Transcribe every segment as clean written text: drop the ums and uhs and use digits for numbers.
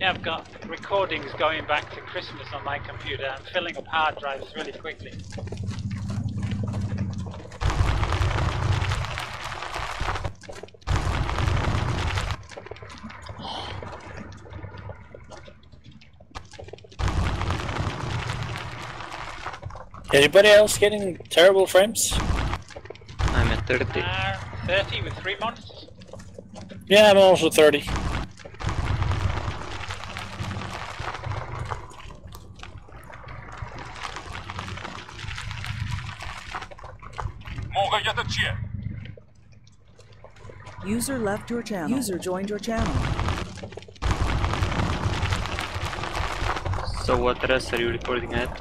Yeah, I've got recordings going back to Christmas on my computer. I'm filling up hard drives really quickly. Anybody else getting terrible frames? I'm at 30. 30 with 3 months? Yeah, I'm also 30. User left your channel. User joined your channel. So what rest are you recording at?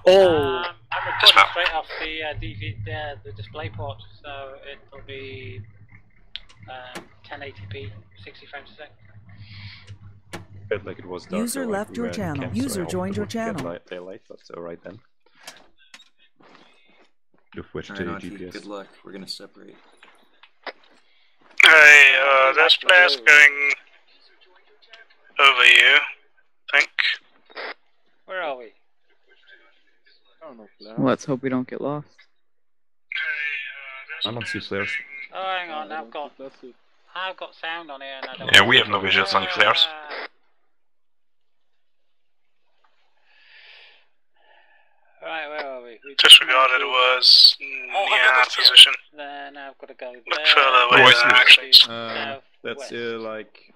Oh! I'm recording straight off the display port, so it'll be 1080p, 60 frames a second. Like it was dark, User so left like your we were in channel. camp, User so I hoped joined it your would get channel. daylight, but alright then. You've switched All to right, GPS. good luck. We're gonna separate. Hey, there's players going over you, I think. Where are we? Let's hope we don't get lost. I don't see flares. Oh, hang on, I've got sound on here and I don't. Yeah, we have no visuals on the flares. Right, where are we? Disregarded was near position. Then I've got to go there. Look further away than actions. That's like,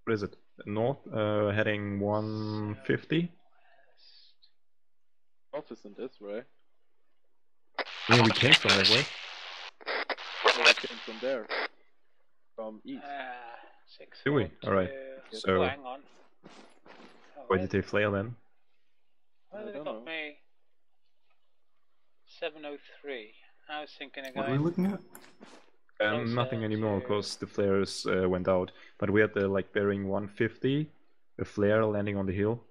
what is it? North, heading 150. North isn't this way. Yeah, we came from that way. We came from there. From east. Do we? Alright. So, Oh, hang on. why did they flare then? Where have they got me? 703. I was thinking of What are going. we looking at? Nothing anymore, because the flares went out. But we had the bearing 150, a flare landing on the hill,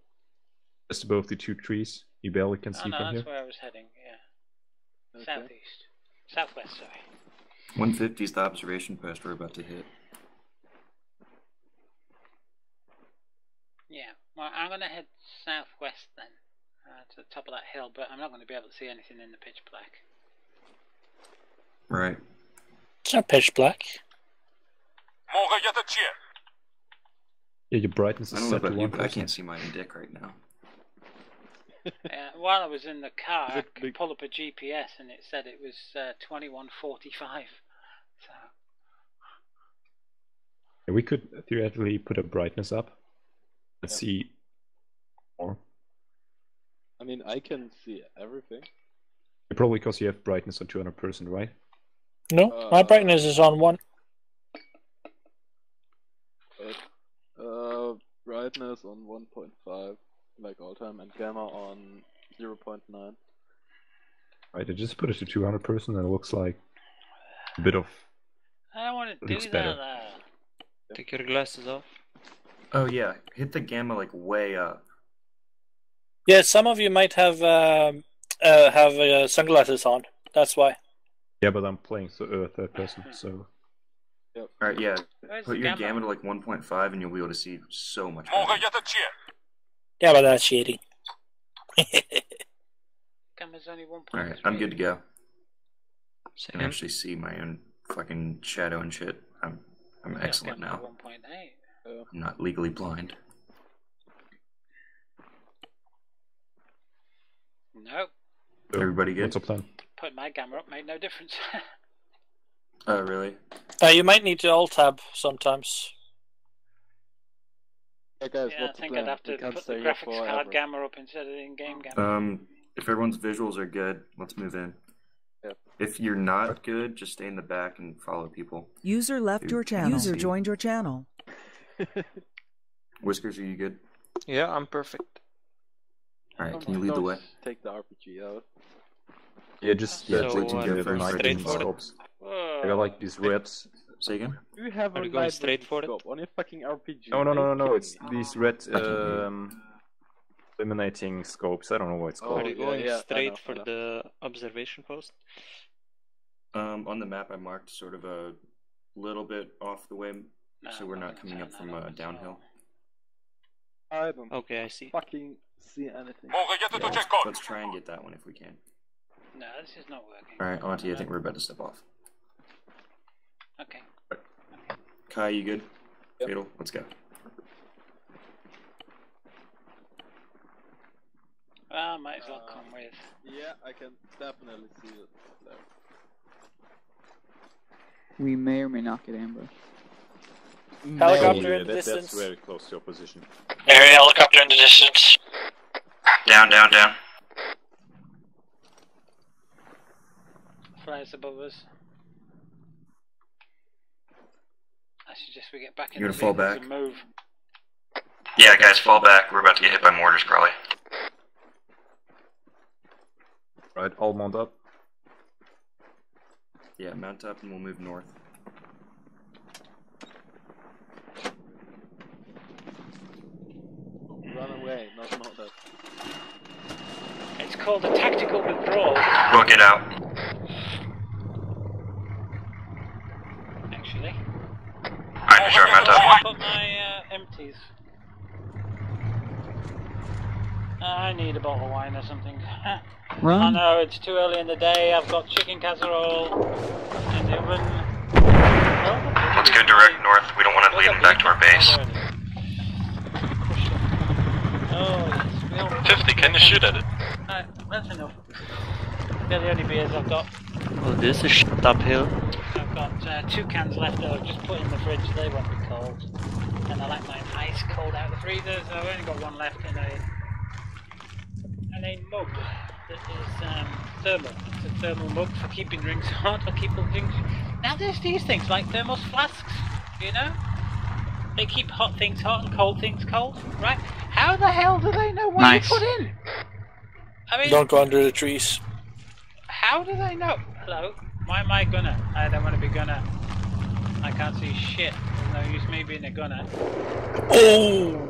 just above the 2 trees. You barely can see no, from that's here. where I was heading, yeah. Okay. Southeast. Southwest, sorry. 150 is the observation post we're about to hit. Yeah, well, I'm going to head southwest then, to the top of that hill, but I'm not going to be able to see anything in the pitch black. Right. It's not pitch black. Yeah, your brightness I is don't know set to about you, but I 1%. can't see my own dick right now. While I was in the car, I could pull up a GPS and it said it was 2145. So. Yeah, we could theoretically put a brightness up. Let's see more. I mean, I can see everything. Probably because you have brightness on 200%, right? No, my brightness is on 1. Brightness on 1.5, like all time, and gamma on 0.9. Right, I just put it to 200% and it looks like a bit of... I don't want to do that better. Take your glasses off. Oh yeah, hit the gamma like way up. Yeah, some of you might have sunglasses on. That's why. Yeah, but I'm playing third person, so... Yep. Alright, yeah. Where's Put the your gamma? gamma to like 1.5 and you'll be able to see so much better. Yeah, but that's cheating. Gamma's only 1.3. Alright, I'm good to go. I Same. can actually see my own fucking shadow and shit. I'm excellent now. 1.8. I'm not legally blind. Nope. So Everybody good? What's the plan? Putting my gamma up made no difference. Oh, really? You might need to alt-tab sometimes. Hey guys, Yeah, I what's the think plan? I'd have to We can't put the stay here graphics forever. card gamma up instead of the in-game gamma. If everyone's visuals are good, let's move in. Yep. If you're not good, just stay in the back and follow people. User left your channel. User joined your channel. Whiskers, are you good? Yeah, I'm perfect. Alright, can you lead the way? Take the RPG out. Yeah, just Yeah, So, we can go the first. night straight vision for it? scopes. Whoa. I got like these reds. Say again? You have Are a you going night straight vision for it? scope on your fucking RPG. No, it's Kidding me. these red I can hear eliminating scopes. I don't know what it's Oh, called. Are you yeah, going yeah, I straight know, for I know. the observation post? On the map, I marked sort of a little bit off the way No, so we're not coming up from downhill. I don't Okay, I see. fucking see anything. Yeah, let's try and get that one if we can. No, this is not working. Alright, Auntie, I think we're about to step off. Okay. Kai, you good? Yep. Fatal, let's go. Well, might as well come with. Yeah, I can definitely see it there. We may or may not get ambushed. Helicopter in the That's distance. very close to your position. Enemy helicopter in the distance. Down, down, down. Flies above us. I suggest we get back in You the gonna fall vehicles back? and move. Yeah, guys, fall back. We're about to get hit by mortars, probably. Right, all mount up. Yeah, mount up and we'll move north. Run away, not that. It's called a tactical withdrawal. We'll get out. Actually. Alright, sure, mount up. Put my empties. I need a bottle of wine or something. I Run. know it's too early in the day. I've got chicken casserole in the oven. Well, Let's go direct north. We don't want to lead them back to our base. Oh, yes. We all 50, can you shoot at it? Alright, that's enough. They're the only beers I've got. Oh, this is shit uphill. I've got 2 cans left that I've just put in the fridge. They won't be cold. And I like mine ice cold out of the freezer, so I've only got one left in a mug that is thermal. It's a thermal mug for keeping drinks hot or keeping drinks. Now there's these things like thermos flasks, you know? They keep hot things hot and cold things cold, right? How the hell do they know what Nice. you put in? I mean, Don't go under the trees. how do they know? Hello? Why am I gunner? I don't want to be gunner. I can't see shit. There's no use me being a gunner. Oh!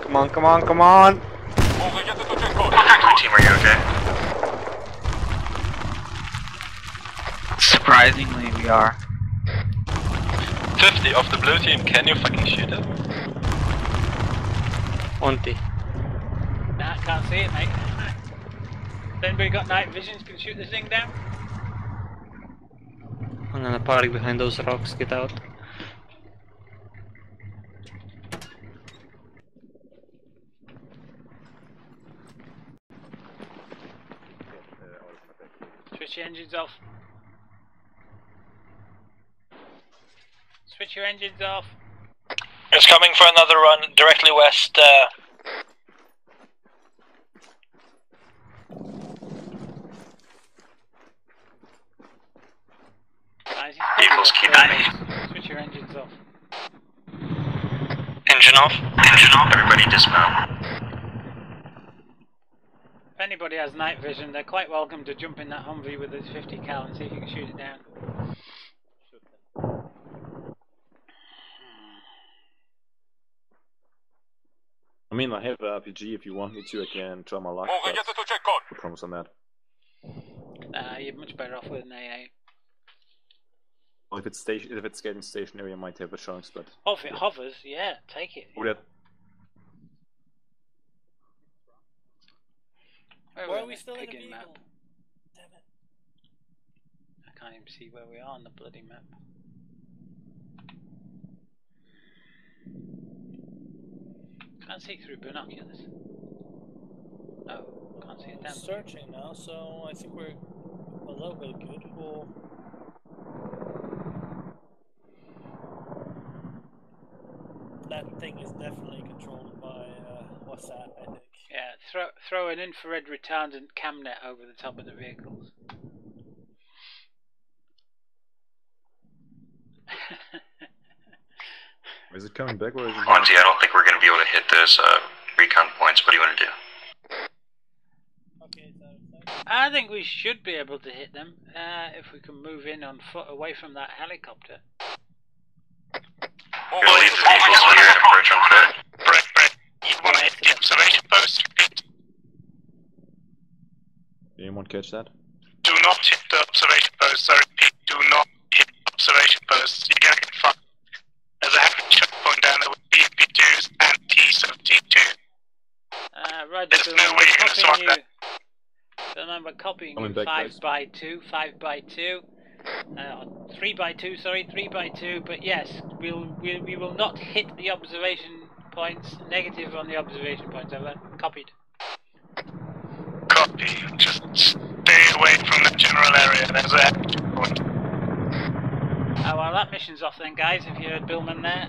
Come on, come on, come on! Team, are you okay? Surprisingly, we are. 50 of the blue team, can you fucking shoot it? Auntie. Nah, can't see it, mate. Has anybody got night visions? Can shoot this thing down? I'm gonna park behind those rocks, get out. Switch your engines off. Switch your engines off. It's coming for another run directly west. Guys, Vehicles keep at me. switch your engines off. Engine off. Engine off. Everybody dismount. If anybody has night vision, they're quite welcome to jump in that Humvee with its 50 cal and see if you can shoot it down. I mean, I have an RPG. If you want me to, I can try my luck. I promise on that. You're much better off with an AA. Well, if it's getting stationary, I might have a chance. But Oh, if it hovers, yeah, take it. would that Why are on we this still in the piggin vehicle? map? I can't even see where we are on the bloody map. Can't see through binoculars. No, can't see it I'm down. searching now, so I think we're a little bit good. We'll... That thing is definitely controlled by WhatsApp, I think. Yeah, throw an infrared retardant cam net over the top of the vehicles. is it coming back or is it? Auntie, I don't think we're going to be able to hit those recon points. What do you want to do? Okay, so I think we should be able to hit them if we can move in on foot away from that helicopter. We'll leave the vehicles clear and approach on foot. Break. You want to hit the observation post? Did anyone catch that? Do not hit the observation post. I repeat, do not hit the observation post. You're gonna get fucked. there's a heavy checkpoint down there with BP2s and T-72. Roger, There's so no way you're gonna swap that. Remember copying Coming you back, 5x2, 5x2, 3x2, sorry, 3x2. But yes, we will not hit the observation points. Negative on the observation points. Over. Copied. Copy. Just stay away from that general area. There's a heavy checkpoint. Oh, well, that mission's off then, guys. If you heard Billman there,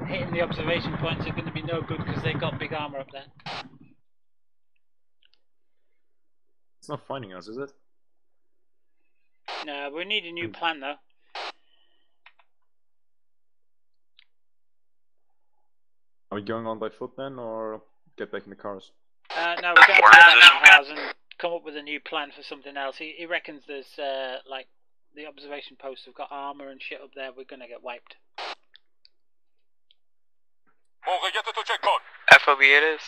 hitting the observation points are going to be no good because they've got big armor up there. It's not finding us, is it? No, we need a new plan though. Are we going on by foot then, or get back in the cars? No, we're going to get back in the house and come up with a new plan for something else. He reckons there's like the observation posts have got armor and shit up there. We're going to get wiped. FOB it is.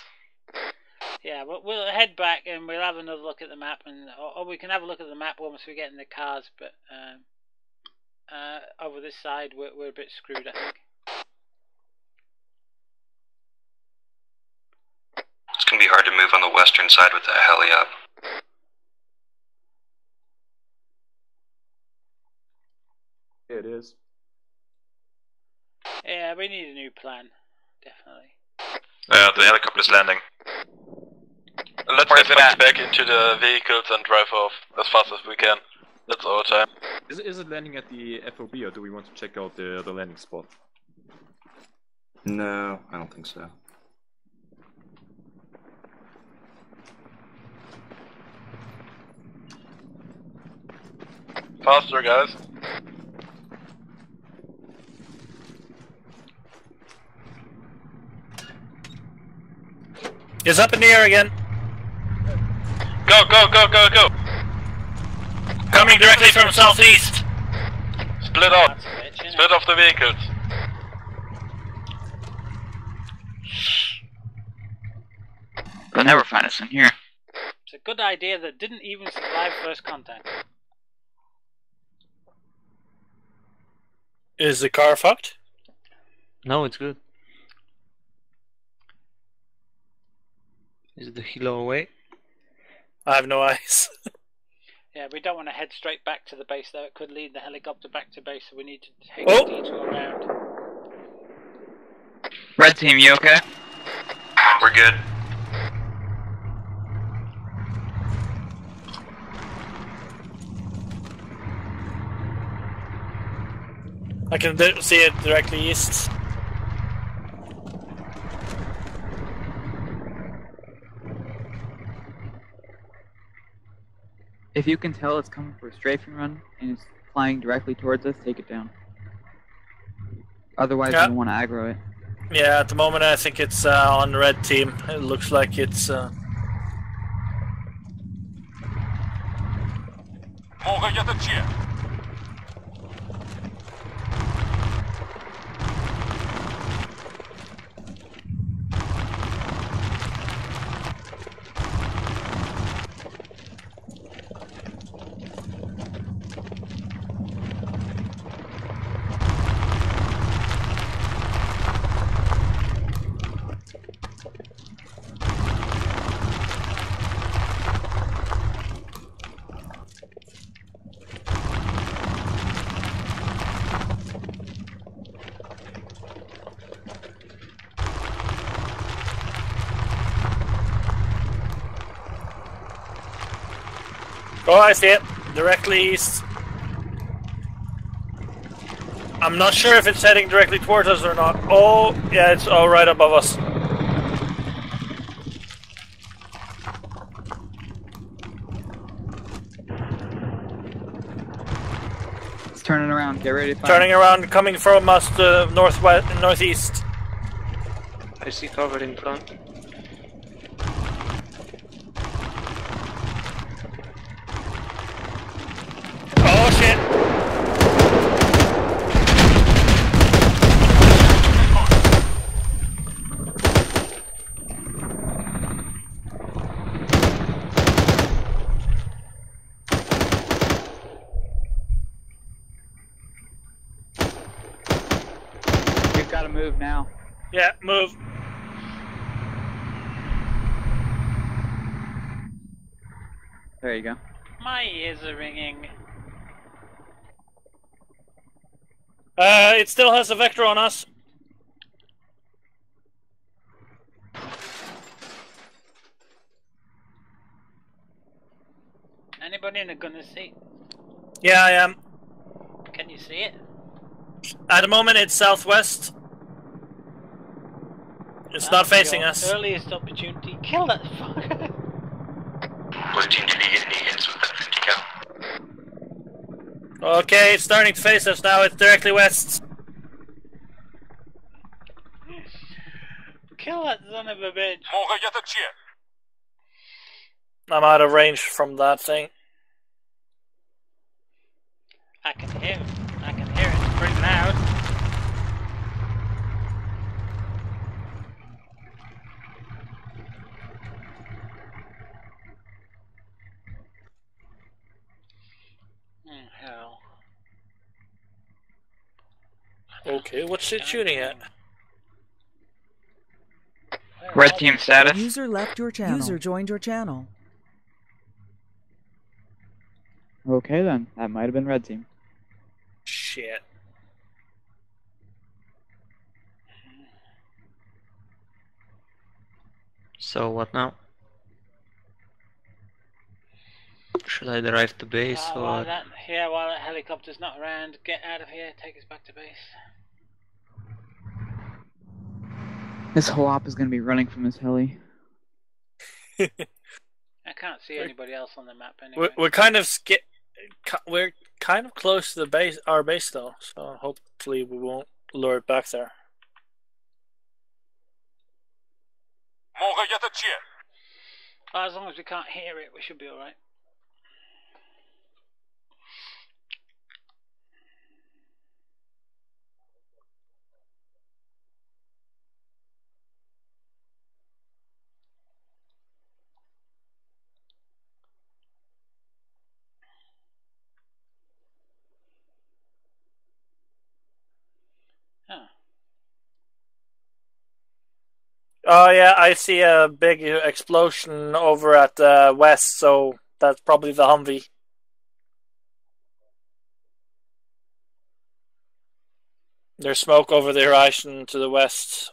Yeah, we'll head back and we'll have another look at the map, and or we can have a look at the map once we get in the cars. But over this side, we're a bit screwed, I think. It's gonna be hard to move on the western side with that heli up. Yeah, it is. Yeah, we need a new plan, definitely. The helicopter's landing. Let's get back into the vehicles and drive off as fast as we can. That's our time. Is it landing at the FOB, or do we want to check out the landing spot? No, I don't think so. Faster, guys. It's up in the air again. Go, go, go, go, go! Coming directly from southeast. Split up. Split off the vehicles. They'll never find us in here. It's a good idea that didn't even survive first contact. Is the car fucked? No, it's good. Is the helo away? I have no eyes. Yeah, we don't want to head straight back to the base though. It could lead the helicopter back to base, so we need to take a detour around. Red team, you okay? We're good. I can see it directly east. If you can tell it's coming for a strafing run and it's flying directly towards us, take it down. Otherwise, you don't want to aggro it. Yeah, at the moment I think it's on the red team. It looks like it's... Oh, I see it. Directly east. I'm not sure if it's heading directly towards us or not. Oh, yeah, it's all right above us. It's turning around. Get ready to fire. Turning around, coming from us to northwest, northeast. I see cover in front. Oh shit! move now. Yeah, move. There you go. My ears are ringing. It still has a vector on us. Anybody in a gunner seat? Yeah, I am. Can you see it? At the moment, it's southwest. It's not facing Your us. Earliest opportunity. Kill that fucker. Okay, it's starting to face us now. It's directly west. Kill that son of a bitch. I'm out of range from that thing. I can hear it. I can hear it. It's pretty loud. Hell. Okay, what's it shooting at? Red team status. User left your channel. User joined your channel. Okay then, that might have been red team. Shit. So what now? Should I drive to base or? While that helicopter's not around, get out of here. Take us back to base. This whole op is gonna be running from this heli. I can't see anybody else on the map anyway. We're kind of we're kind of close to the base, our base though, so hopefully we won't lure it back there. Well, as long as we can't hear it, we should be alright. Huh. Oh yeah, I see a big explosion over at west, so that's probably the Humvee. There's smoke over the horizon to the west.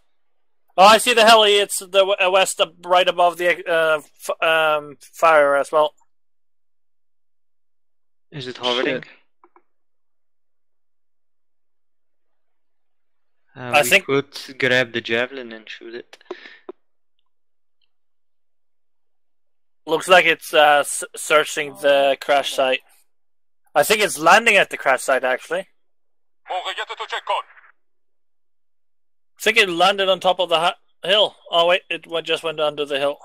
Oh, I see the heli. It's the west, right above the fire as well. Is it hovering? I we think could grab the javelin and shoot it. looks like it's searching the crash site. I think it's landing at the crash site actually. I think it landed on top of the hill. Oh wait, it just went under the hill.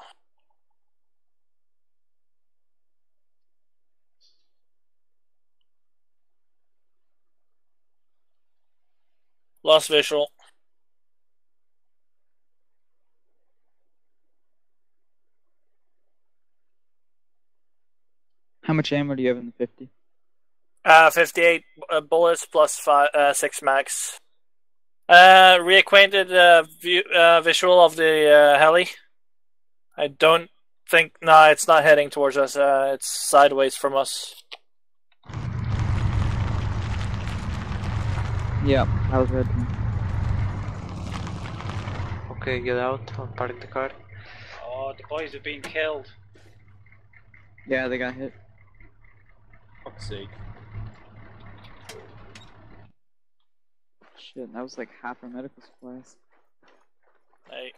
Lost visual. How much ammo do you have in the 50? 58 bullets plus 6 max. Reacquainted visual of the heli. I don't think... No, it's not heading towards us. It's sideways from us. Yeah, that was red team. Okay, get out. I'll park the car. Oh, the boys have been killed. Yeah, they got hit. Fuck's sake. Shit, that was like half our medical supplies. Hey.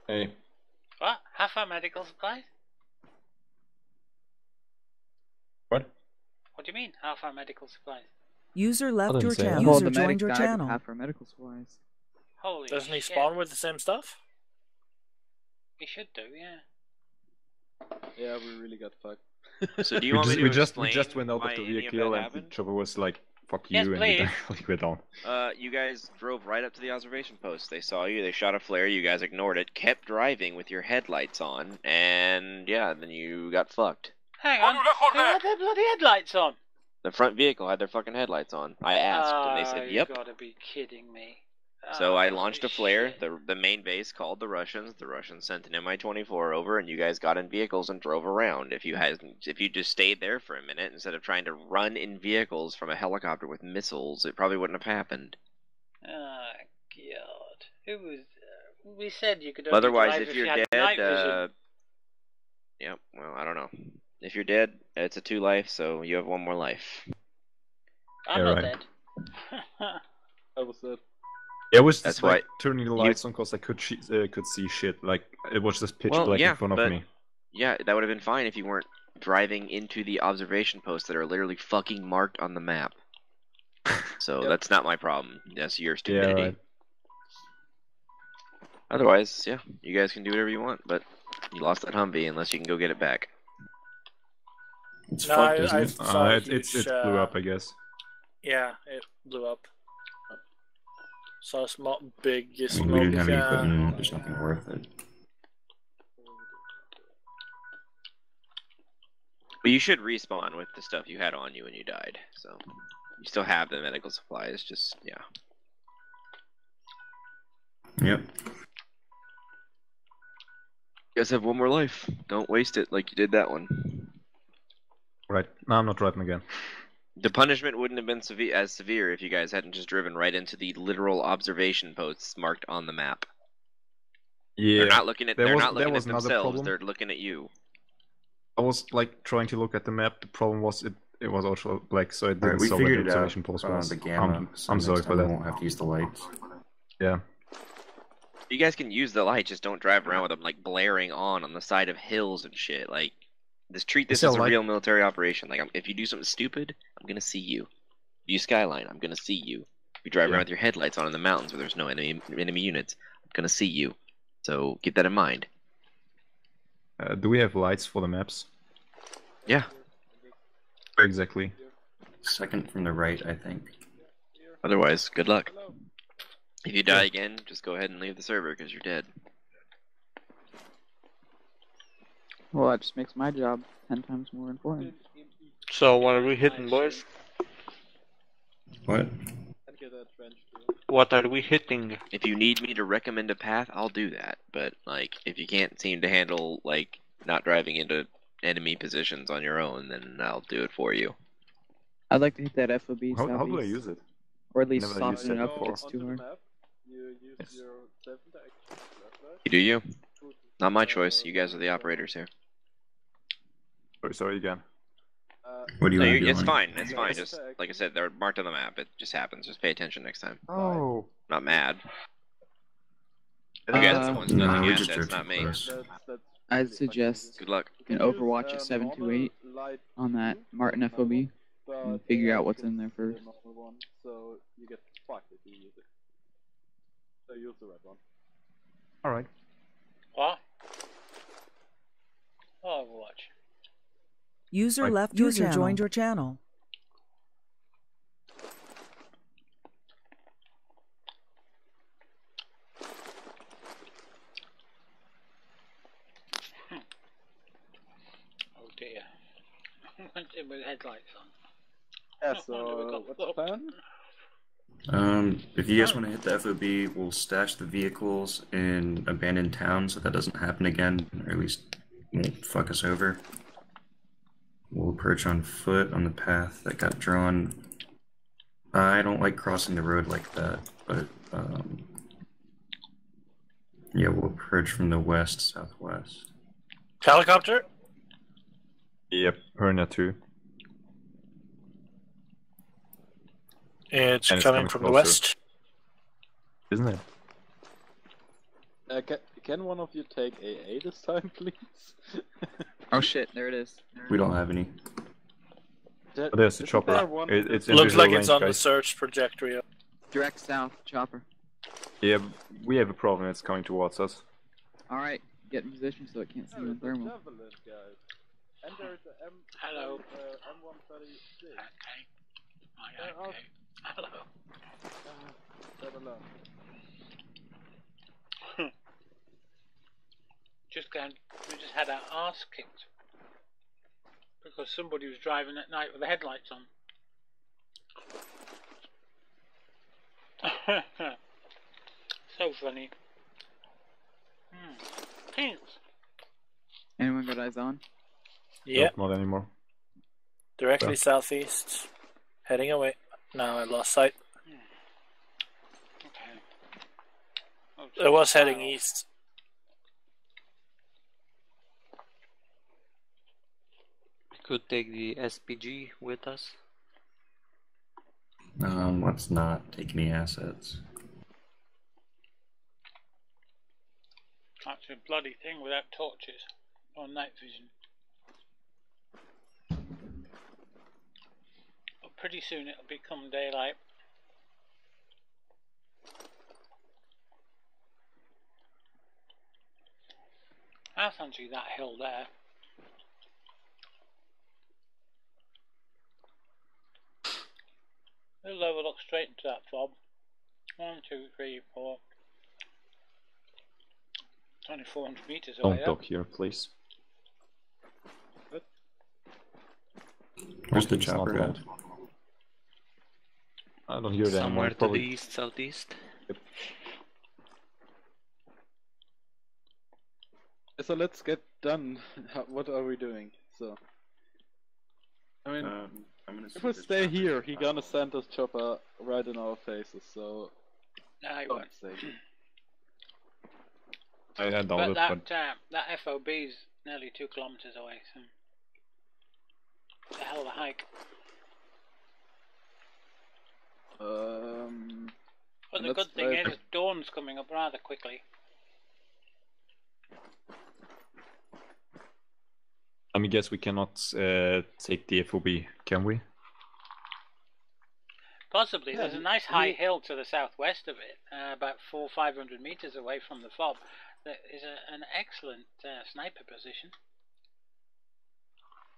Hey. What? Half our medical supplies? What? What do you mean, half our medical supplies? User left didn't your say that. channel. Oh, User the medic joined your died with channel. half our medical supplies. Holy Doesn't he shit. spawn with the same stuff? He should do, yeah. Yeah, we really got fucked. So do you want me to we explain just went out why of the any of vehicle that and the happened? chopper was like, fuck Yes, you, please. and we went down. You guys drove right up to the observation post. They saw you, they shot a flare, you guys ignored it, kept driving with your headlights on, and yeah, then you got fucked. Hang on, who had their bloody headlights on? The front vehicle had their fucking headlights on. I asked, and they said, yep. You gotta be kidding me. So I launched a flare. The main base called the Russians. The Russians sent an Mi-24 over, and you guys got in vehicles and drove around. If you just stayed there for a minute instead of trying to run in vehicles from a helicopter with missiles, it probably wouldn't have happened. Oh God! Who was? We said you could only Otherwise, drive if you you're had night vision. dead, yep. Well, I don't know. If you're dead, it's a 2 life, so you have 1 more life. I'm not dead. I was dead. Yeah, it was That's just like why turning the lights on because I could see shit. Like it was just pitch Well, black yeah, in front of but me. yeah, that would have been fine if you weren't driving into the observation posts that are literally fucking marked on the map. So that's not my problem. That's your stupidity. Yeah, right. Otherwise, yeah, you guys can do whatever you want, but you lost that Humvee unless you can go get it back. It's No, fucked, isn't I it? saw a It huge, blew up, I guess. Yeah, it blew up. Saw a big I mean, smoke. we didn't have any equipment. There's nothing worth it. But you should respawn with the stuff you had on you when you died, so you still have the medical supplies. Just yeah. Yep. You guys have 1 more life. Don't waste it like you did that one. Right. No, I'm not driving again. The punishment wouldn't have been as severe if you guys hadn't just driven right into the literal observation posts marked on the map. Yeah. They're not looking at There was themselves. another problem. They're looking at you. I was like trying to look at the map. The problem was it was also black, so it Alright, didn't we solve the figured it out. observation post was. The gamma. I'm sorry next for time we that. won't have to use the lights. Yeah. You guys can use the light, just don't drive around with them like blaring on the side of hills and shit. Like, just treat this Is there as a light? real military operation. Like, if you do something stupid, I'm gonna see you. If you skyline, I'm gonna see you. If you drive around with your headlights on in the mountains where there's no enemy units, I'm gonna see you. So keep that in mind. Do we have lights for the maps? Yeah. Where exactly? Second from the right, I think. Otherwise, good luck. If you die again, just go ahead and leave the server because you're dead. Well, that just makes my job 10 times more important. So what are we hitting, boys? What? What are we hitting? If you need me to recommend a path, I'll do that. But like, if you can't seem to handle like not driving into enemy positions on your own, then I'll do it for you. I'd like to hit that FOB How do I southeast. use it? Or at least Never used soften it it up if before. it's too hard. You do you? Not my choice. You guys are the operators here. Sorry again. What do you No, want to do? it's on it? fine. It's fine. Just like I said, they're marked on the map. It just happens. Just pay attention next time. Oh. Not mad. You guys are the ones no, building we the just assets, drove not too me. close. I'd suggest Good luck. an Overwatch at 728 on that Martin FOB and figure out what's in there first. So you get fucked if you use it. So use the red one. Alright. What? Overwatch. User left your channel. Joined your channel. Oh dear. Went in with headlights on. Yeah, so what's the plan? If you guys want to hit the FOB, we'll stash the vehicles in abandoned towns so that doesn't happen again, or at least won't fuck us over. We'll approach on foot on the path that got drawn. I don't like crossing the road like that, but yeah, we'll approach from the west-southwest. Helicopter? Yep, Herna 2. It's And coming from the closer. west. Isn't it? Can one of you take AA this time, please? Oh shit, there it is. We don't have any. Oh, there's the chopper. It's in Looks visual like it's range, on the guys. search trajectory. Direct south, chopper. Yeah, we have a problem. It's coming towards us. Alright, get in position so it can't see you in thermal. Hello. M136. Okay. Hello. We just had our arse kicked because somebody was driving at night with the headlights on. So funny. Thanks. Anyone got eyes on? Yeah, Nope, not anymore. directly Yeah. southeast. Heading away. Now I lost sight. Okay. It was heading east. We could take the SPG with us. Let's not take any assets. That's a bloody thing without torches or night vision. But pretty soon it'll become daylight. I fancy that hill there. We'll overlook straight into that fob. 1, 2, 3, 4. 2,400 meters away. Don't dock here, please. Where's the It's not chopper at? loud. I don't hear that anymore. Somewhere to the Probably. east, southeast. Yep. So let's get done. What are we doing? So, I mean, I'm gonna if see we this stay chopper here, get he fouled. gonna send us chopper right in our faces. So, No, it don't won't. stay here. I doubt But it, that but that FOB's nearly 2 kilometers away, so it's a hell of a hike. But the let's good thing try- is dawn's coming up rather quickly. let me guess, we cannot take the FOB, can we? Possibly. Yeah, There's a nice high hill to the southwest of it, about 400-500 meters away from the fob. That is an excellent sniper position.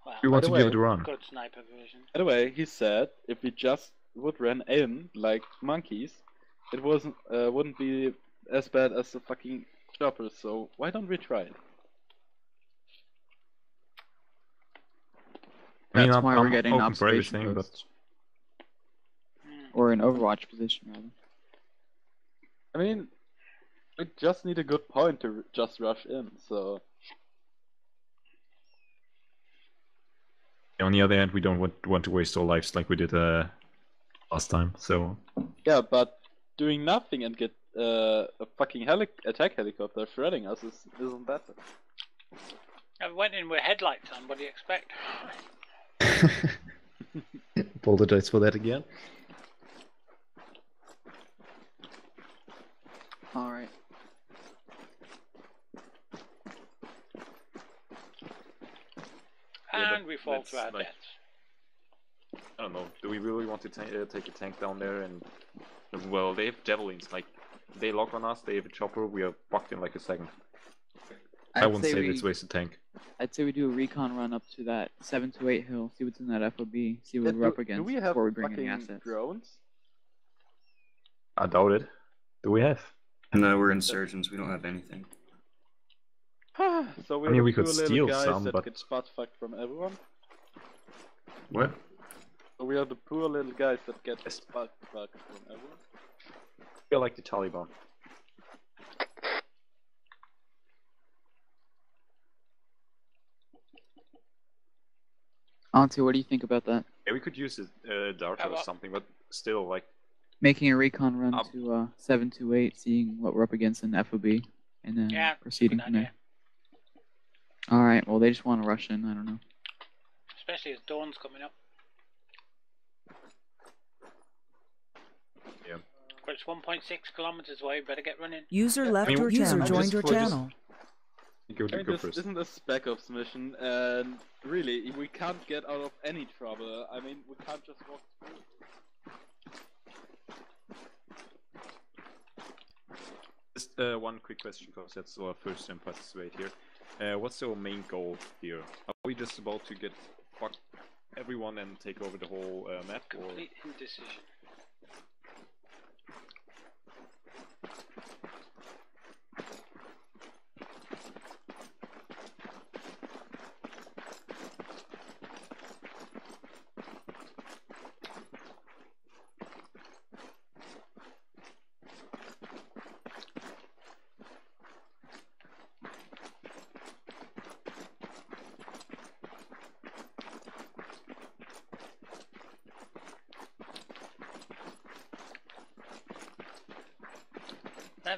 Well, We want to the give way, it a run. good sniper position. Anyway, he said if we just would run in like monkeys, it wouldn't be as bad as the fucking chopper. So why don't we try it? I mean, That's I'm, why I'm we're getting an open for observation everything, but post. Or an Overwatch position, rather. I mean, we just need a good point to just rush in. So on the other hand, we don't want to waste our lives like we did last time. So yeah, but doing nothing and get a fucking attack helicopter shredding us isn't better. I went in with headlights on. What do you expect? apologize for that again. Alright. Yeah, And we fall let's, to our like, deaths. I don't know. Do we really want to take a tank down there? And well, they have javelins. Like they lock on us. They have a chopper. We are fucked in like a second. I wouldn't say it's waste a tank. I'd say we do a recon run up to that 728 hill, see what's in that FOB, see what Yeah, we're up do against we have before we bring any fucking assets. drones? I doubt it. Do we have? No, we're insurgents. We don't have anything. So we're I mean, the we could poor little steal guys some, that but get spot fucked from everyone. What? So we are the poor little guys that get spot fucked from everyone. I feel like the Taliban. Auntie, what do you think about that? Yeah, we could use a dart or something, but still, like, Making a recon run to 728, seeing what we're up against in FOB, and then proceeding from there. Alright, well they just want to rush in, I don't know. Especially as dawn's coming up. Yeah. But it's 1.6 kilometers away, better get running. User left your channel. Joined your channel. Go I mean, go this first. isn't a Spec Ops mission, and really, we can't get out of any trouble. I mean, we can't just walk through. Just one quick question, because that's our first time participate here. What's our main goal here? Are we just about to get fuck everyone and take over the whole map, or? Complete indecision.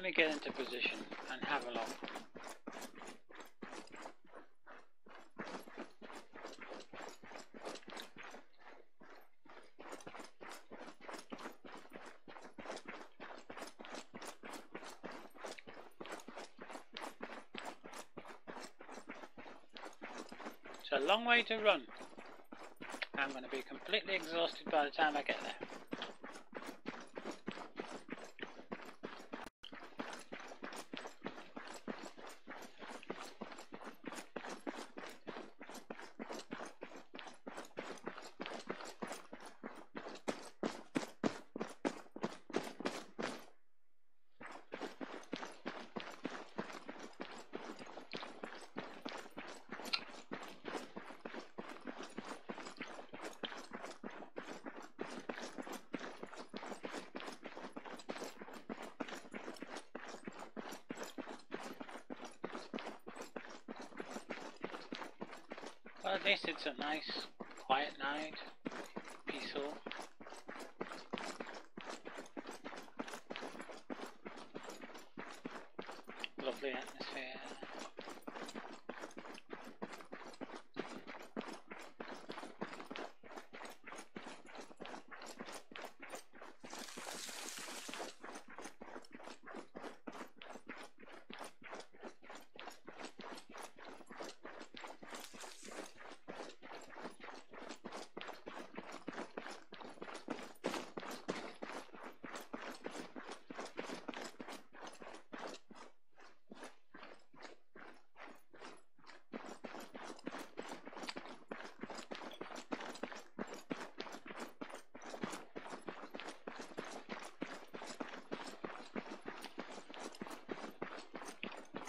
me get into position and have a look. It's a long way to run. I'm going to be completely exhausted by the time I get there. Well, at least it's a nice, quiet night, peaceful. Lovely atmosphere.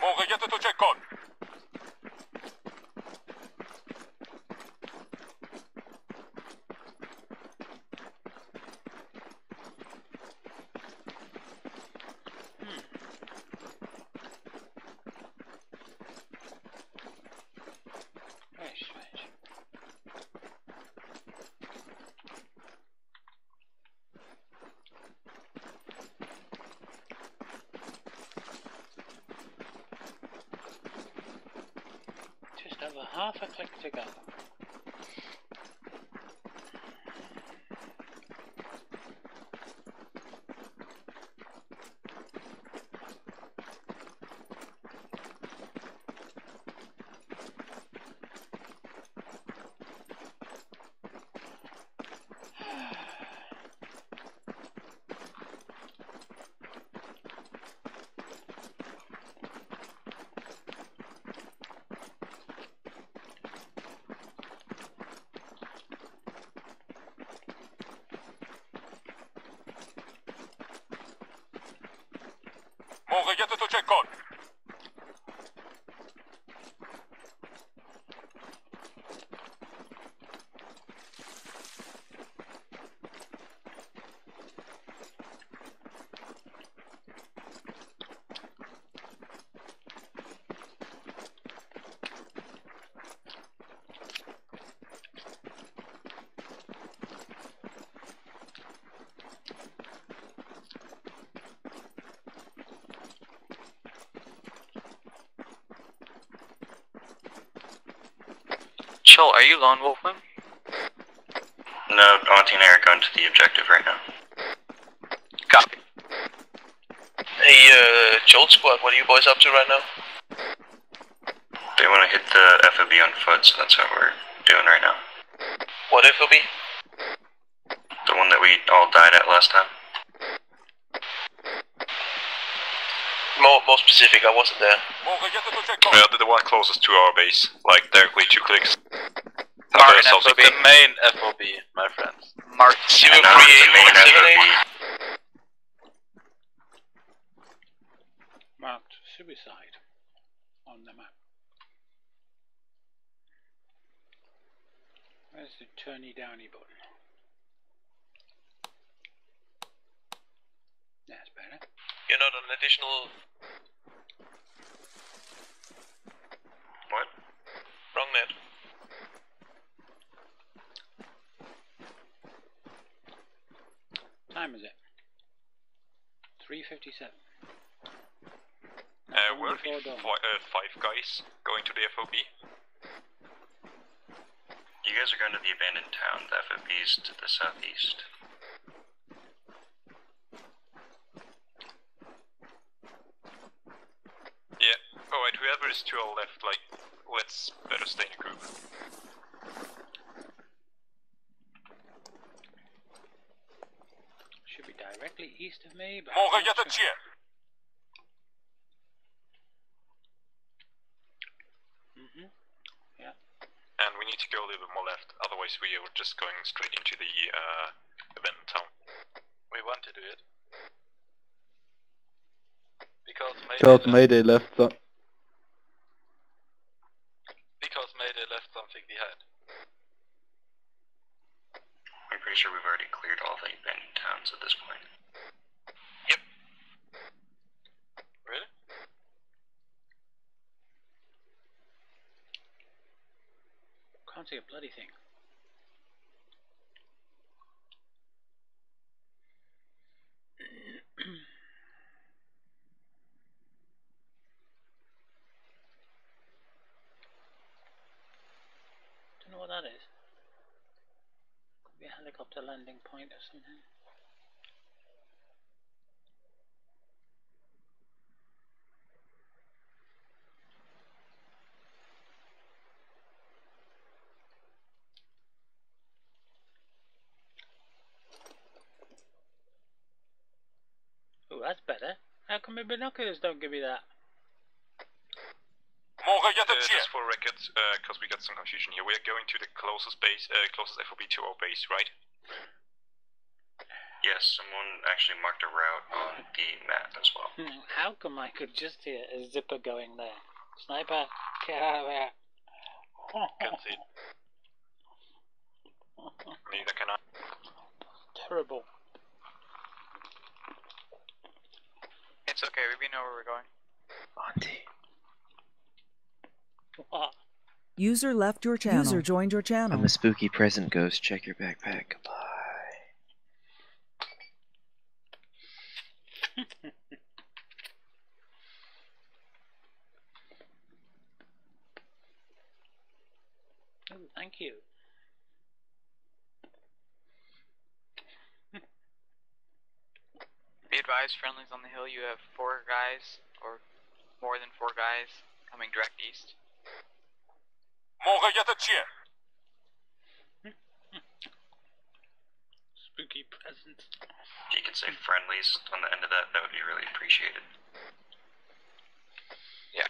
موقعیت تو چک کن. Just over half a click to go. موقعیت تو چک کن. Joel, are you lone wolfing? No, Auntie and I are going to the objective right now. Copy. Hey, Jolt Squad, what are you boys up to right now? They want to hit the FOB on foot, so that's what we're doing right now. What FOB? The one that we all died at last time. More specific, I wasn't there. Yeah, the one closest to our base, like directly 2 clicks. Mark FOB. The main FOB, my friends. Mark 038 Marked suicide on the map. Where's the turny downy button? That's better. You're not an additional... What? Wrong net. Time is it? 3:57. Will be five guys going to the FOB. You guys are going to the abandoned town. The FOB's to the southeast. Yeah. Alright, whoever is to our left, like, let's better stay in a group. Should be directly east of me, but... Yeah. And we need to go a little bit more left, otherwise we are just going straight into the abandoned town. We want to do it. Because Mayday left Because Mayday left something behind. I'm pretty sure we've already cleared all the abandoned towns at this point. Yep. Really? Can't see a bloody thing. Don't know what that is. Could be a helicopter landing point or something. Oh, that's better. How come my binoculars don't give me that? Just for records, because we got some confusion here, we are going to the closest base, closest FOB to our base, right? Yes, someone actually marked a route on the map as well. How come I could just hear a zipper going there? Sniper, get out of there. Can't see it. Neither can I. Terrible. It's okay, we know where we're going. Auntie. User left your channel. User joined your channel. I'm a spooky present ghost. Check your backpack. Goodbye. Oh, thank you. Be advised, friendlies on the hill, you have 4 guys, or more than 4 guys, coming direct east. Spooky present. If you could say friendlies on the end of that, that would be really appreciated. Yeah.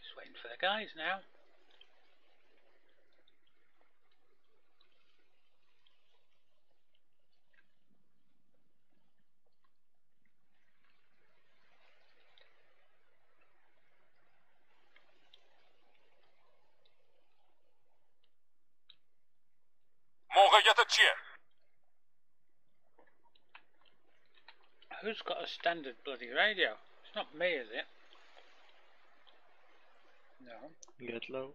Just waiting for the guys now. Who's got a standard bloody radio? It's not me, is it? No. Get low.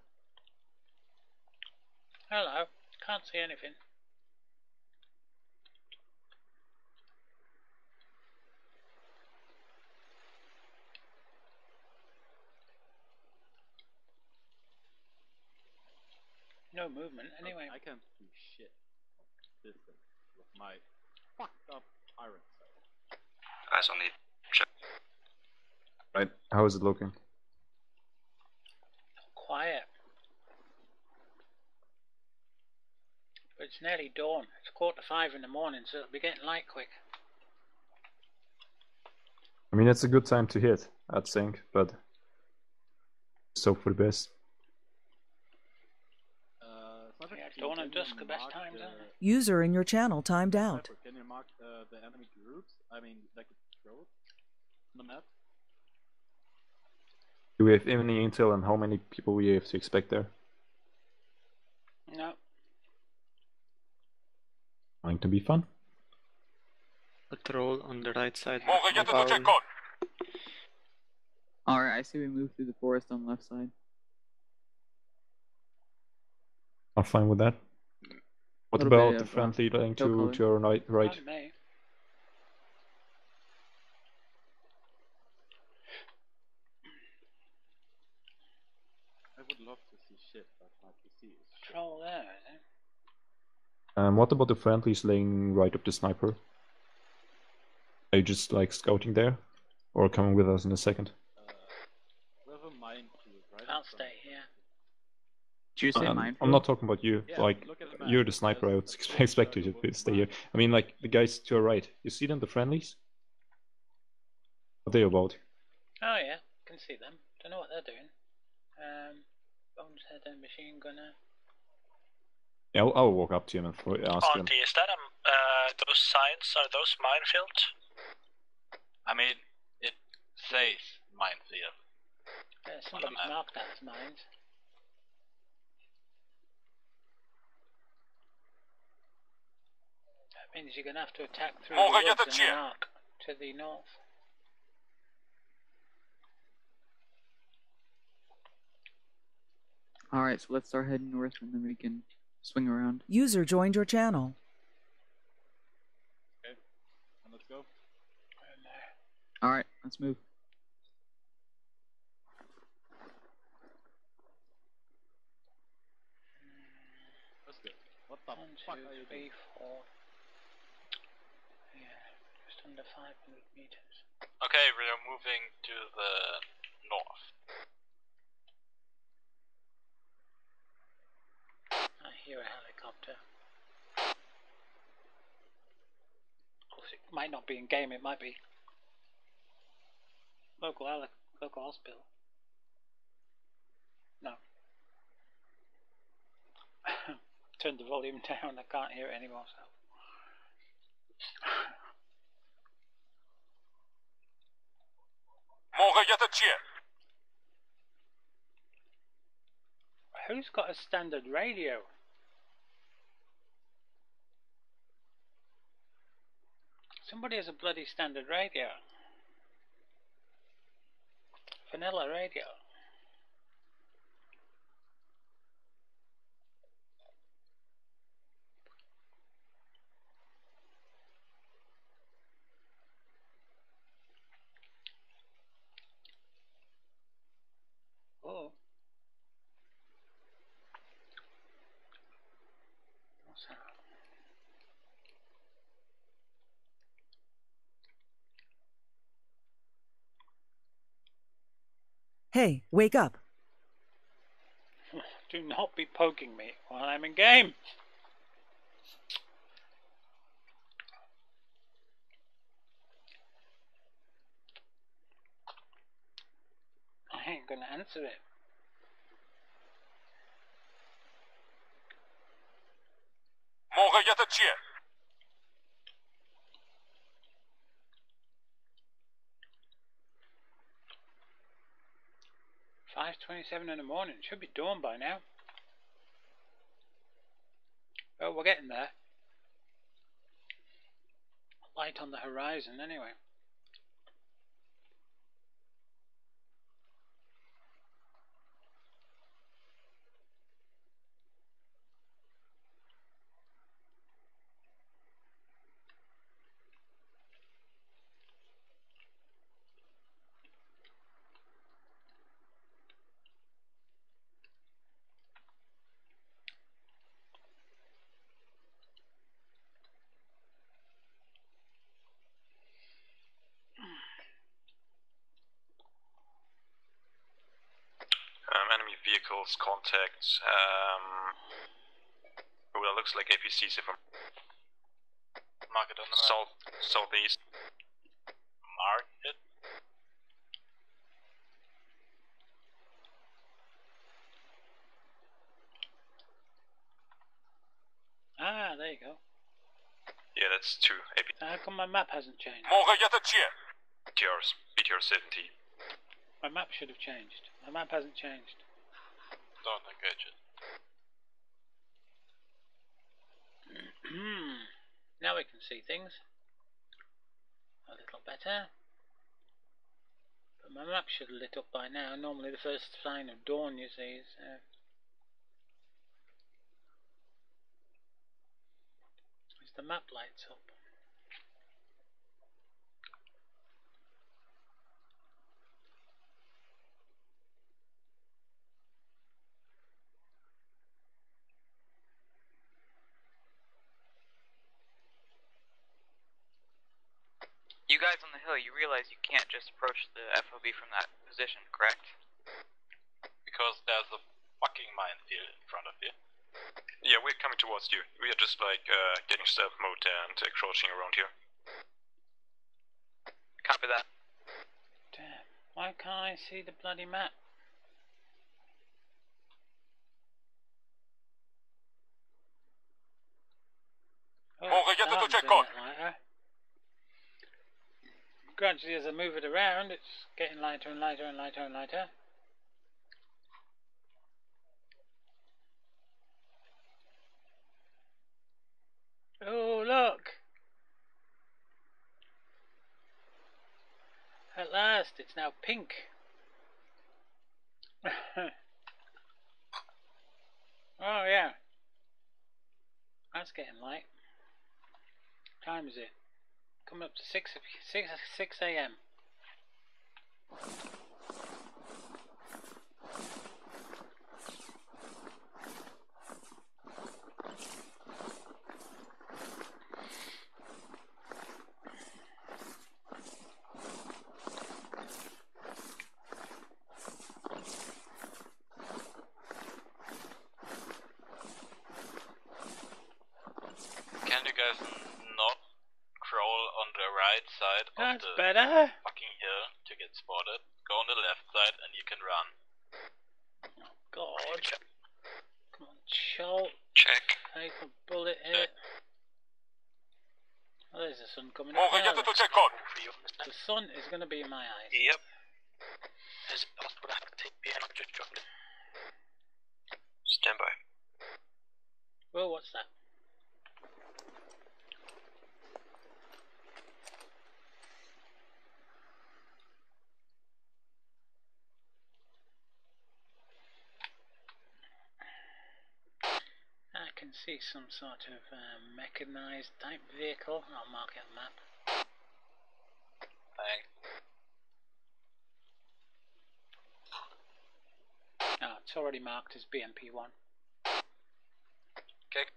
Hello. Can't see anything. No movement, anyway. I can't do shit. Distance with my fucked up iron sight. Eyes on the ship. Right, how is it looking? Quiet. But it's nearly dawn. It's 4:45 in the morning, so it'll be getting light quick. I mean, it's a good time to hit, I'd think, but Just hope for the best. Yeah, dawn and dusk are best times, aren't they? User in your channel timed out. Can you mark the enemy groups? I mean, like roads on the map? Do we have any intel on how many people we have to expect there? No. Going to be fun. Patrol on the right side. Alright, I see we move through the forest on the left side. I'm fine with that. What about the friendly lane to your right? I would love to see shit, but my PC is shit. Patrol there, is it? What about the friendlies laying right up the sniper? Are you just like scouting there? Or coming with us in a second? We have a minefield, right? I'll stay here. Did you say minefield? I'm not talking about you. Yeah, like, you're the sniper, I would expect you to stay here. I mean, like, the guys to your right. You see them, the friendlies? What are they about? Oh yeah, can see them. Don't know what they're doing. Bones head and machine gunner. Yeah, I'll walk up to him and ask him. Auntie, is that those signs, are those minefield? I mean, it says minefield. Somebody's marked that as mines. That means you're going to have to attack through the woods and an arc to the north. Alright, so let's start heading north and then we can swing around. User joined your channel. Okay, let's go. Alright, let's move. Let's go. What the fuck are you doing? 4. Yeah, just under 500 meters. Okay, we are moving to the north. I hear a helicopter. Of course, it might not be in game, it might be local hospital. No. Turned the volume down, I can't hear it anymore, so. Who's got a standard radio? Somebody has a bloody standard radio. Vanilla radio. Oh. What's that? Hey, wake up. Do not be poking me while I'm in game. I ain't gonna answer it. $5:27 in the morning. Should be dawn by now. Well, we're getting there. Light on the horizon, anyway. Enemy vehicles, contacts. Well, that looks like APCs if I'm. Mark it on the map. Southeast. Mark it. that's 2 AP. How come my map hasn't changed? BTRs, BTR 70. My map should have changed. My map hasn't changed. Don't engage it. Now we can see things a little better. But my map should have lit up by now. Normally the first sign of dawn, you see, is the map lights up. You guys on the hill, you realize you can't just approach the FOB from that position, correct? Because there's a fucking minefield in front of you. Yeah, we're coming towards you. We are just like getting stealth mode and crouching around here. Copy that. Damn, why can't I see the bloody map? Oh, it's starting to get lighter. Gradually, as I move it around, it's getting lighter and lighter and lighter and lighter. Oh, look! At last, it's now pink. Oh, yeah. That's getting light. What time is it? Coming up to 6 a.m. Can you guys not crawl on the right side of the better. fucking hill to get spotted? Go on the left side and you can run. Oh God. Come on, Chol. Check. Take a bullet here. Oh, there's the sun coming Oh, up. I get now. the check code. The sun is going to be in my eyes. Yep. Stand by. Well, what's that? I can see some sort of mechanized type vehicle. I'll mark it on the map. Thanks. Oh, it's already marked as BMP1. Okay.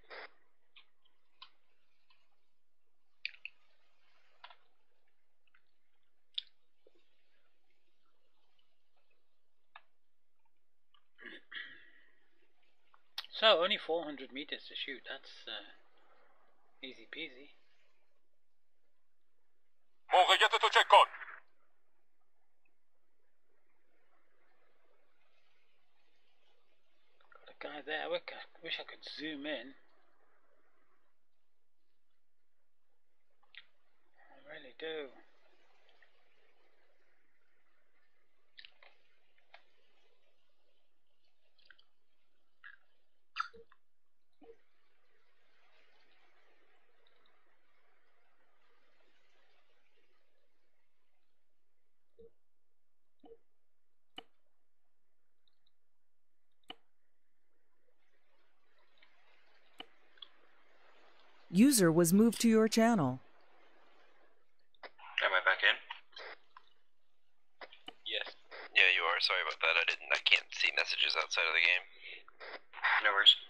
So, only 400 meters to shoot. That's easy peasy. I get the check code. Got a guy there. I wish I could zoom in. I really do. User was moved to your channel. Am I back in? Yes. Yeah, you are. Sorry about that. I can't see messages outside of the game. No worries.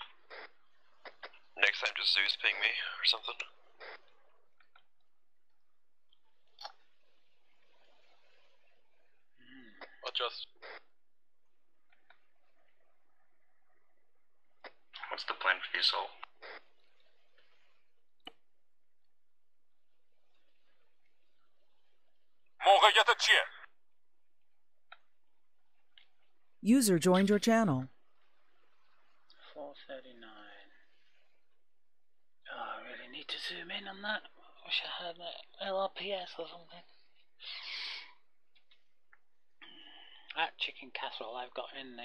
Next time, just Zeus ping me or something. Or just... What's the plan for the assault? User joined your channel. 439. Oh, I really need to zoom in on that. Wish I had an LRPS or something. That chicken casserole I've got in the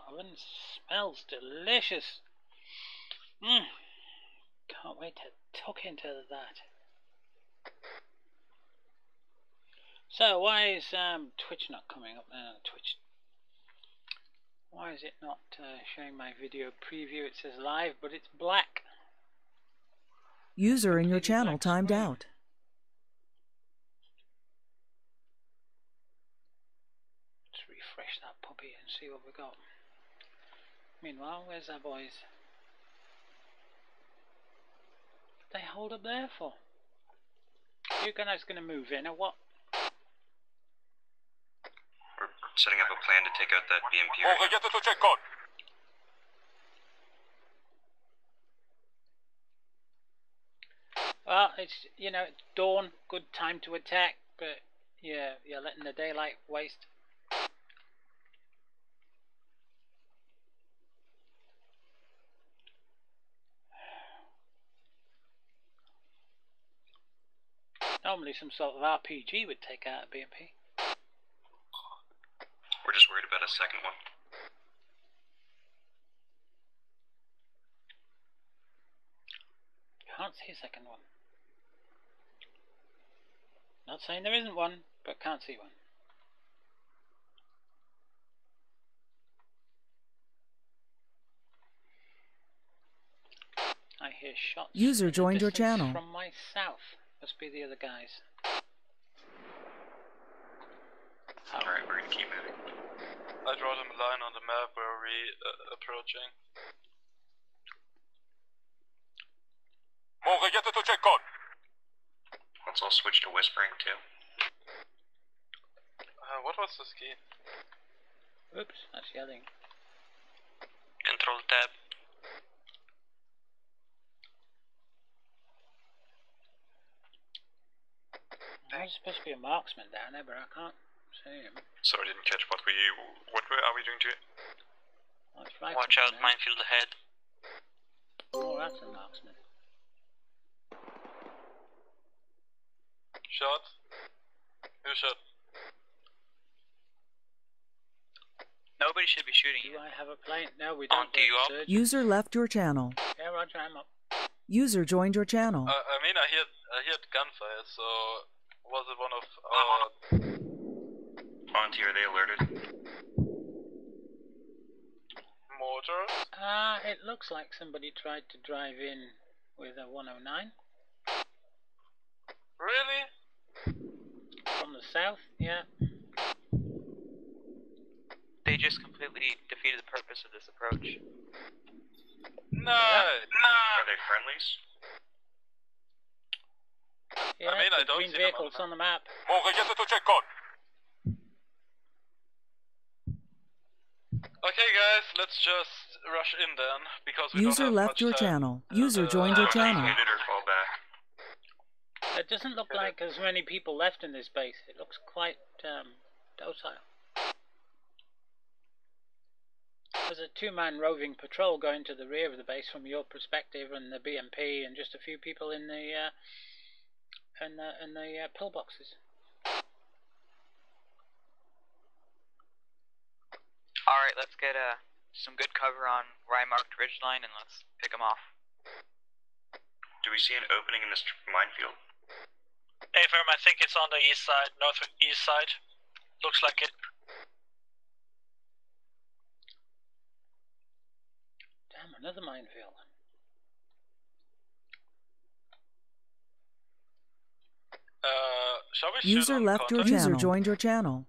oven smells delicious. Can't wait to tuck into that. So why is Twitch not coming up there? Twitch. Why is it not showing my video preview? It says live, but it's black. User in your channel timed out. Let's refresh that puppy and see what we got. Meanwhile, where's our boys? What they hold up there for? You guys gonna move in or what? We're setting up a plan to take out that BMP. Well, it's, you know, it's dawn, good time to attack, but yeah, you're letting the daylight waste. Normally some sort of RPG would take out a BMP. We're just worried about a second one. Can't see a second one. Not saying there isn't one, but can't see one. I hear shots. User joined your channel. From my south. Must be the other guys. Alright, we're gonna keep moving. I draw them a line on the map where we approaching. Let's all switch to whispering too. What was this key? Oops, that's yelling. Control tab. There's supposed to be a marksman down there, but I can't see him. Sorry, I didn't catch what are we doing to it? Watch out, minefield ahead. Oh, that's a marksman. Shot. Who shot? Nobody should be shooting you. Do I have a plane? No, we don't. User left your channel. Yeah, Roger, I'm up. User joined your channel. I mean, I heard gunfire, so was it one of our... Monty, are they alerted? Mortars? It looks like somebody tried to drive in with a 109. Really? From the south, yeah. They just completely defeated the purpose of this approach. No! Are they friendlies? Yeah, I mean, I don't green see vehicles on the map. Okay, guys, let's just rush in then, because we User don't have left much your time. channel. User joined your channel. It doesn't look like there's many people left in this base. It looks quite docile. There's a two-man roving patrol going to the rear of the base from your perspective, and the BMP, and just a few people in the pillboxes. Alright, let's get some good cover on where I marked ridgeline and let's pick them off. Do we see an opening in this minefield? Hey, firm, I think it's on the east side, northeast side. Looks like it. Damn, another minefield. Shall we User left your channel. User joined your channel.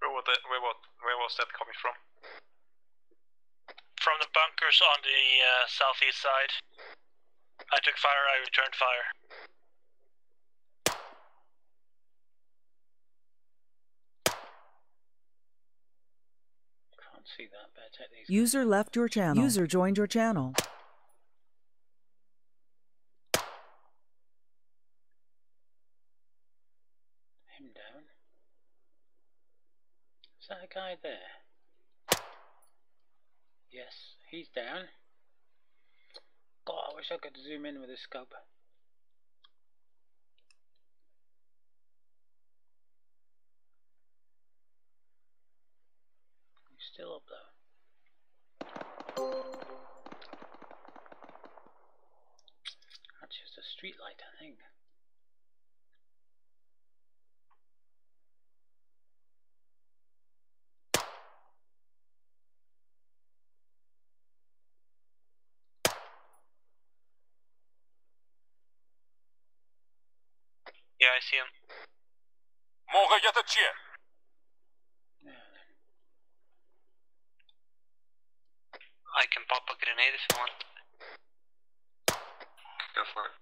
Where was that coming from? From the bunkers on the southeast side. I took fire, I returned fire. Can't see that, but take these. User left your channel. User joined your channel. Him down. Is that a guy there? Yes, he's down. God, I wish I could zoom in with a scope. He's still up though. That's just a street light, I think. Yeah, I see him. I can pop a grenade if you want. Go for it.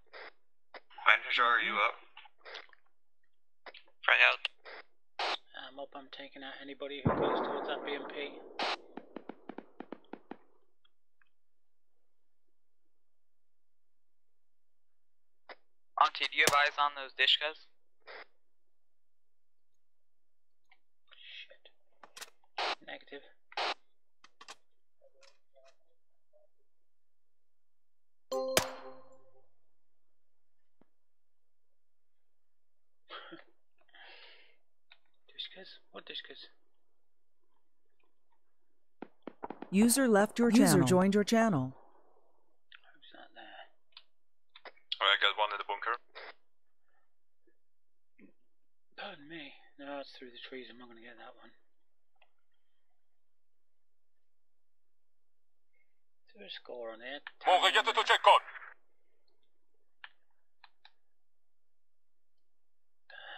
Manager, are you up? Frag out. I'm up, I'm taking out anybody who goes towards that BMP. Auntie, do you have eyes on those Dishkas? Shit. Negative. Dishkas? What Dishkas? User left your channel. User joined your channel. Who's that there? Alright, I got one in the bunker. Pardon me. No, it's through the trees. I'm not going to get that one. Is there a score on it? The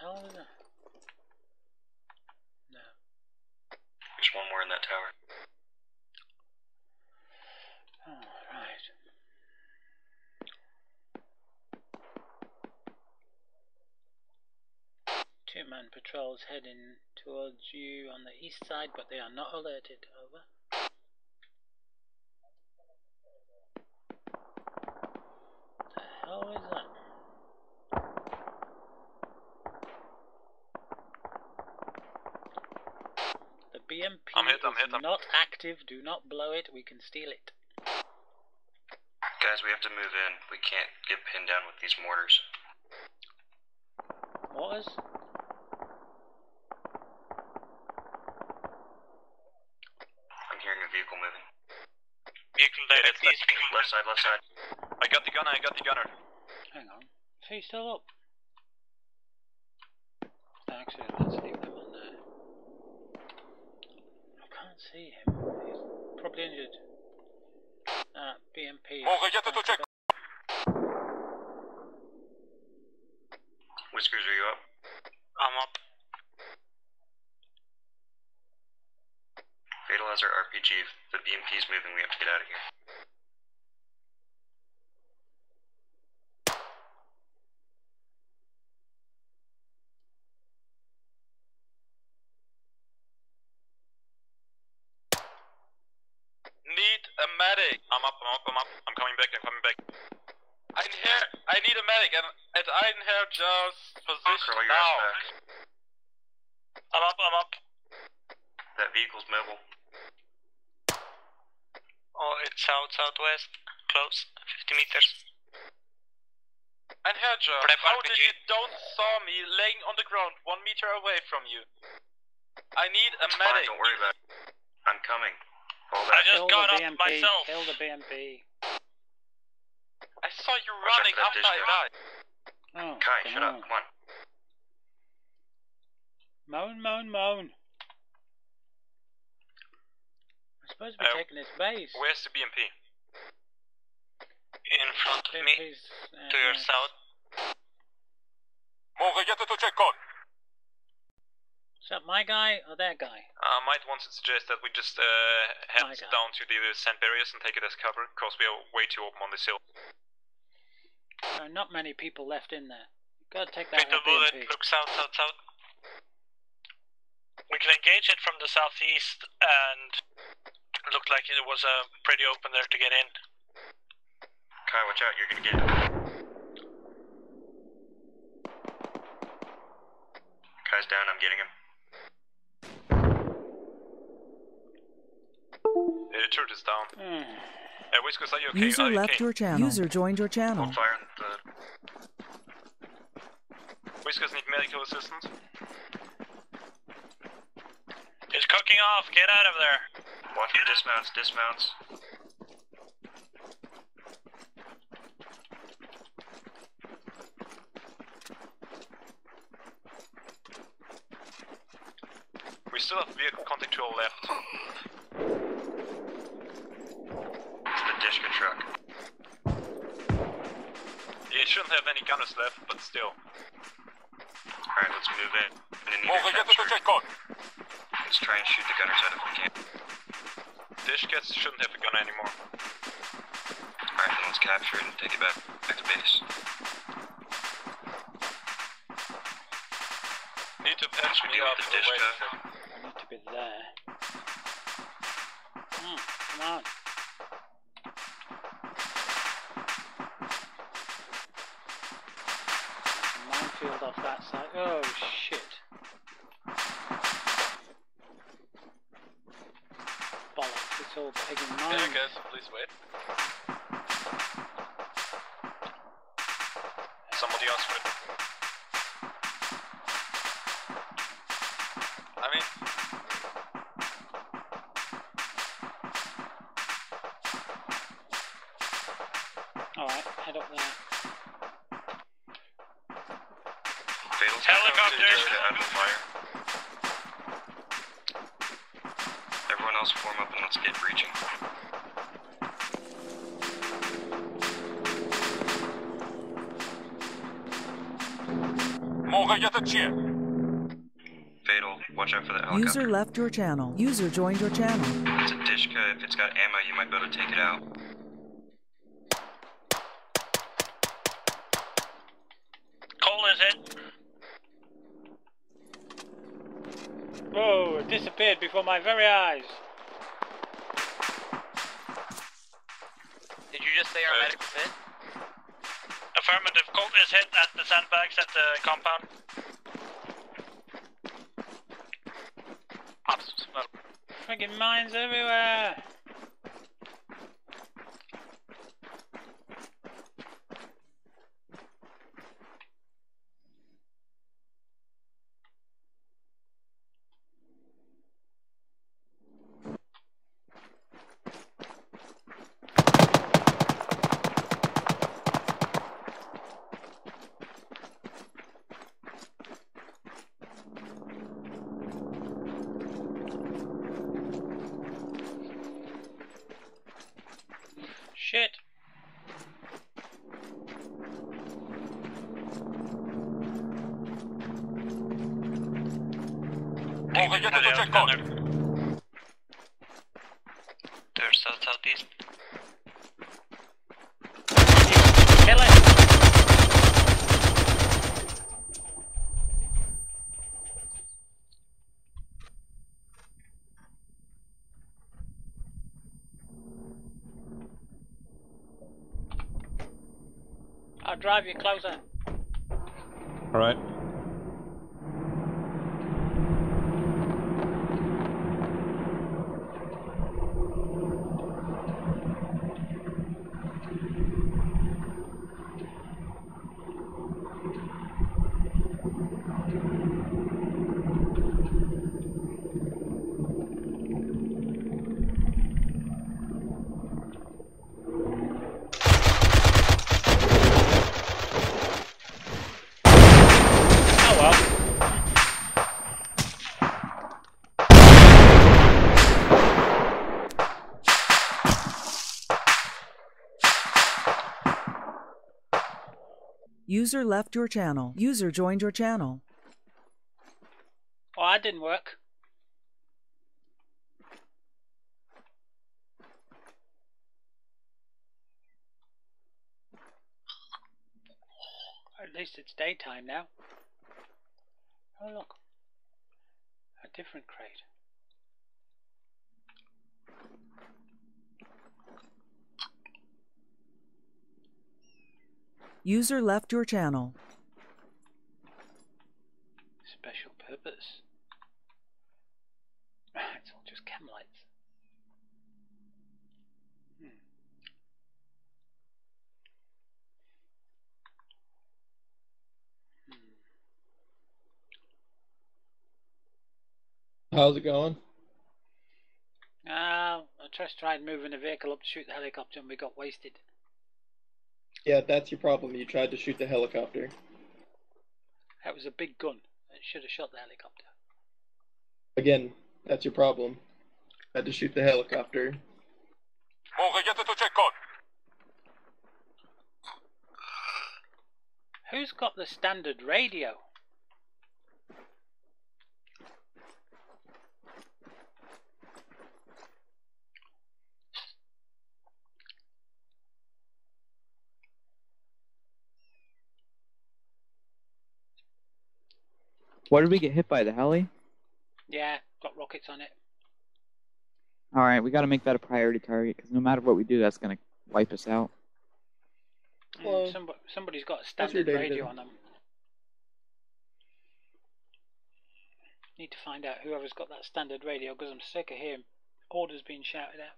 hell is that? No. There's one more in that tower. Alright. Two-man patrols heading towards you on the east side, but they are not alerted. Over. What the hell is that? The BMP is not active. Do not blow it. We can steal it. Guys, we have to move in. We can't get pinned down with these mortars. Mortars? I'm hearing a vehicle moving. Vehicle directly. Left side, left side. I got the gunner, Hang on. Is he still up? Actually, let's leave them on there. I can't see him. He's probably injured. BMP. Whiskers, are you up? I'm up. Fatal has our RPG. If the BMP's moving, we have to get out of here. Need a medic. I'm up. I'm coming back. I'm here. I need a medic, and I'm here just position Curl your now. ass back. I'm up. That vehicle's mobile. Oh, it's southwest. Close. 50 meters. And here, Joe. How did you don't saw me laying on the ground 1 meter away from you? I need a medic. Fine, don't worry about it. I'm coming. I just got up myself. Kill the BMP. I saw you running up my guy. Oh, Kai, shut up. Come on. Moan. We're supposed to be taking his base. Where's the BMP? In front of me. To your south. Is that my guy or their guy? Might want to suggest that we just head down to the sand barriers and take it as cover, because we are way too open on this hill. There are not many people left in there. You've got to take that Fatal bullet, look south. We can engage it from the southeast, and it looked like it was pretty open there to get in. Kai, watch out, you're gonna get it. Kai's down, I'm getting him. Yeah, the turret is down. Whiskers, are you okay? User Are you left okay? your channel. User joined your channel. On fire and Whiskers need medical assistance. It's cooking off. Get out of there. Watch for dismounts. Dismounts. We still have vehicle contact to our left. It's the Dishka truck. Yeah, it shouldn't have any gunners left, but still. Alright, let's move in. Let's try and shoot the gunners out if we can. Dishkets shouldn't have a gun anymore. Alright, then let's capture it and take it back to base. Need to patch me up the for the Dishka. I need to be there. Come on. Minefield off that side. Oh shit. Bollocks, it's all pegging mine. Yeah, guys, please wait. Somebody else would. I mean... Alright, head up there. Helicopters! Out of the fire. Everyone else form up and let's get breaching. Fatal, watch out for that helicopter. User left your channel. User joined your channel. It's a Dishka. If it's got ammo, you might be able to take it out. Cole is it? Whoa, it disappeared before my very eyes. Did you just say our medic was hit? Affirmative. Colt is hit at the sandbags at the compound. Friggin' mines everywhere. Shit. They're southeast. Kill it. I'll drive you closer. Alright. User left your channel. User joined your channel. Oh, that didn't work. At least it's daytime now. Oh look, a different crate. User left your channel. Special purpose. It's all just chem lights. How's it going? I just tried moving a vehicle up to shoot the helicopter and we got wasted. Yeah, that's your problem. You tried to shoot the helicopter. That was a big gun. It should have shot the helicopter. Again, that's your problem. Had to shoot the helicopter. Who's got the standard radio? What did we get hit by? The heli? Yeah, got rockets on it. Alright, we gotta make that a priority target, because no matter what we do, that's gonna wipe us out. Well, somebody's got a standard radio on them. Need to find out whoever's got that standard radio, because I'm sick of hearing orders being shouted out.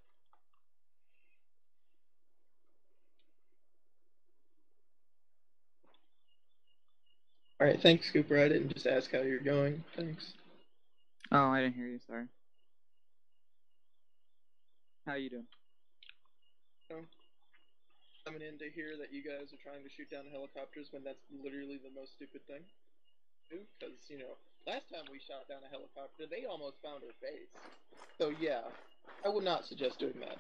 Alright, thanks, Cooper. I didn't just ask how you're going. Thanks. Oh, I didn't hear you, sorry. How you doing? Coming in to hear that you guys are trying to shoot down helicopters when that's literally the most stupid thing to do. Because, you know, last time we shot down a helicopter, they almost found our base. So, yeah, I would not suggest doing that.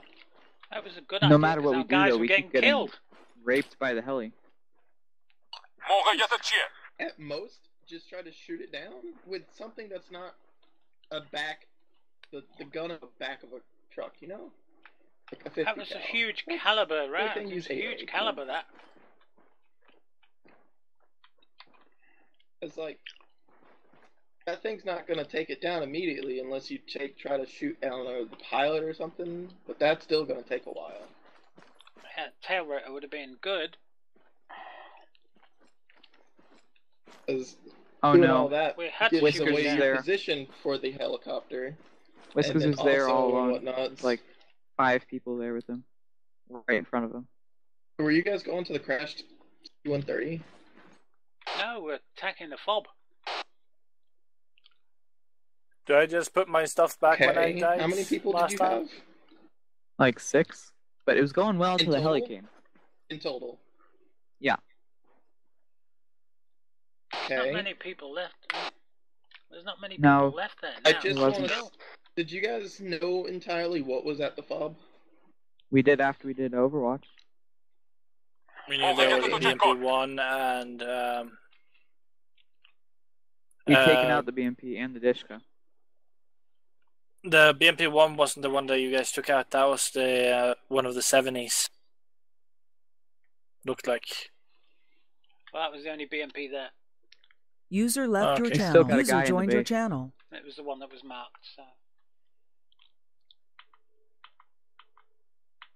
That was a good idea. No matter what we do, guys though, were we getting keep getting killed. raped by the heli. At most, just try to shoot it down with something that's not the gun of the back of a truck, you know? Like a 50 That was cal. a huge caliber round. Everything It was a you say, huge caliber, that. It's like, that thing's not going to take it down immediately unless you try to shoot, I don't know, the pilot or something, but that's still going to take a while. Yeah, tail rotor would have been good. Oh doing no. all that We had to gives shoot away it your down. position for the helicopter. Whiskers and was then there also all along. whatnot. There's like 5 people there with him. Right in front of him. Were you guys going to the crashed 130? No, we're attacking the fob. Did I just put my stuff back when I Okay, died? how many people did last you time? have? Like 6. But it was going well In until the heli total? came. In total. Yeah. There's Okay. not many people left. There's not many No. people left there. I now. just wasn't. want to... Did you guys know entirely what was at the fob? We did after we did Overwatch. We knew there was a BMP-1 and... We've taken out the BMP and the Dishka. The BMP-1 wasn't the one that you guys took out. That was the one of the 70s. Looked like. Well, that was the only BMP there. User left your Okay. channel. Still got a guy User in the joined your base. channel. It was the one that was marked, so...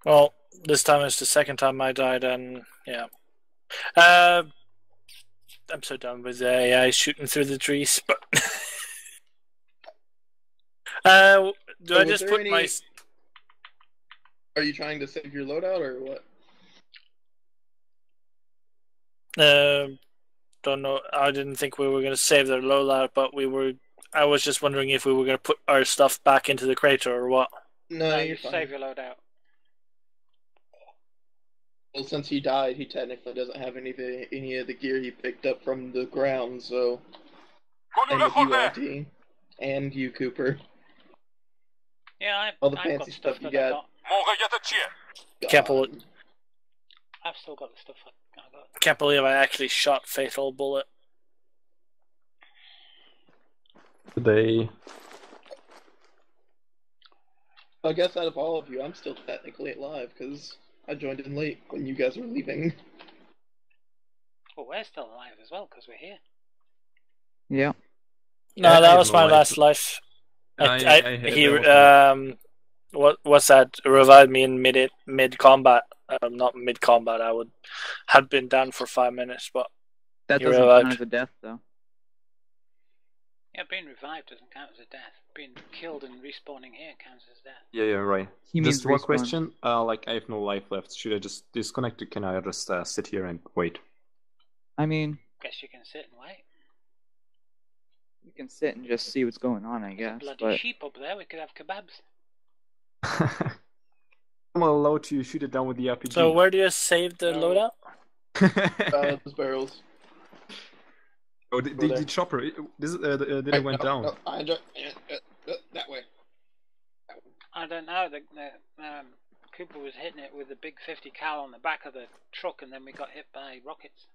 Well, this time it's the second time I died, and yeah. I'm so done with the AI shooting through the trees, but... do So I was just there put any- my... Are you trying to save your loadout or what? Don't know. I didn't think we were going to save their loadout, but we were... I was just wondering if we were going to put our stuff back into the crater or what. No, No, you're you fine. save your loadout. Well, since he died, he technically doesn't have any of the gear he picked up from the ground, so... And with you, LT. And you, Cooper. Yeah, All the I've fancy got stuff stuff you that I got. Can't believe, I've still got the stuff I got. can't believe I actually shot Fatal Bullet. They... I guess out of all of you, I'm still technically alive, because I joined in late when you guys were leaving. Well, we're still alive as well, because we're here. Yeah. No, Yeah, I that have was no my life. last life. I had He that what's that? Revived me in mid combat. Not mid combat. Had been down for 5 minutes, but That he doesn't revived. count as a death, though. Yeah, being revived doesn't count as a death. Being killed and respawning here counts as death. Yeah, right. He means Just one respawn. question. Like, I have no life left. Should I just disconnect, or can I just sit here and wait? I mean, Guess you can sit and wait. We can sit and just see what's going on, I guess. Bloody But sheep up there. We could have kebabs. I'm allowed to shoot it down with the RPG. So where do you save the loadout? Those barrels. Oh, the chopper. Did it went down? No, that way. I don't know. Cooper was hitting it with a big 50 cal on the back of the truck, and then we got hit by rockets.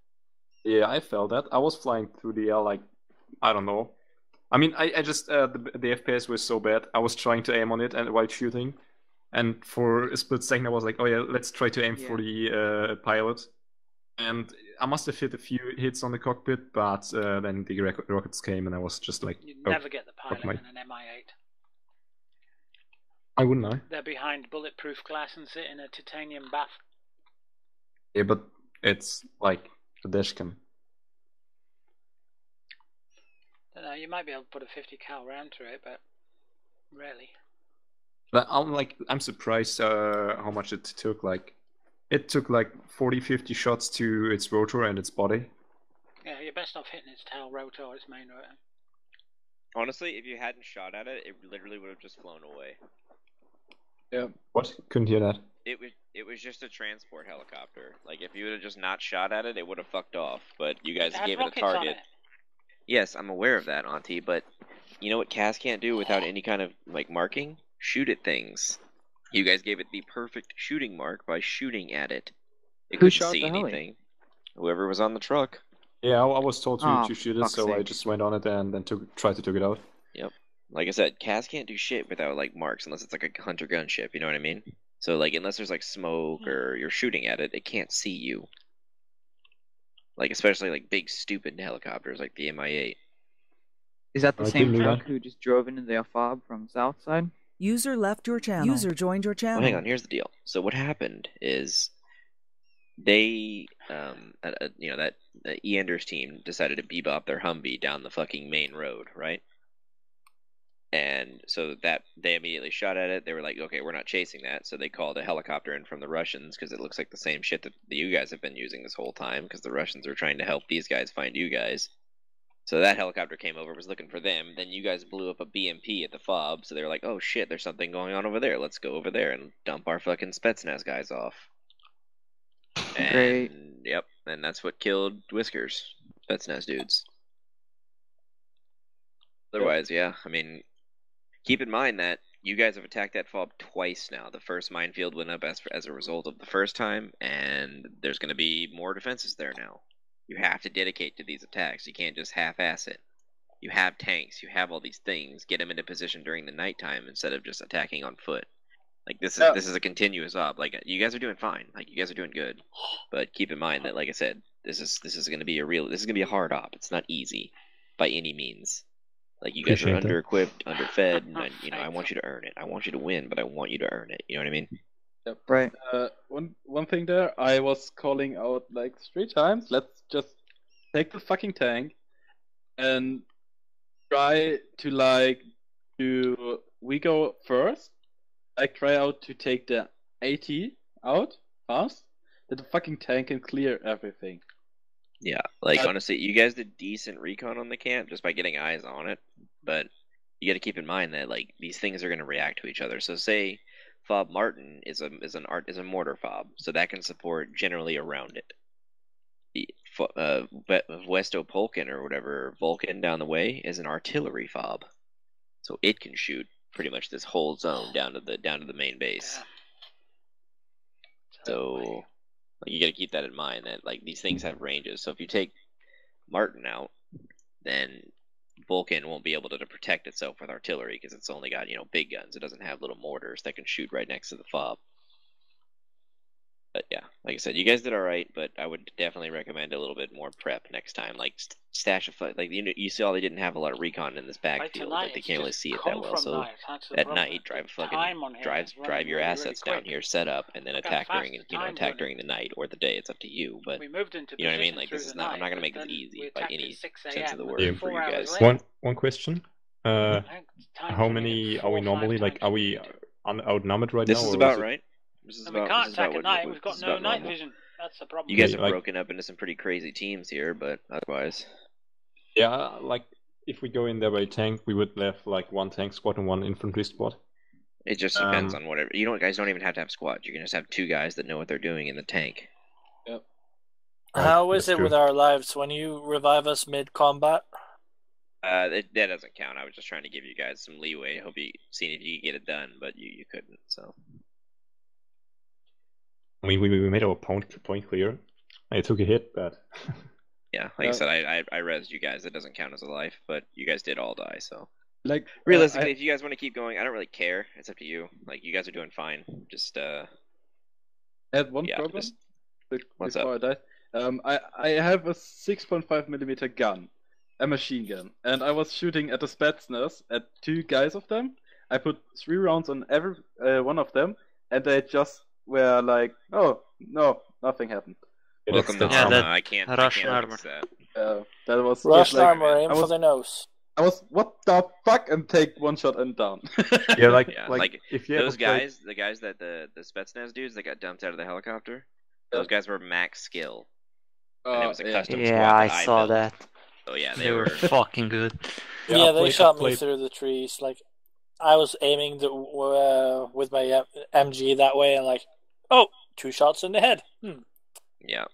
Yeah, I felt that. I was flying through the air like, I don't know. I mean, I just the FPS was so bad. I was trying to aim on it and while shooting, and for a split second I was like, oh yeah, let's try to aim for the pilot. And I must have hit a few hits on the cockpit, but then the rockets came, and I was just like, You'd never get the pilot in an MI8. I wouldn't know. They're behind bulletproof glass and sit in a titanium bath. Yeah, but it's like a dashcam. Don't know, you might be able to put a 50 cal round through it, but rarely. But I'm surprised how much it took. Like, it took like 40-50 shots to its rotor and its body. Yeah, you're best off hitting its tail rotor or its main rotor. Honestly, if you hadn't shot at it, it literally would have just flown away. Yeah. What? Couldn't hear that. It was just a transport helicopter. Like, if you would have just not shot at it, it would have fucked off. But you guys gave it a target. Yes, I'm aware of that, Auntie, but you know what CAS can't do without any kind of, like, marking? Shoot at things. You guys gave it the perfect shooting mark by shooting at it. It couldn't see anything. Whoever was on the truck. Yeah, I was told to shoot it, so I just went on it and then tried to take it out. Yep. Like I said, CAS can't do shit without, like, marks unless it's like a hunter gunship, you know what I mean? So, like, unless there's, like, smoke or you're shooting at it, it can't see you. Like, especially, like, big, stupid helicopters like the Mi-8. Is that the same truck who just drove into the FOB from south side? User left your channel. User joined your channel. Well, hang on, here's the deal. So what happened is they, that Eander's team decided to bebop their Humvee down the fucking main road, right? And so that they immediately shot at it. They were like, okay, we're not chasing that. So they called a helicopter in from the Russians because it looks like the same shit that you guys have been using this whole time because the Russians are trying to help these guys find you guys. So that helicopter came over, was looking for them. Then you guys blew up a BMP at the FOB. So they were like, oh shit, there's something going on over there. Let's go over there and dump our fucking Spetsnaz guys off. And, Great. Yep, and that's what killed Whiskers. Spetsnaz dudes. Otherwise, yeah, I mean, keep in mind that you guys have attacked that FOB twice now. The first minefield went up as a result of the first time, and there's going to be more defenses there now. You have to dedicate to these attacks. You can't just half-ass it. You have tanks. You have all these things. Get them into position during the nighttime instead of just attacking on foot. Like, this is a continuous op. Like, you guys are doing fine. Like, you guys are doing good. But keep in mind that, like I said, this is going to be a hard op. It's not easy by any means. Like, you guys are under-equipped, underfed, and I want you to earn it. I want you to win, but I want you to earn it. You know what I mean? Yep. Right. One thing there, I was calling out like 3 times. Let's just take the fucking tank and try to we go first. Like, try out to take the AT out fast. That the fucking tank can clear everything. Yeah, like, honestly, you guys did decent recon on the camp just by getting eyes on it, but you got to keep in mind that, like, these things are going to react to each other. So say FOB Martin is a mortar FOB, so that can support generally around it. The Westo Polkin or whatever, Vulcan down the way, is an artillery FOB, so it can shoot pretty much this whole zone down to the main base. So, like, you got to keep that in mind that, like, these things have ranges. So if you take Martin out, then Vulcan won't be able to protect itself with artillery because it's only got, big guns. It doesn't have little mortars that can shoot right next to the FOB. But yeah, like I said, you guys did all right, but I would definitely recommend a little bit more prep next time. Like, stash a like you saw they didn't have a lot of recon in this backfield. Like, they can't really see it that well. So at night, drive your assets down here, set up, and then attack during the night or the day. It's up to you. But you know what I mean? Like, this is not. I'm not gonna make this easy by any sense of the word for you guys. One question. How many are we normally? Like, are we outnumbered right now? This is about right. We can't attack at night. We've got no night vision. That's the problem. You guys have broken up into some pretty crazy teams here, but otherwise. Yeah, like, if we go in there by tank, we would have like one tank squad and one infantry squad. It just depends on whatever. Guys don't even have to have squads. You can just have 2 guys that know what they're doing in the tank. Yep. How is it with our lives when you revive us mid-combat? That doesn't count. I was just trying to give you guys some leeway. Hope you seen if you could get it done, but you couldn't. So. I mean, we made our point clear. I took a hit, but yeah, like I said, I rezzed you guys. It doesn't count as a life, but you guys did all die. So. Like realistically, if you guys want to keep going, I don't really care. It's up to you. Like you guys are doing fine. Just I had one problem. What's before up? I died. I have a 6.5mm gun, a machine gun, and I was shooting at the Spetsnaz at 2 guys of them. I put 3 rounds on every one of them, and they just were like, "Oh no, nothing happened." Welcome to Arma. I can't armor. fix that. That was Rush like, armor, aim for the nose. I was, what the fuck, and take 1 shot and down. Yeah, like if you those guys, the guys that the Spetsnaz dudes that got dumped out of the helicopter, those guys were max skill. And it was a custom squad Yeah, I that saw built. that. So yeah, They were fucking good. Yeah, they shot me through the trees. Like, I was aiming with my MG that way, and like, oh, 2 shots in the head. Yeah,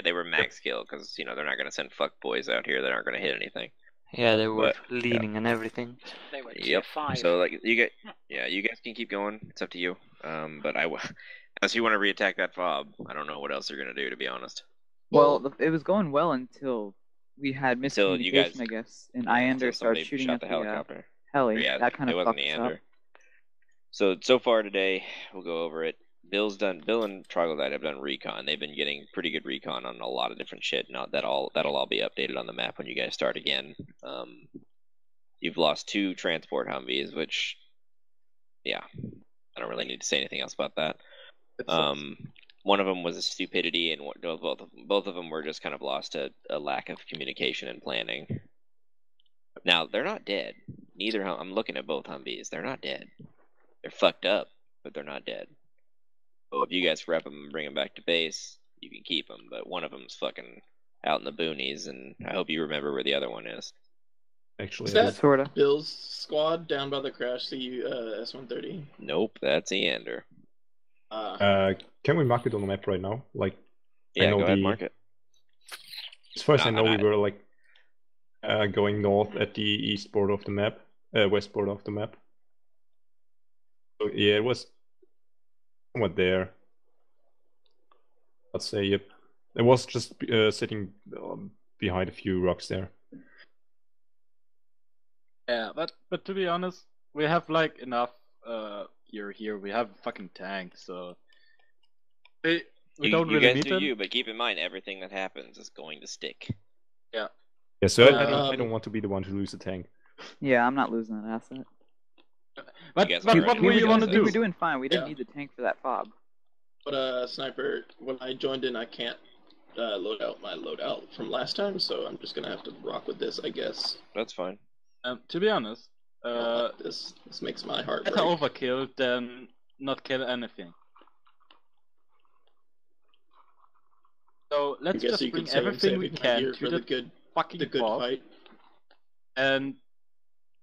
they were max skill because they're not gonna send fuck boys out here that aren't gonna hit anything. Yeah, they were leading and everything. They were Yep. 5. So like you guys can keep going. It's up to you. But unless you want to reattack that fob, I don't know what else you're gonna do, to be honest. Well, it was going well until we had miscommunication, I guess, and Iander started shooting at the helicopter. heli. Yeah, that kind it of wasn't fucked us Iander. up. So far today, we'll go over it. Bill and Troglodyte have done recon. They've been getting pretty good recon on a lot of different shit. Now that'll all be updated on the map when you guys start again. You've lost 2 transport Humvees, which, yeah, I don't really need to say anything else about that. One of them was a stupidity, and both of them were just kind of lost to a lack of communication and planning. Now they're not dead. I'm looking at both Humvees. They're not dead. They're fucked up, but they're not dead. So if you guys rep them and bring them back to base, you can keep them. But one of them's fucking out in the boonies, and I hope you remember where the other one is. Actually, is that sorta Bill's squad down by the crash S-130? Nope, that's Iander. Can we mark it on the map right now? Like, yeah, I know go ahead, mark it. As far as I know, we were like going north at the east border of the map, west border of the map. So yeah, it was somewhat there. Let's say, yep. It was just sitting behind a few rocks there. Yeah, but to be honest, we have like enough here. We have a fucking tank, so we don't you really guys need do them. you, but keep in mind everything that happens is going to stick. Yeah. Yeah, so I don't want to be the one to lose the tank. Yeah, I'm not losing that asset. But what were you want to do? We were doing fine. We didn't need the tank for that fob. But Sniper, when I joined in, I can't load out my loadout from last time, so I'm just gonna have to rock with this, I guess. That's fine. To be honest, this makes my heart break. Better overkill than not kill anything. So let's just bring everything we can to the fucking fob fight, and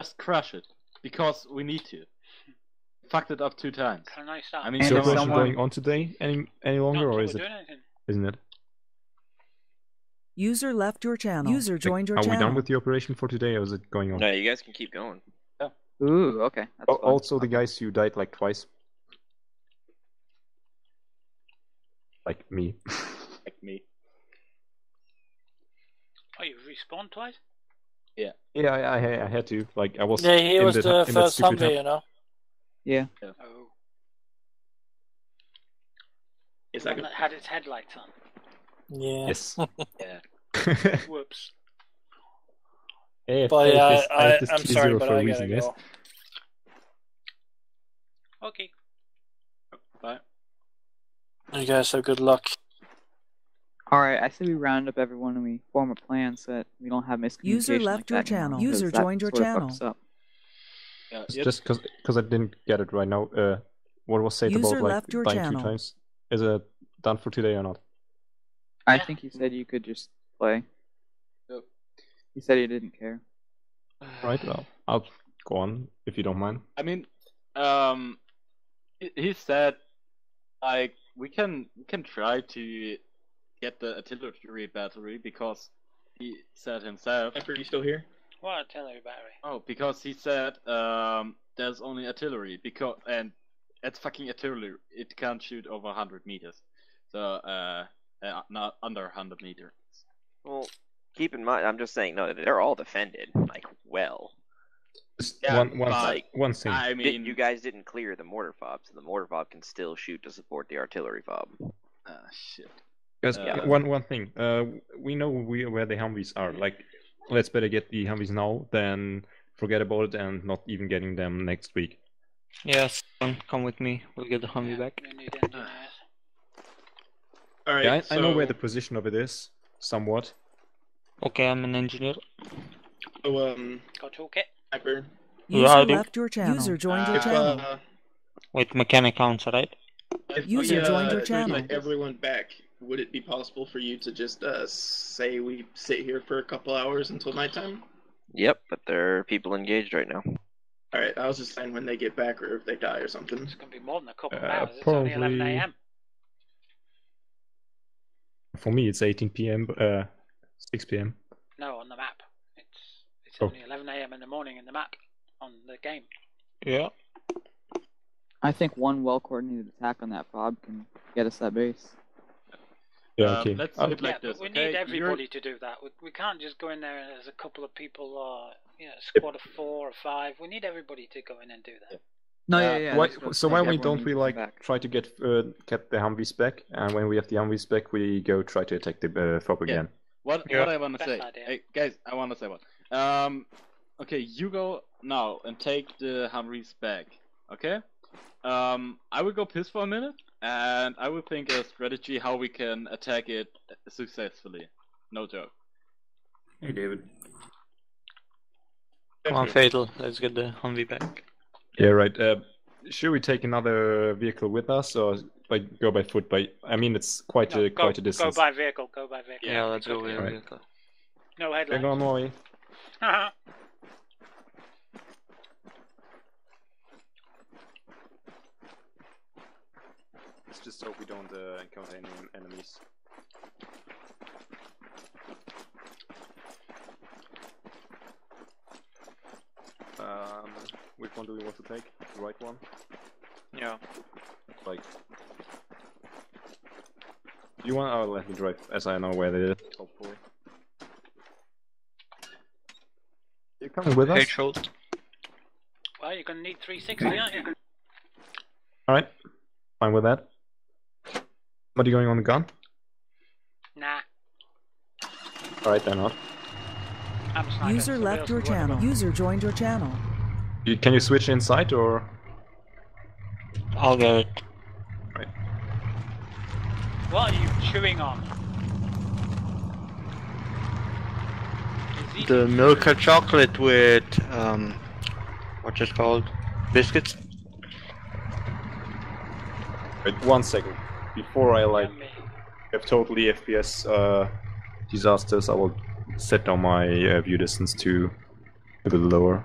just crush it because we need to. Fucked it up 2 times. Can I start? I mean, so is going on today any longer, or is it? Isn't it? User left your channel. User joined your Are channel. we done with the operation for today, or is it going on? No, you guys can keep going. Yeah. Ooh, okay. That's fun. Also, the guys who died like twice. Like me. Like me. Oh, you respawned twice? Yeah. Yeah, I had to. Like, I was. Yeah, he was the first stupid Humvee, you know. Yeah. Oh. Is The one that had its headlights on. Yeah. Yes. Yeah. Whoops. Hey, But yeah, I'm sorry, but I gotta go. Okay. Bye. You guys have good luck. Alright, I say we round up everyone and we form a plan so that we don't have miscommunication. User left your channel. User joined your channel. Yeah, Just because I didn't get it right now. What was said User about like left your dying channel. 2 times? Is it done for today or not? I think he said you could just play. Yep. He said he didn't care. Right, I'll go on if you don't mind. I mean, he said like we can try to get the artillery battery because he said himself. Are you still here? What artillery battery? Oh, because he said there's only artillery and it's fucking artillery. It can't shoot over 100 meters, so not under 100 meters. Well, keep in mind, I'm just saying, no, they're all defended like well. Yeah, one thing. I mean, you guys didn't clear the mortar fob, so the mortar fob can still shoot to support the artillery fob. Shit. Guys, one thing. We know where the Humvees are. Like, let's better get the Humvees now than forget about it and not even getting them next week. Yes, come with me. We'll get the Humvee back. All right. Yeah, I know where the position of it is, somewhat. Okay, I'm an engineer. So, got toolkit. User Yeah, left your channel. User joined your channel. With mechanic counts, right? If User joined your if we channel. let everyone back, would it be possible for you to just say we sit here for a couple hours until nighttime? Yep, but there are people engaged right now. Alright, I was just saying when they get back or if they die or something. It's going to be more than a couple of hours. It's Probably... only 11 a.m. For me, it's 18 p.m., 6 p.m. No, on the map. It's only 11 a.m. in the morning in the map on the game. Yeah. I think one well-coordinated attack on that fob can get us that base. Yeah, okay. Let's do it like but this. we Okay? need everybody to do that. We can't just go in there as a couple of people or a squad of 4 or 5. We need everybody to go in and do that. No, yeah. So why don't we try to get the Humvees back, and when we have the Humvees back, we go try to attack the fob again. What I want to say, hey, guys, I want to say what. Okay, you go now and take the Humvees back. Okay. I will go piss for a minute, and I will think a strategy how we can attack it successfully. No joke. Hey, David. Come on, Fatal. Let's get the Humvee back. Yeah, right. Should we take another vehicle with us, or go by foot? I mean, it's quite a distance. Go by vehicle. Yeah, let's go with vehicle. No headlights. Go on, Molly. Let's just hope we don't encounter any enemies. Which one do we want to take? The right one? Yeah. You want? I'll let me drive, as I know where it is. Hopefully. You coming with us? Headshot. Well, you're gonna need 360, aren't you? Alright. Fine with that. What are you going on the gun? Nah. Alright, then not. User left your channel. User joined your channel. Can you switch inside or? I'll get it. Right. What are you chewing on? The Milka chocolate with what's it called? Biscuits. Wait 1 second. Before I have totally FPS disasters, I will set down my view distance to a little lower.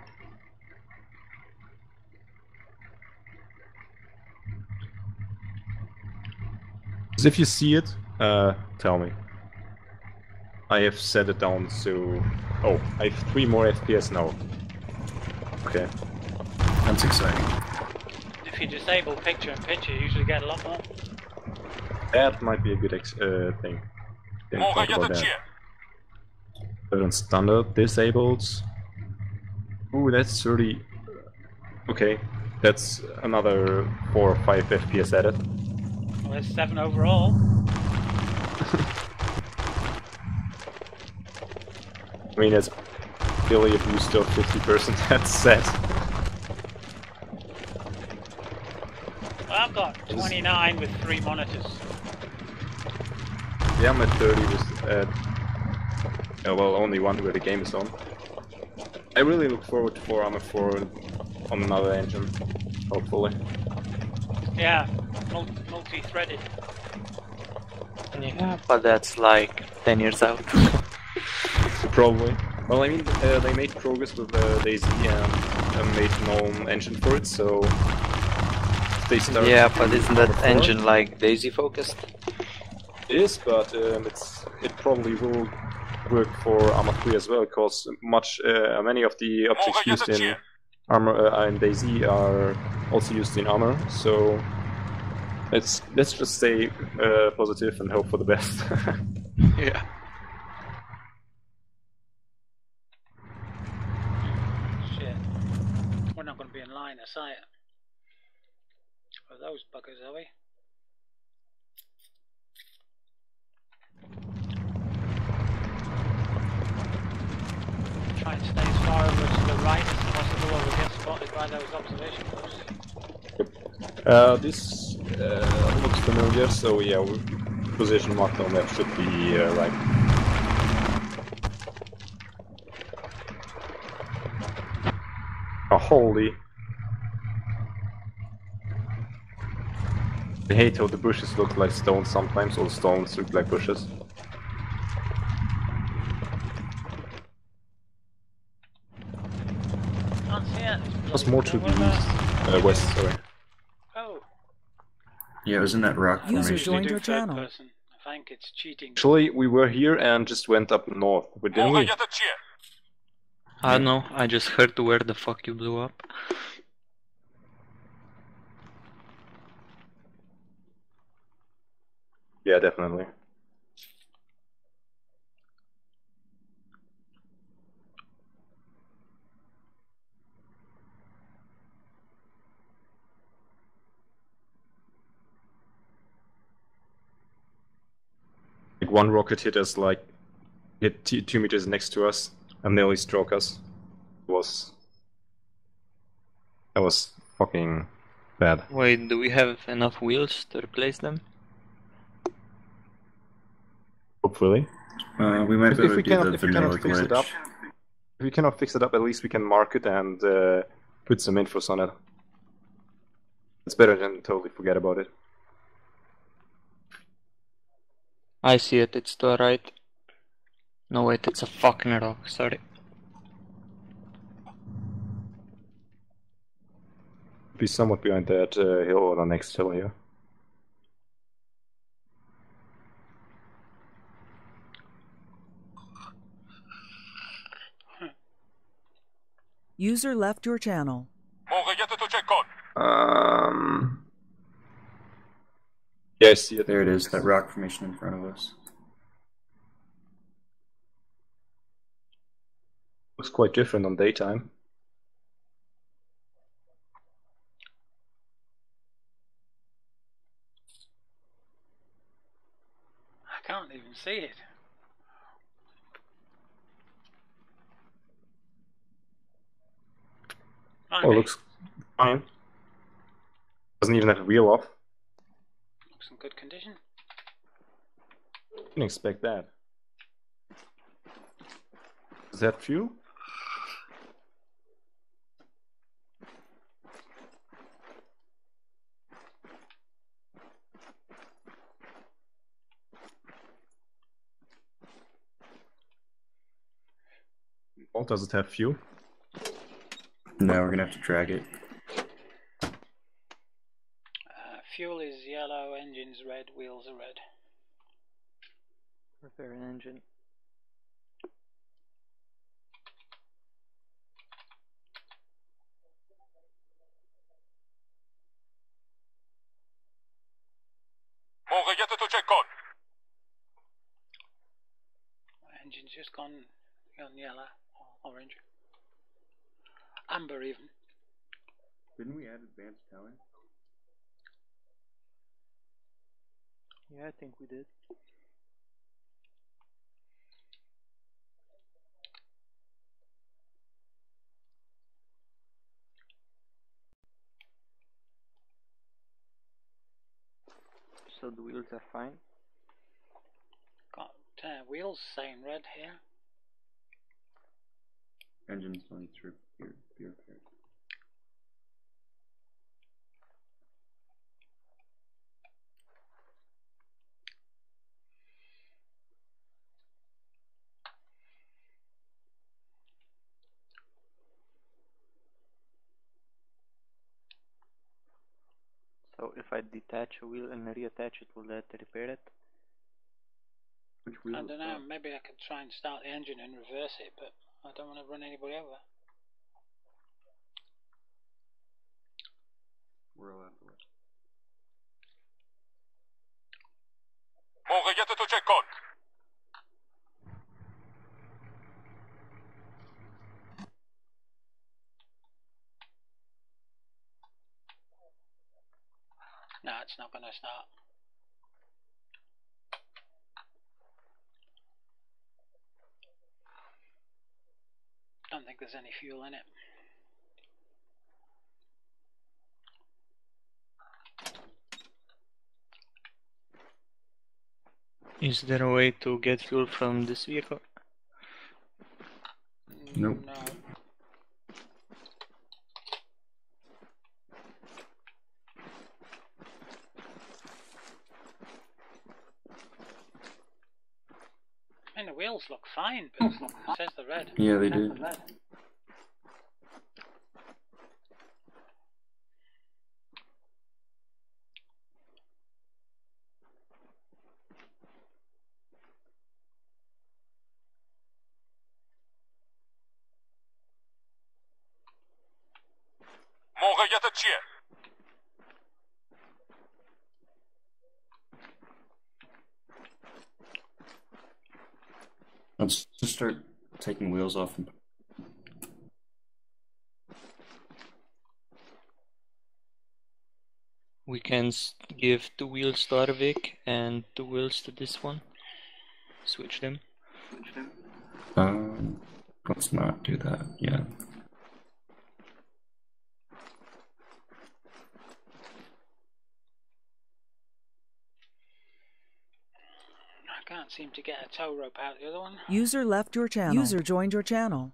So if you see it, tell me. I have set it down so... Oh, I have 3 more FPS now. Okay. That's exciting. If you disable picture-in-picture, you usually get a lot more. That might be a good thing. Didn't think about that. But on standard, disabled. Ooh, that's 30... Okay, that's another 4 or 5 FPS added. Well, there's 7 overall. I mean, it's Billy a boost of 50%, that's set. Well, I've got 29 with 3 monitors. Yeah, I'm at 30 with, well, only 1 where the game is on. I really look forward for Arma 4 on another engine, hopefully. Yeah, multi-threaded. Yeah, but that's like 10 years out. Probably. Well, I mean, they made progress with DayZ and made no engine for it, so they start. Yeah, but isn't that Arma 4. engine like Daisy focused? It is, but it probably will work for Arma 3 as well, because many of the objects used in in DayZ are also used in Armor. So let's just stay positive and hope for the best. Yeah. Shit. We're not going to be in line of sight for those buggers, are we? Try and stay as far over to the right as possible, or we'll get spotted by those observation posts. This looks familiar, so yeah, position marked on that should be right. Oh, holy. I hate how the bushes look like stones sometimes, or stones look like bushes. Can't see it. It was more to the west, sorry. Oh. Yeah, it was in that rock User formation. joined your channel. Person. I think it's cheating. Actually, we were here and just went up north, didn't we? I don't know, I just heard where the fuck you blew up. Yeah, definitely. Like one rocket hit us, hit 2 meters next to us and nearly struck us. That was fucking bad. Wait, do we have enough wheels to replace them? Hopefully. We might be able to do the vanilla fix it glitch. up, if we cannot fix it up, at least we can mark it and put some infos on it. It's better than totally forget about it. I see it, it's to the right. No wait, it's a fucking rock, sorry. Be somewhat behind that hill or the next hill here. User left your channel. Yeah, I see it. There it is, that rock formation in front of us. Looks quite different on daytime. I can't even see it. Oh, looks fine. Doesn't even have a wheel off. Looks in good condition. Didn't expect that. Is that fuel? Or does it have fuel? No, we're gonna have to drag it. Fuel is yellow, engine's red, wheels are red. Repair an engine. Engine's just gone yellow, orange, amber even. Didn't we add advanced towing? Yeah, I think we did. So the wheels are fine? Got wheels saying red here. Engine's going through be repaired. if I detach a wheel and reattach it, will that repair it? Which wheel? I don't know, maybe I could try and start the engine and reverse it, but I don't want to run anybody over. We're all afterwards. موقعیت تو چک کن. No, it's not going to start. Don't think there's any fuel in it. Is there a way to get fuel from this vehicle? Nope. No. I mean, the wheels look fine, but it says they're red. Yeah, they do. موقعیت چیه؟ Let's just start taking wheels off. We can give 2 wheels to Arvik and 2 wheels to this one. Switch them. Let's not do that yet. I can't seem to get a tow rope out the other one. User left your channel. User joined your channel.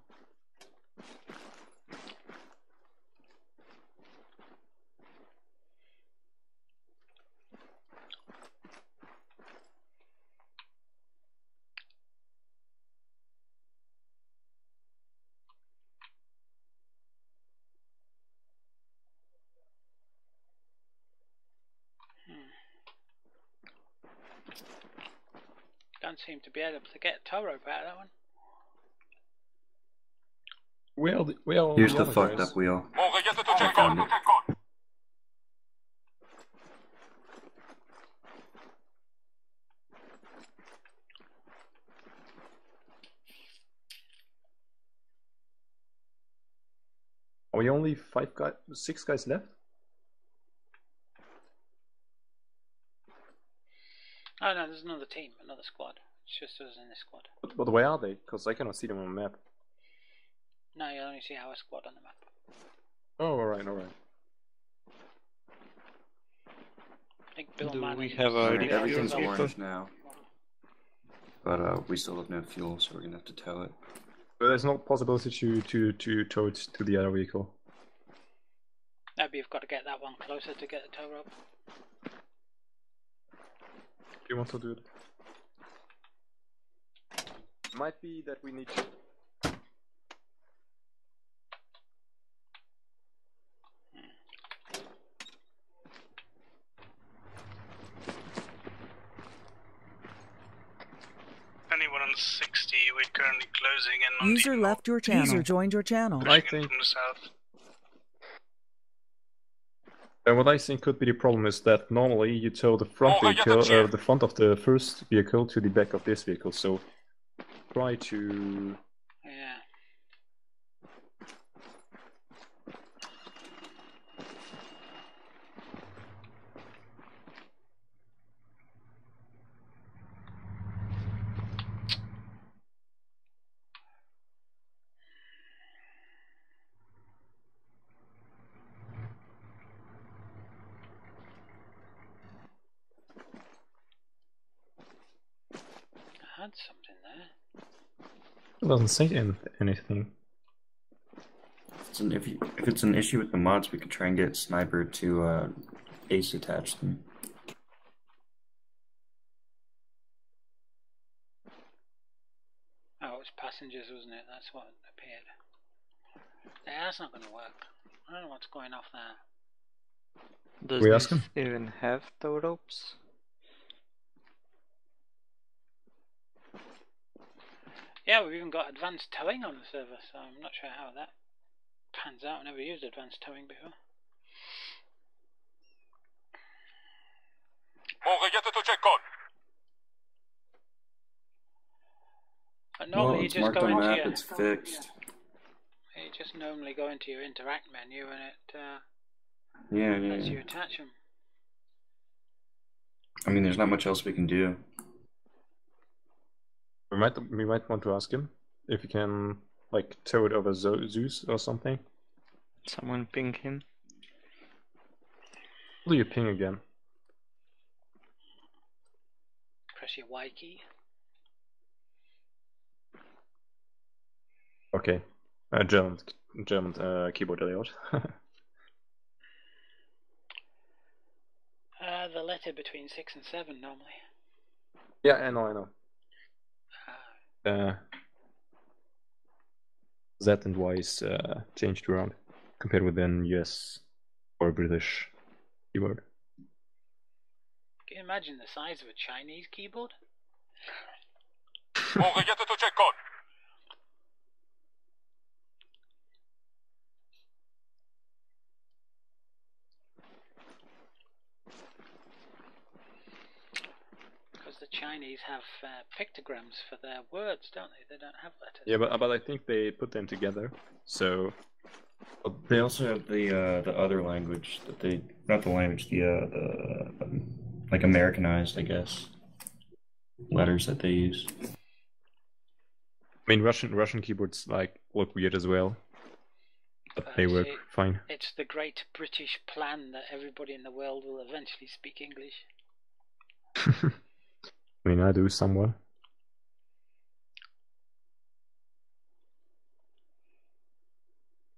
Don't seem to be able to get a tow rope out of that one. Well, here's the fucked up wheel. I found it. Are we only 6 guys left? Oh no, there's another team, another squad. It's just us in this squad. But where are they? Because I cannot see them on the map. No, you only see our squad on the map. Oh, alright, alright. I think Bill Do Manning we have a Everything's vehicle? orange now. But we still have no fuel, so we're gonna have to tow it. But there's no possibility to tow it to the other vehicle. Maybe you've got to get that one closer to get the tow rope. Do you want to do it? Might be that we need to... Anyone on 60, we're currently closing in on User left your channel. User joined your channel. I think... from the south. what I think could be the problem is that normally you tow the front vehicle, the front of the first vehicle to the back of this vehicle, so try to... Yeah. I had something there. It doesn't say anything. If it's an issue with the mods, we could try and get Sniper to ace attach them. Oh, it was passengers, wasn't it? That's what appeared. Yeah, that's not going to work. I don't know what's going off there. Does We ask this him? even have tow ropes? Yeah, we've even got advanced towing on the server, so I'm not sure how that pans out. I've never used advanced towing before. But normally Well, you it's just marked go on into map, your... it's fixed. You just normally go into your interact menu and it Yeah, lets yeah. you attach them. I mean, there's not much else we can do. We might want to ask him if he can like tow it over Zeus or something. Someone ping him. What do you ping again? Press your Y key. Okay, German keyboard layout. The letter between 6 and 7 normally. Yeah, I know. Z and Y is changed around compared with an US or British keyboard. Can you imagine the size of a Chinese keyboard? Because the Chinese have pictograms for their words, don't they? They don't have letters. Yeah, but I think they put them together. So they also have the other language that they not the language the like Americanized, I guess, letters that they use. I mean, Russian keyboards like look weird as well, but they work fine. It's the great British plan that everybody in the world will eventually speak English. I mean, I do somewhat.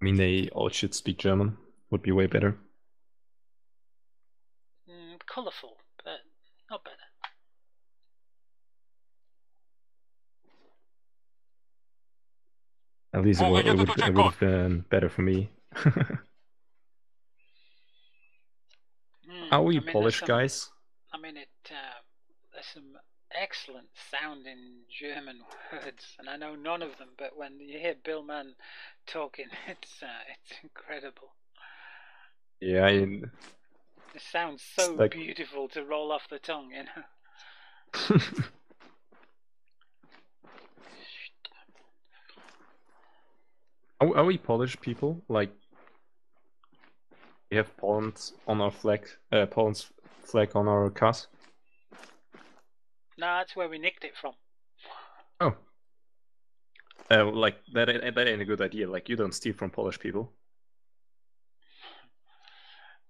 I mean, they all should speak German. Would be way better. Colourful, but not better. At least it would have been better for me. Are we Polish guys? I mean, there's some excellent sounding German words, and I know none of them. But when you hear Bill Mann talking, it's incredible. Yeah, it sounds so beautiful to roll off the tongue, you know. Are we Polish people? Like, we have Poland on our flag, Poland's flag on our cars? No, that's where we nicked it from. Oh. Like, that ain't a good idea. Like, you don't steal from Polish people.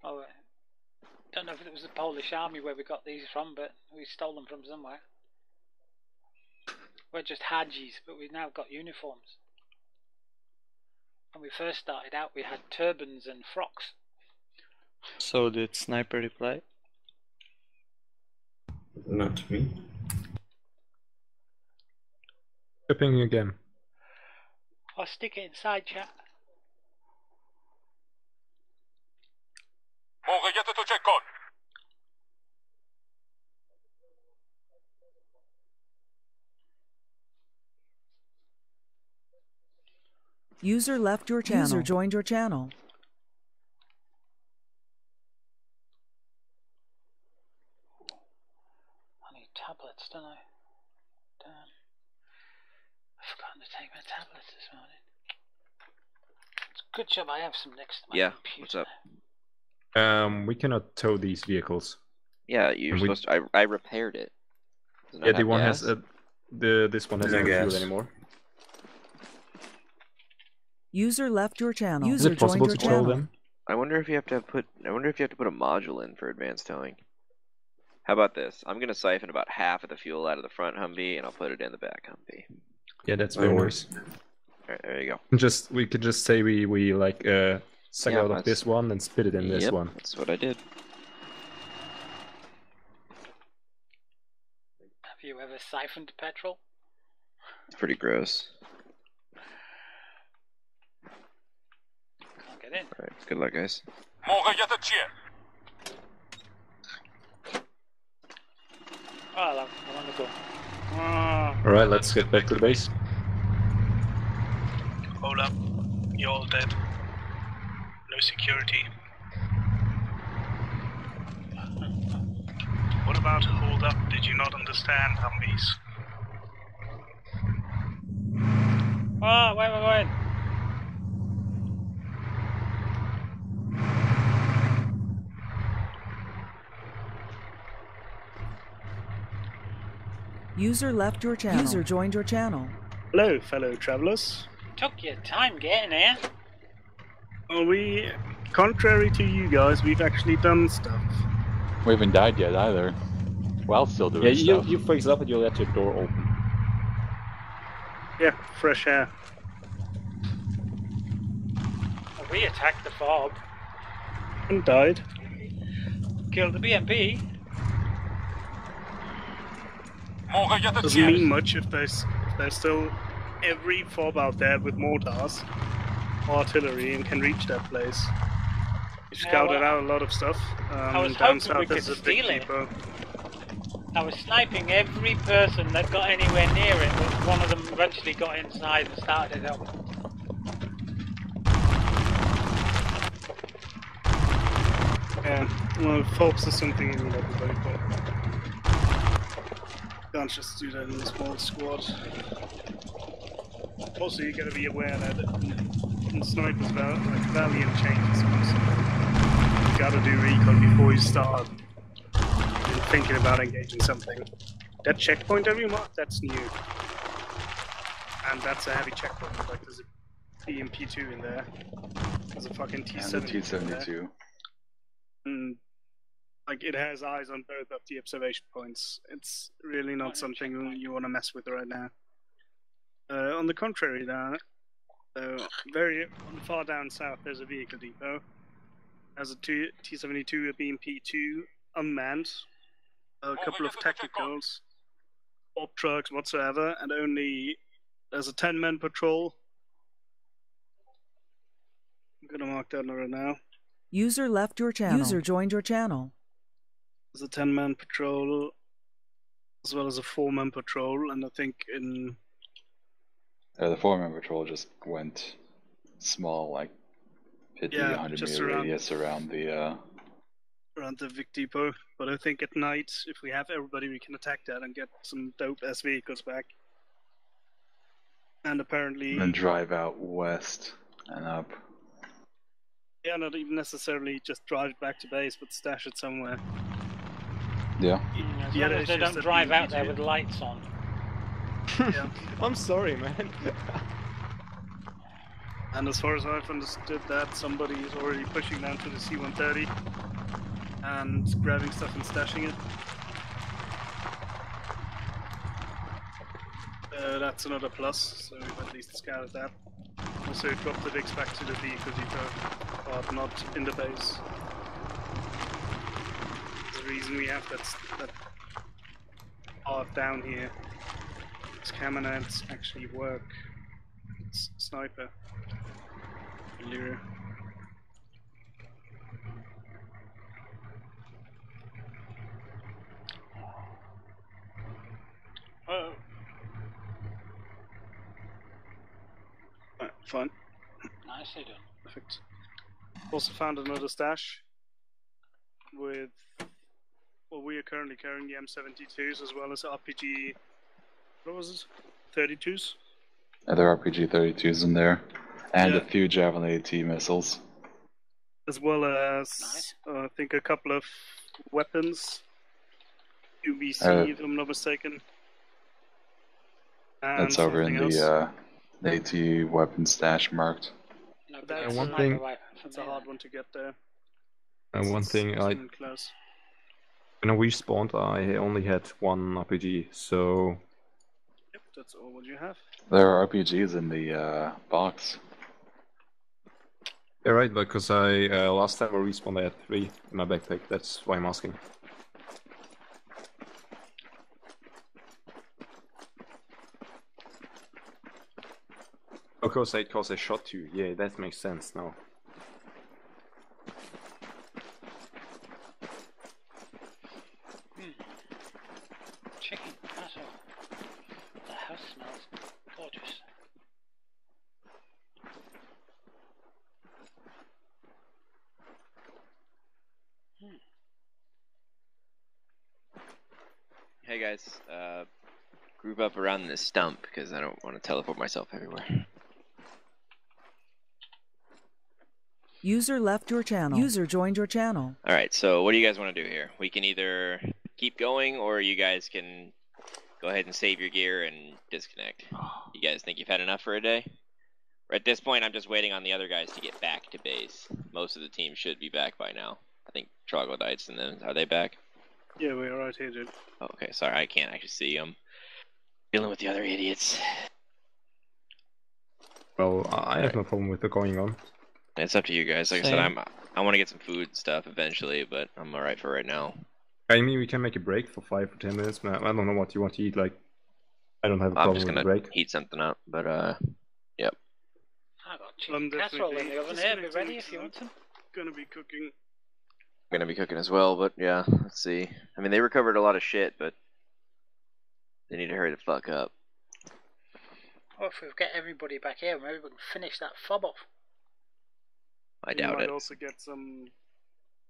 Oh, don't know if it was the Polish army where we got these from, but we stole them from somewhere. We're just Hajis, but we've now got uniforms. When we first started out, we had turbans and frocks. So did Sniper reply? Not to me. Tripping again. I'll stick it inside chat. User left your channel. User joined your channel. I need tablets, don't I? Damn. I've forgotten to take my tablets this morning. It's a good job I have some next to my computer. What's up? We cannot tow these vehicles. Yeah, you're supposed to. I repaired it. Yeah, the one has this one has no fuel anymore. User left your channel. Is it possible to tow them? I wonder if you have to put a module in for advanced towing. How about this? I'm gonna siphon about half of the fuel out of the front Humvee, and I'll put it in the back Humvee. Yeah, that's very nice. Alright, there you go. We could just say we like suck out of this one and spit it in this one. That's what I did. Have you ever siphoned petrol? It's pretty gross. Can't get in. Alright, good luck, guys. Oh, I want to go. Alright, let's get back to the base. Hold up. You're all dead. No security. What about hold up? Did you not understand, Humvees? Oh, where am I going? User left your channel. User joined your channel. Hello, fellow travelers. Took your time getting here. Well, contrary to you guys, we've actually done stuff. We haven't died yet either. While still doing stuff. You freeze up and you let your door open. Yeah, fresh air. We attacked the fog. And died. Killed the BMP. Doesn't mean much if there's still every fob out there with mortars, artillery, and can reach that place. We scouted out a lot of stuff. I was down hoping south we could there's a big steal it. depot. I was sniping every person that got anywhere near it, but one of them eventually got inside and started it up. Yeah, well, fobs is something you need everybody for. Can't just do that in a small squad. Also, you gotta be aware that in snipers, Valiant changes. You gotta do recon before you start thinking about engaging something. That checkpoint every mark, that's new. And that's a heavy checkpoint, like there's a BMP2 in there. There's a fucking T-72 And the T-72. And like it has eyes on both of the observation points. It's really not something you want to mess with right now. On the contrary, now, very far down south, there's a vehicle depot. There's a T-72, a BMP2, unmanned, a couple of technicals, op trucks whatsoever, and there's a 10-man patrol. I'm gonna mark that right now. User left your channel. User joined your channel. There's a 10-man patrol, as well as a 4-man patrol, and I think in... The 4-man patrol just went small, like 50, 100 meter radius around the Vic Depot. But I think at night, if we have everybody, we can attack that and get some dope S vehicles back. And apparently... And drive out west and up. Yeah, not even necessarily just drive it back to base, but stash it somewhere. Yeah. As long as they don't drive out there with lights on. Yeah. I'm sorry, man. And as far as I've understood that, somebody is already pushing down to the C-130 and grabbing stuff and stashing it. That's another plus, so we've at least scouted that. Also drop the Vicks back to the vehicle depot, but not in the base. The reason we have that path down here is Camonets actually work. It's sniper. Lure. Oh. Fine. Nicely done. Perfect. Also found another stash with, well, we are currently carrying the M72s as well as RPG, what was it? 32s? Other RPG 32s in there, and a few Javelin AT missiles. As well as, I think, a couple of weapons. UBC, if I'm not mistaken. And that's over in else. the AT weapon stash marked. That's one thing. It's a hard one to get there. And one thing, Close. when I respawned, I only had one RPG, so... Yep, that's all what you have. There are RPGs in the box. Yeah, right, because I last time I respawned, I had 3 in my backpack. That's why I'm asking. Of course, I shot 2. Yeah, that makes sense now. group up around this stump because I don't want to teleport myself everywhere. User left your channel. User joined your channel. Alright, so what do you guys want to do here? We can either keep going, or you guys can go ahead and save your gear and disconnect. You guys think you've had enough for a day? At this point, I'm just waiting on the other guys to get back to base. Most of the team should be back by now. I think Troglodytes and them, are they back? Yeah, we're right here, dude. Oh, okay, sorry, I can't actually see them. Dealing with the other idiots. Well, I have no problem with the going on. It's up to you guys. Like I said, I want to get some food and stuff eventually, but I'm alright for right now. I mean, we can make a break for 5 or 10 minutes, man. I don't know what you want to eat, like... I don't have a problem with the break. I'm just gonna heat something up, but yep. I got chicken casserole in the oven here, be ready if you want some. Gonna be cooking. I'm gonna be cooking as well, but yeah, let's see. I mean, they recovered a lot of shit, but they need to hurry the fuck up. Or if we get everybody back here, maybe we can finish that fob off. I doubt it. Might also get some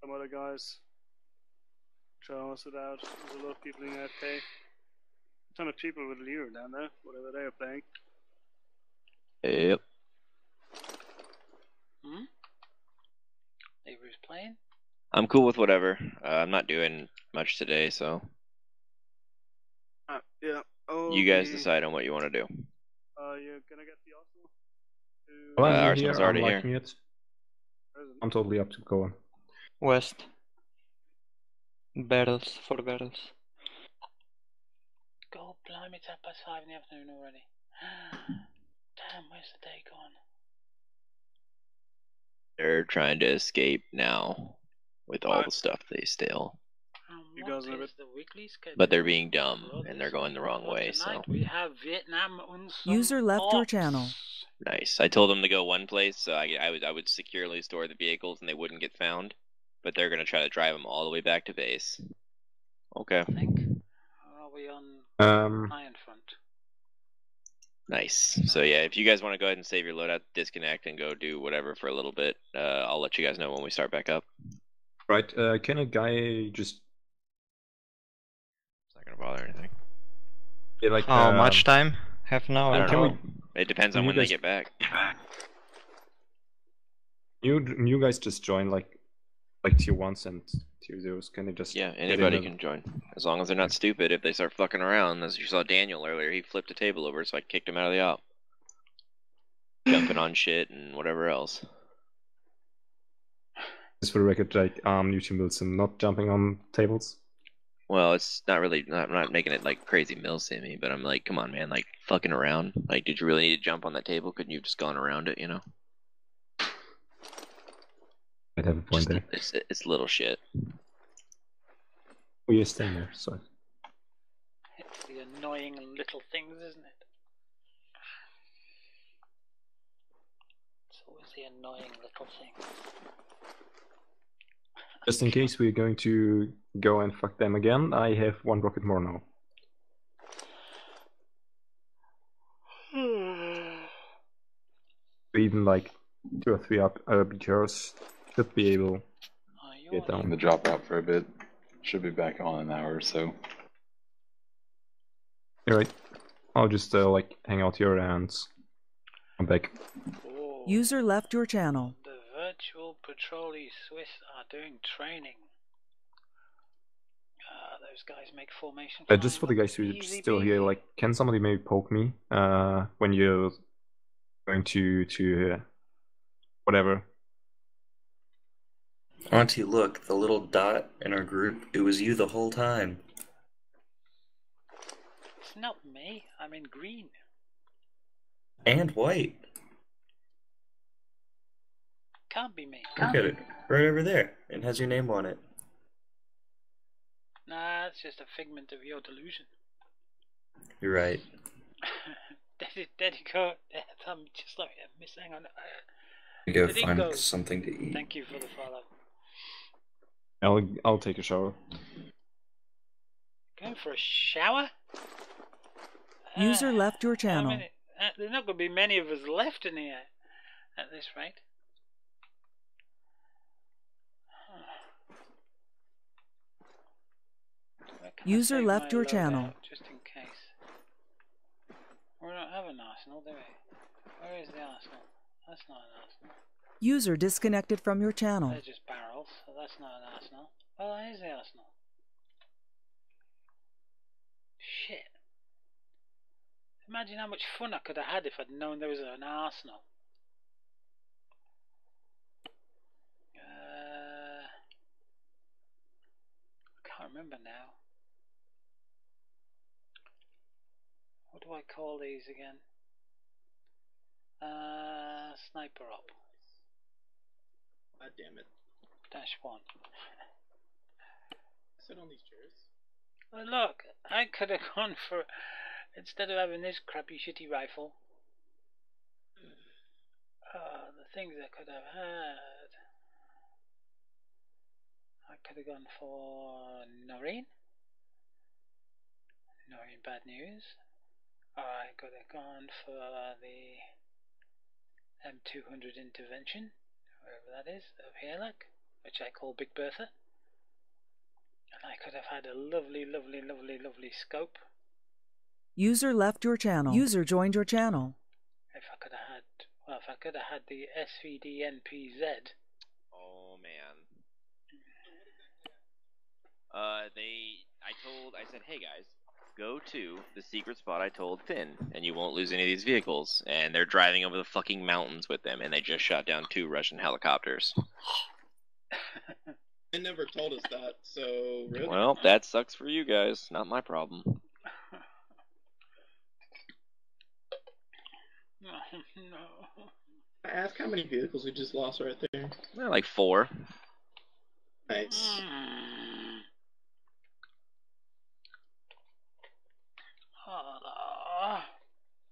other guys. Try to also out. There's a lot of people in AFK. A ton of people with Leader down there, whatever they are playing. Yep. Leader's playing? I'm cool with whatever. I'm not doing much today, so. Yeah. Oh, you guys decide on what you want to do. You're gonna get the Arsenal? Well, I'm Arsenal's here, already I'm here. liking it. I'm totally up to going. West. Barrels, 4 barrels. God blimey, it's 5:30 in the afternoon already. Damn, where's the day gone? They're trying to escape now with all the stuff they steal. You guys know it. The weekly schedule. But they're being dumb and they're going the wrong way, so. We have Vietnam and User left your channel. Nice. I told them to go one place, so I would securely store the vehicles and they wouldn't get found. But they're gonna try to drive them all the way back to base. Okay. I think. Are we on Iron Front? Nice. So yeah, if you guys want to go ahead and save your loadout, disconnect, and go do whatever for a little bit, I'll let you guys know when we start back up. Right, can a guy just... It's not gonna bother anything. Yeah, like, How much time? Half an hour? I don't know. It depends on when they get back. You guys just join like tier 1s and tier 0s. Can they just... Yeah, anybody can join. As long as they're not stupid. If they start fucking around, as you saw Daniel earlier, he flipped a table over, so I kicked him out of the op. Jumping on shit and whatever else. Just for the record, like, new team builds and not jumping on tables. Well, it's not really, I'm not making it like crazy mill simmy, but I'm like, come on, man, like, fucking around. Like, did you really need to jump on that table? Couldn't you have just gone around it, you know? I'd have a point there. It's little shit. Oh, you're staying there, sorry. It's the annoying little things, isn't it? It's always the annoying little things. Just in case we're going to go and fuck them again, I have 1 rocket more now. Even like 2 or 3 up BTRs should be able to get down. I'm gonna drop out for a bit. Should be back on in an hour or so. Alright, I'll just like hang out here and I'm back. User left your channel. The virtual patrolly Swiss are doing training. Those guys make formation. Just for the guys who are still here, like, can somebody maybe poke me when you're going to whatever? Auntie, look, the little dot in our group, it was you the whole time. It's not me, I'm in green. And white. Can't be me. Look at it, right over there. It has your name on it. Nah, it's just a figment of your delusion. You're right. Dedico, I'm just like missing on. Go find something to eat. Thank you for the follow. I'll take a shower. Going for a shower? User left your channel. There's not going to be many of us left in here at this rate. User left your channel. Just in case. have an arsenal, do we? Where is the arsenal? That's not an arsenal. User disconnected from your channel. They're just barrels, so that's not an arsenal. Well, that is the arsenal. Shit. Imagine how much fun I could have had if I'd known there was an arsenal. I can't remember now. What do I call these again? Sniper op. God damn it. -1. Sit on these chairs. Well, look, I could have gone for, instead of having this crappy shitty rifle, the things I could have had. I could have gone for Noreen. Noreen, bad news. Or I could have gone for the M200 intervention, wherever that is, of here, look, which I call Big Bertha. And I could have had a lovely, lovely, lovely, lovely scope. User left your channel. User joined your channel. If I could have had, well, if I could have had the SVD-NPZ. Oh man. I said, hey guys, go to the secret spot I told Finn, and you won't lose any of these vehicles. And they're driving over the fucking mountains with them, and they just shot down 2 Russian helicopters. They never told us that, so really? Well, that sucks for you guys, not my problem. No. I ask how many vehicles we just lost right there. Well, like 4. Nice.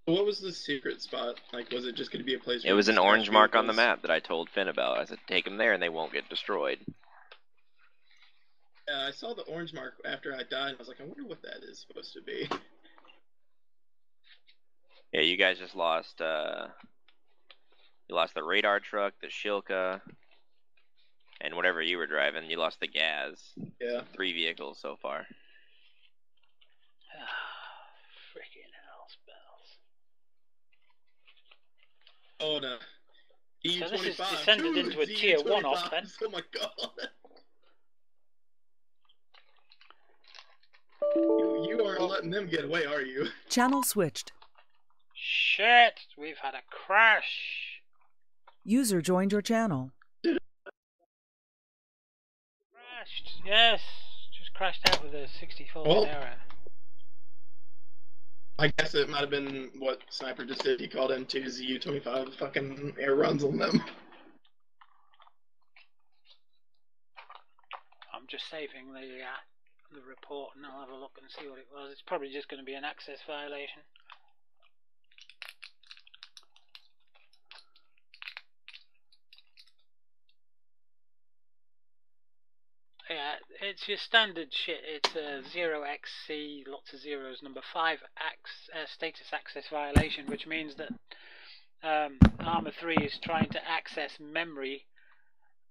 What was the secret spot? Like, was it just going to be a place? It was an orange mark on the map that I told Finn about. I said, take them there and they won't get destroyed. I saw the orange mark after I died, and I was like, I wonder what that is supposed to be. Yeah, you guys just lost, you lost the radar truck, the Shilka, and whatever you were driving. You lost the gas. Yeah. 3 vehicles so far. Freaking hell, spells. Oh, no. EU25. So this has descended into a tier 1 off then. Oh my god. You aren't letting them get away, are you? Channel switched. Shit, we've had a crash. User joined your channel. Crashed, yes. Just crashed out with a 64 error. I guess it might have been what Sniper just did. He called in 2 ZU-25 fucking air runs on them. I'm just saving the report and I'll have a look and see what it was. It's probably just going to be an access violation. Yeah, it's your standard shit. It's a 0xC, lots of zeros, number 5 status access violation, which means that Arma3 is trying to access memory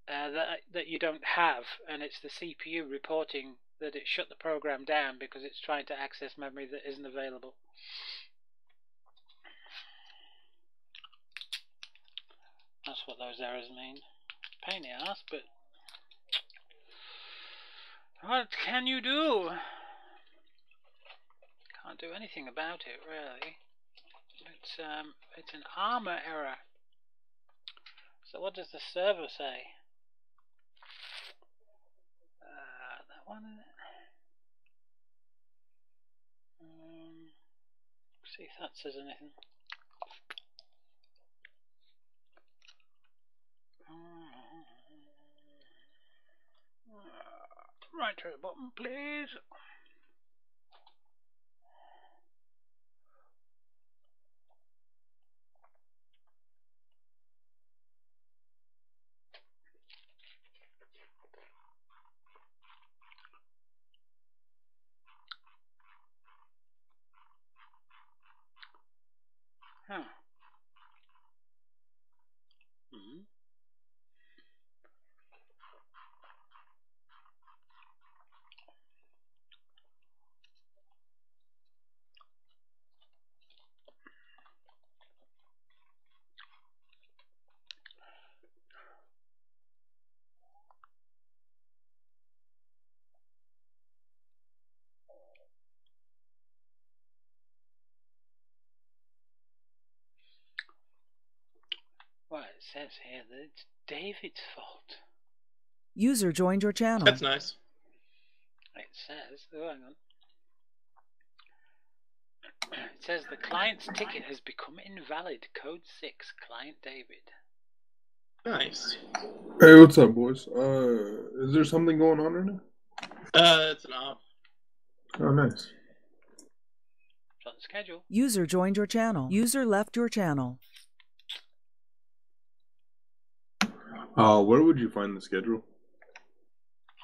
that you don't have, and it's the CPU reporting that it shut the program down because it's trying to access memory that isn't available. That's what those errors mean. Pain in the ass, but what can you do? Can't do anything about it, really. It's an Arma error. So what does the server say? That one. See if that says anything. Right to the bottom, please. Huh. says here that it's David's fault. User joined your channel. That's nice. It says, oh, hang on. It says the client's ticket has become invalid. Code 6, Client David. Nice. Hey, what's up, boys? Is there something going on right now? It's an op. Oh, nice. It's on the schedule. User joined your channel. User left your channel. Where would you find the schedule?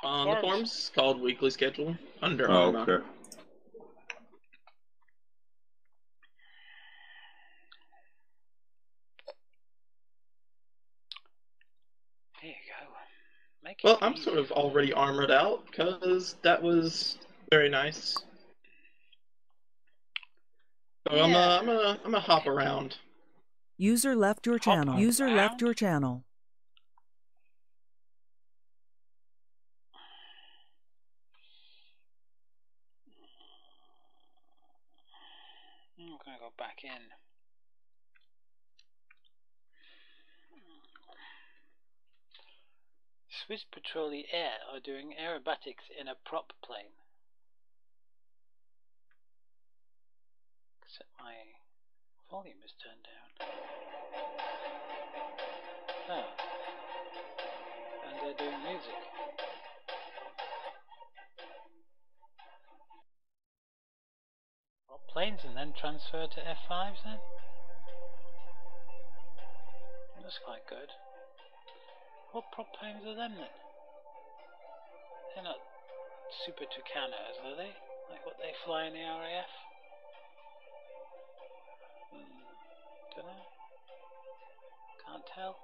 On the forums, called weekly schedule under Oh, Arma. okay. There you go. Make Well, it I'm easy. sort of already armored out because that was very nice. So Yeah. I'm gonna hop around. User left your channel. User left your channel. I'm gonna go back in. Swiss Patrol Air are doing aerobatics in a prop plane. Except my volume is turned down. Oh. And they're doing music. Prop planes and then transfer to F5s then? That's quite good. What prop planes are them then? They're not Super Tucanos, are they? Like what they fly in the RAF? Dunno. Can't tell.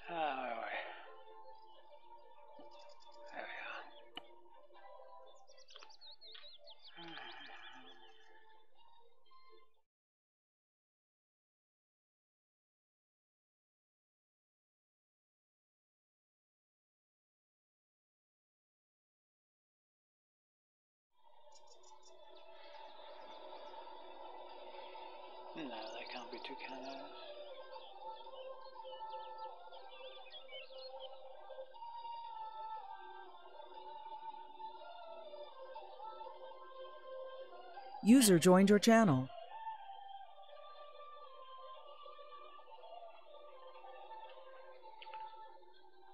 Where are we? There we are. No, they can't be Tucanos. User joined your channel.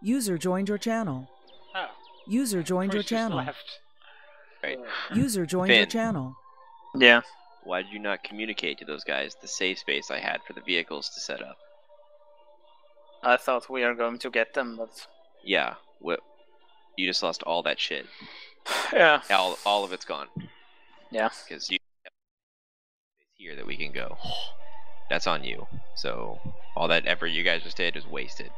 User joined your channel. Oh. User joined your Bruce just channel. left. Right. User joined your Finn, channel. Yeah. why did you not communicate to those guys the safe space I had for the vehicles to set up? I thought we are going to get them, but Yeah, you just lost all that shit. yeah, all of it's gone. Yeah. Because you have here that we can go. That's on you. So all that effort you guys just did is wasted.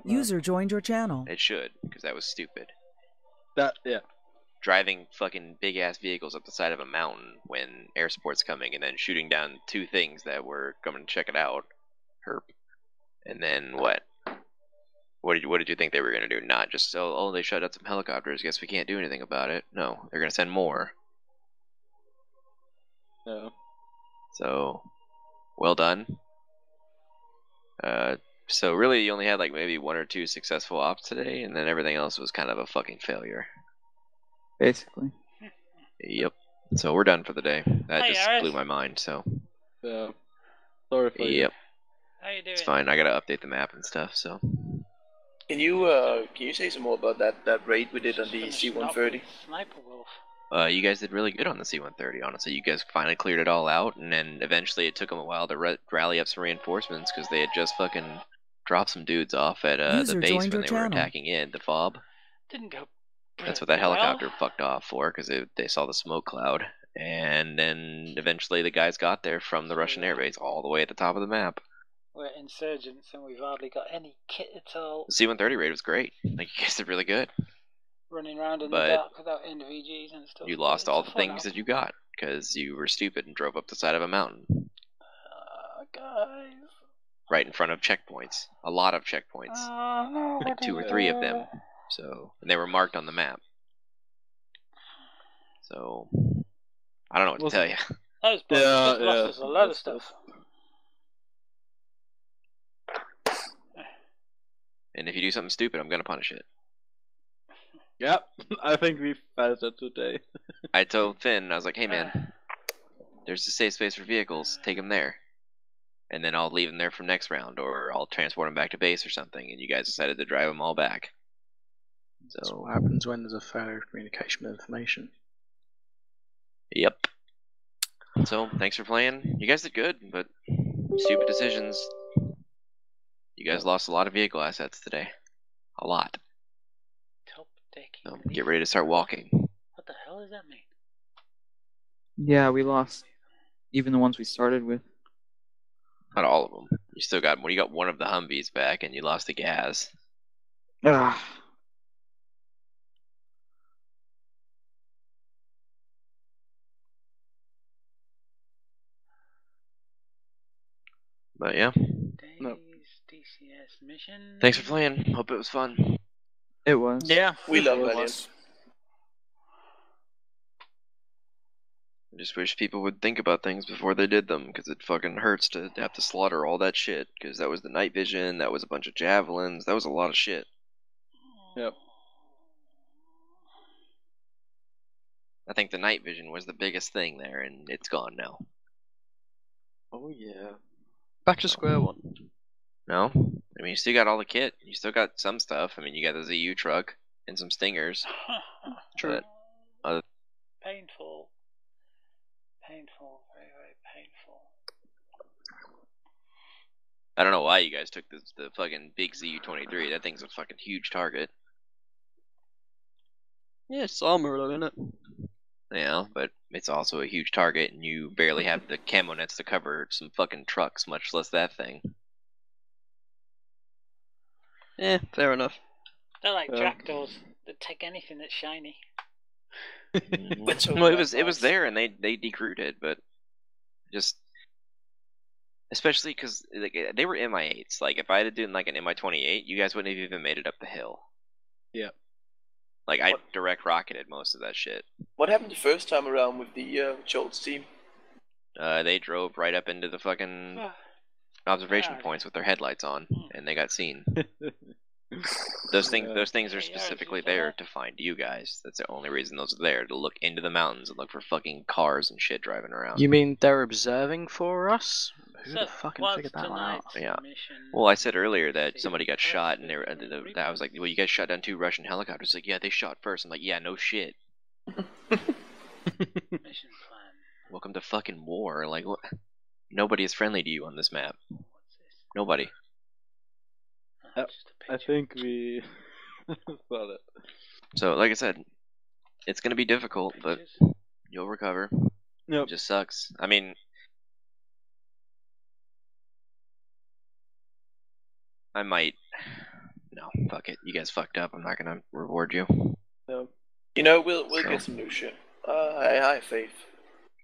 User joined your channel. It should, because that was stupid. Yeah. Driving fucking big ass vehicles up the side of a mountain when air support's coming, and then shooting down two things that were coming to check it out. Herp. And then what? What did you think they were gonna do? Not just they shut out some helicopters. Guess we can't do anything about it. No, they're gonna send more. No. So, well done. So really, you only had like maybe 1 or 2 successful ops today, and then everything else was kind of a fucking failure. Basically. Yep. So we're done for the day. That Hey, just Aris. blew my mind. So. Yeah. Sorry for you. Yep. How you doing? It's fine. I gotta update the map and stuff. So. Can you say some more about that raid we did on the C-130? Sniperwolf. You guys did really good on the C-130. Honestly, you guys finally cleared it all out, and then eventually it took them a while to rally up some reinforcements because they had just fucking dropped some dudes off at the User base joined when your they were channel. attacking in the FOB. Didn't go. That's what that well. helicopter fucked off for, because they saw the smoke cloud. And then eventually the guys got there from the Russian air base all the way at the top of the map. We're insurgents and we've hardly got any kit at all. The C-130 raid was great. Like, you guys did really good. Running around in But the dark without NVGs and stuff. You lost It's all a the fun things op. that you got, because you were stupid and drove up the side of a mountain. Guys. Right in front of checkpoints. A lot of checkpoints. No, Like 2 or 3 of them. So, and they were marked on the map. So, I don't know what to tell you. That was probably just lost us a lot of stuff. And if you do something stupid, I'm gonna punish it. Yep, I think we passed it today. I told Finn, I was like, hey man, there's a safe space for vehicles, take them there. And then I'll leave them there for next round, or I'll transport them back to base or something, and you guys decided to drive them all back. So that's what happens when there's a failure of communication of information. Yep. So, thanks for playing. You guys did good, but stupid decisions. You guys lost a lot of vehicle assets today. A lot. Top deck. So, get ready to start walking. What the hell does that mean? Yeah, we lost even the ones we started with. Not all of them. You still got you got one of the Humvees back, and you lost the gas. Ah. But yeah. DCS mission. Thanks for playing. Hope it was fun. It was. Yeah, we love it. I just wish people would think about things before they did them, because it fucking hurts to have to slaughter all that shit, because that was the night vision, that was a bunch of javelins, that was a lot of shit. Yep. I think the night vision was the biggest thing there, and it's gone now. Oh yeah. Back to square one. No? I mean, you still got all the kit. You still got some stuff. I mean, you got the ZU truck and some stingers. True. But Painful. Painful. Very, very painful. I don't know why you guys took the fucking big ZU-23. That thing's a fucking huge target. Yeah, it's armor, though, isn't it? Yeah, but it's also a huge target, and you barely have the camo nets to cover some fucking trucks, much less that thing. Yeah, fair enough. They're like tractors that take anything that's shiny. Well, it was there, and they decrewed it, but just especially because like, they were MI8s. Like if I had done like an MI28, you guys wouldn't have even made it up the hill. Yeah. Like I direct rocketed most of that shit. What happened the first time around with the Jolts team? They drove right up into the fucking observation points with their headlights on, and they got seen. Those things are specifically there to find you guys. That's the only reason those are there, to look into the mountains and look for fucking cars and shit driving around. You mean they're observing for us? Who the fucking figured that one out? Yeah. Well, I said earlier that somebody got shot, and I was like, well, you guys shot down 2 Russian helicopters. Like, yeah, they shot first. I'm like, yeah, no shit. Mission plan. Welcome to fucking war. Like, what? Nobody is friendly to you on this map. Nobody. I think we saw that. So, like I said, it's gonna be difficult, but you'll recover. Yep. It just sucks. I mean, I might. No, fuck it. You guys fucked up. I'm not gonna reward you. No. You know, we'll get some new shit. I have faith.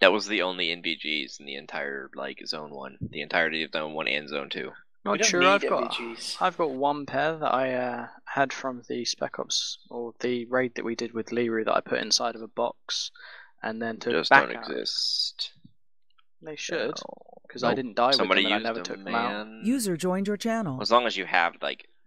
That was the only NVGs in the entire Zone 1, the entirety of Zone 1 and Zone 2. Not sure. I've got one pair that I had from the Spec Ops or the raid that we did with Liru that I put inside of a box and then took Just back don't out. exist. They should, because I didn't die with them and I never took them out. User joined your channel. As long as you have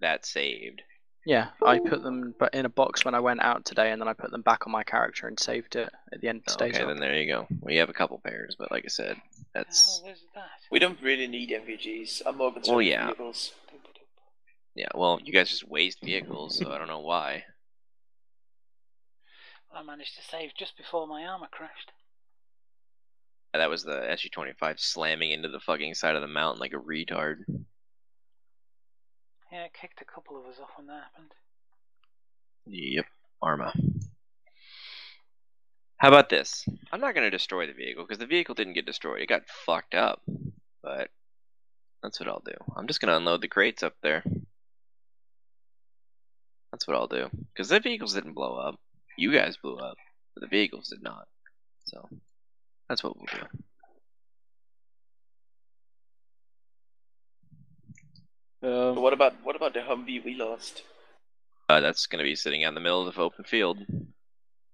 that saved. Yeah, I put them in a box when I went out today, and then I put them back on my character and saved it at the end of the stage. Okay, then there you go. We have a couple pairs, but like I said, that's. We don't really need MVGs. I'm more concerned with vehicles. Yeah, well, you guys just waste vehicles, so I don't know why. I managed to save just before my armor crashed. That was the SU-25 slamming into the fucking side of the mountain like a retard. Yeah, it kicked a couple of us off when that happened. Yep, Arma. How about this? I'm not going to destroy the vehicle, because the vehicle didn't get destroyed. It got fucked up. But that's what I'll do. I'm just going to unload the crates up there. That's what I'll do. Because the vehicles didn't blow up. You guys blew up, but the vehicles did not. So That's what we'll do. But what about the Humvee we lost? That's gonna be sitting out in the middle of the open field.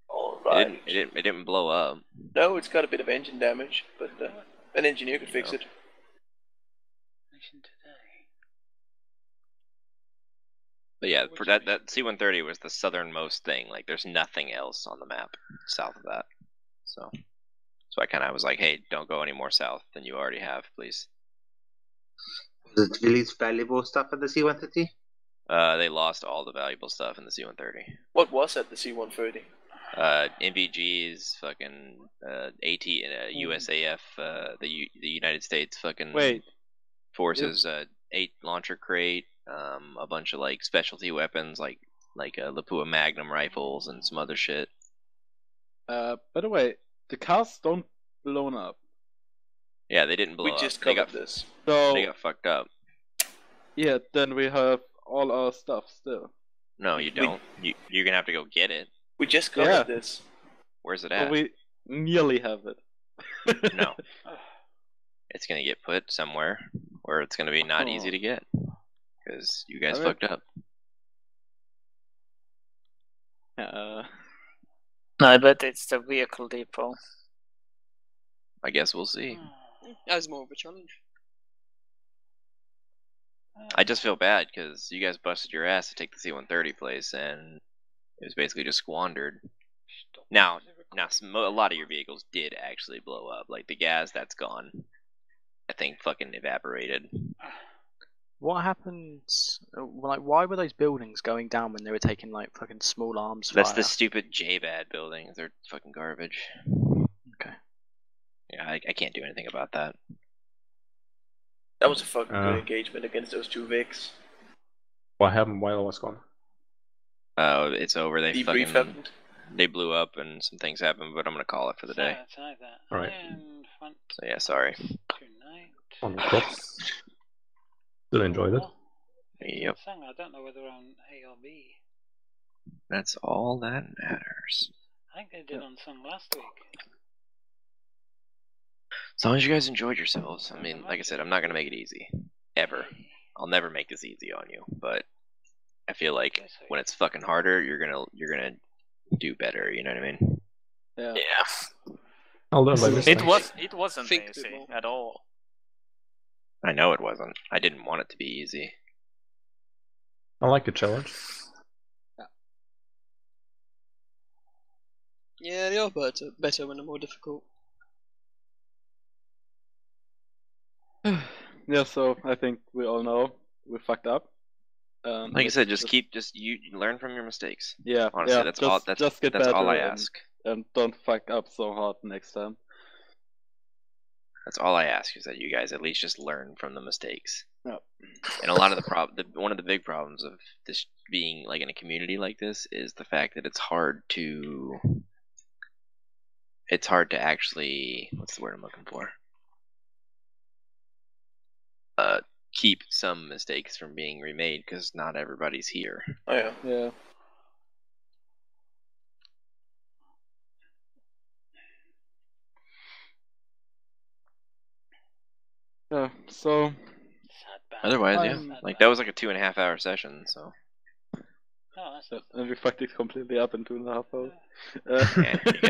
All right. It didn't blow up. No, it's got a bit of engine damage, but an engineer could fix it. But yeah, for that C-130 was the southernmost thing. Like, there's nothing else on the map south of that. So I kind of was like, hey, don't go any more south than you already have, please. Was it release valuable stuff at the C-130? They lost all the valuable stuff in the C-130. What was at the C-130? MVGs, fucking AT, USAF, the United States fucking forces, 8 launcher crate, a bunch of like specialty weapons like Lapua Magnum rifles and some other shit. By the way, the cars don't blown up. Yeah, they didn't blow up. We just covered this. So they got fucked up. Yeah, then we have all our stuff still. No, you don't. You're gonna have to go get it. We just covered this. Where's it at? Well, we nearly have it. No. It's gonna get put somewhere where it's gonna be not easy to get. Because you guys fucked up. No, I bet it's the vehicle depot. I guess we'll see. That's more of a challenge. I just feel bad because you guys busted your ass to take the C-130 place, and it was basically just squandered. Now, a lot of your vehicles did actually blow up. Like the gas, that's gone. I think fucking evaporated. What happens? Like, why were those buildings going down when they were taking like fucking small arms fire? That's the stupid JBAD buildings. They're fucking garbage. Okay. Yeah, I can't do anything about that. That was a fucking good engagement against those 2 Vics. What happened while I was gone? It's over. They blew up and some things happened, but I'm gonna call it for the day. All right. So yeah, sorry. On the top. Still enjoyed it. Yep. I don't know whether on A or B. That's all that matters. I think they did on some last week. As long as you guys enjoyed yourselves. I mean, like I said, I'm not gonna make it easy. Ever. I'll never make this easy on you, but I feel like when it's fucking harder, you're gonna do better, you know what I mean? Yeah. I'll learn by this. It wasn't easy at all. I know it wasn't. I didn't want it to be easy. I like a challenge. Yeah, they are better when they're more difficult. Yeah, so I think we all know we fucked up. Like I said, you learn from your mistakes. Yeah, honestly, yeah, that's all I ask. And don't fuck up so hard next time. That's all I ask, is that you guys at least just learn from the mistakes. Yep. And a lot of one of the big problems of this being like in a community like this is the fact that it's hard to actually, what's the word I'm looking for? Keep some mistakes from being remade because not everybody's here. Oh yeah. Yeah. So otherwise, yeah, like that was like a 2.5 hour session, so. And we fucked it completely up in 2.5 hours.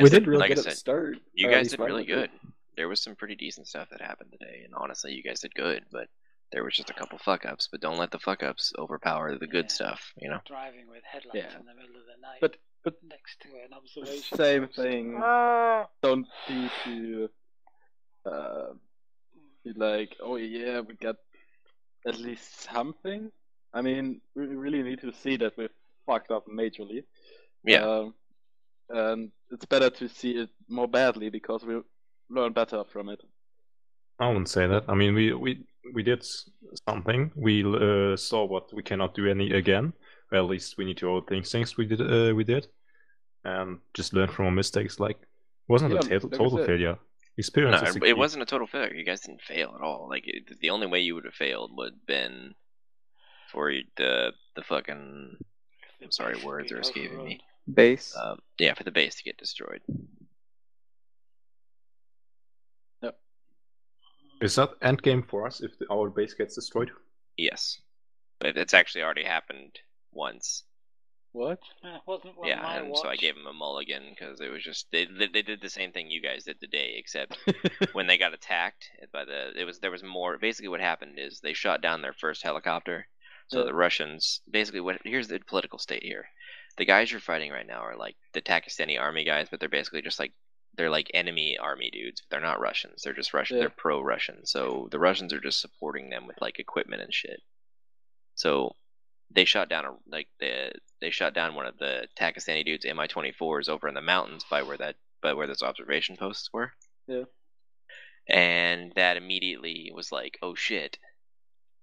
We did really like good I at the said, start. You guys did really good. There was some pretty decent stuff that happened today, and honestly, you guys did good. But there was just a couple fuck ups. But don't let the fuck ups overpower the good stuff. You know. Driving with headlights in the middle of the night. But next to an observation. Same thing. Don't be too. Be like, oh yeah, we got at least something. I mean, we really need to see that we fucked up majorly. Yeah. And it's better to see it more badly because we learn better from it. I wouldn't say that. I mean, we did something. We saw what we cannot do again. Well, at least we need to overthink things we did, and just learn from our mistakes. Like, wasn't a total failure. Experience. No, it wasn't a total failure. You guys didn't fail at all. Like the only way you would have failed would have been for the fucking. I'm sorry, words are escaping me. Base. Yeah, for the base to get destroyed. Is that endgame for us if our base gets destroyed? Yes. But it's actually already happened once. What? Wasn't one Yeah, my and watch. so I gave them a mulligan because it was just they did the same thing you guys did today, except when they got attacked by there was more. Basically, what happened is they shot down their first helicopter. So Yeah. the Russians basically here's the political state here. The guys you're fighting right now are like the Pakistani army guys, but they're basically just like they're like enemy army dudes. But they're not Russians. They're just Russian. Yeah. They're pro-Russian. So the Russians are just supporting them with like equipment and shit. So they shot down they shot down one of the Pakistani dudes' Mi-24s over in the mountains by where those observation posts were. Yeah. And that immediately was like, oh shit.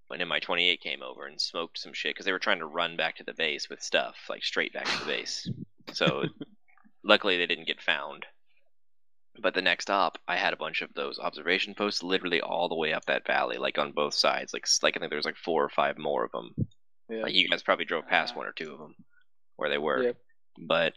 When Mi-28 came over and smoked some shit because they were trying to run back to the base with stuff, like straight back to the base. So luckily they didn't get found. But the next op, I had a bunch of those observation posts literally all the way up that valley, like on both sides. Like I think there was like 4 or 5 more of them. Yeah. Like you guys probably drove past 1 or 2 of them where they were. Yeah. But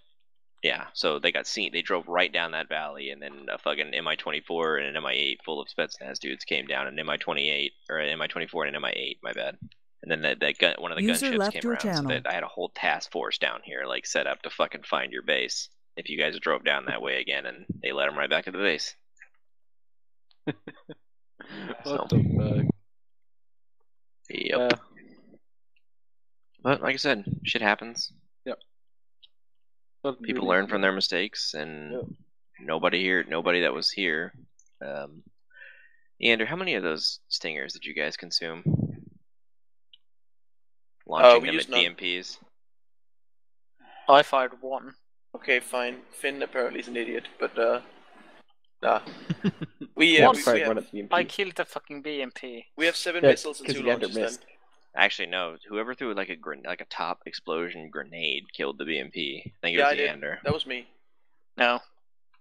yeah, so they got seen. They drove right down that valley, and then a fucking Mi-24 and an Mi-8 full of Spetsnaz dudes came down, an Mi-28 or an Mi-24 and an Mi-8. My bad. And then one of the gunships came around, so that I had a whole task force down here, like set up to fucking find your base. If you guys drove down that way again, and they let them right back to the base. What the fuck? Yep. But like I said, shit happens. Yep. People learn from their mistakes, and nobody that was here. Andrew, how many of those stingers did you guys consume? Launching them at BMPs. I fired 1. Okay, fine. Finn apparently is an idiot, but nah. I killed the fucking BMP. We have 7 missiles and 2 launches then. Actually, no. Whoever threw like a top explosion grenade killed the BMP. I think it Yeah, was I did. Leander. That was me. No.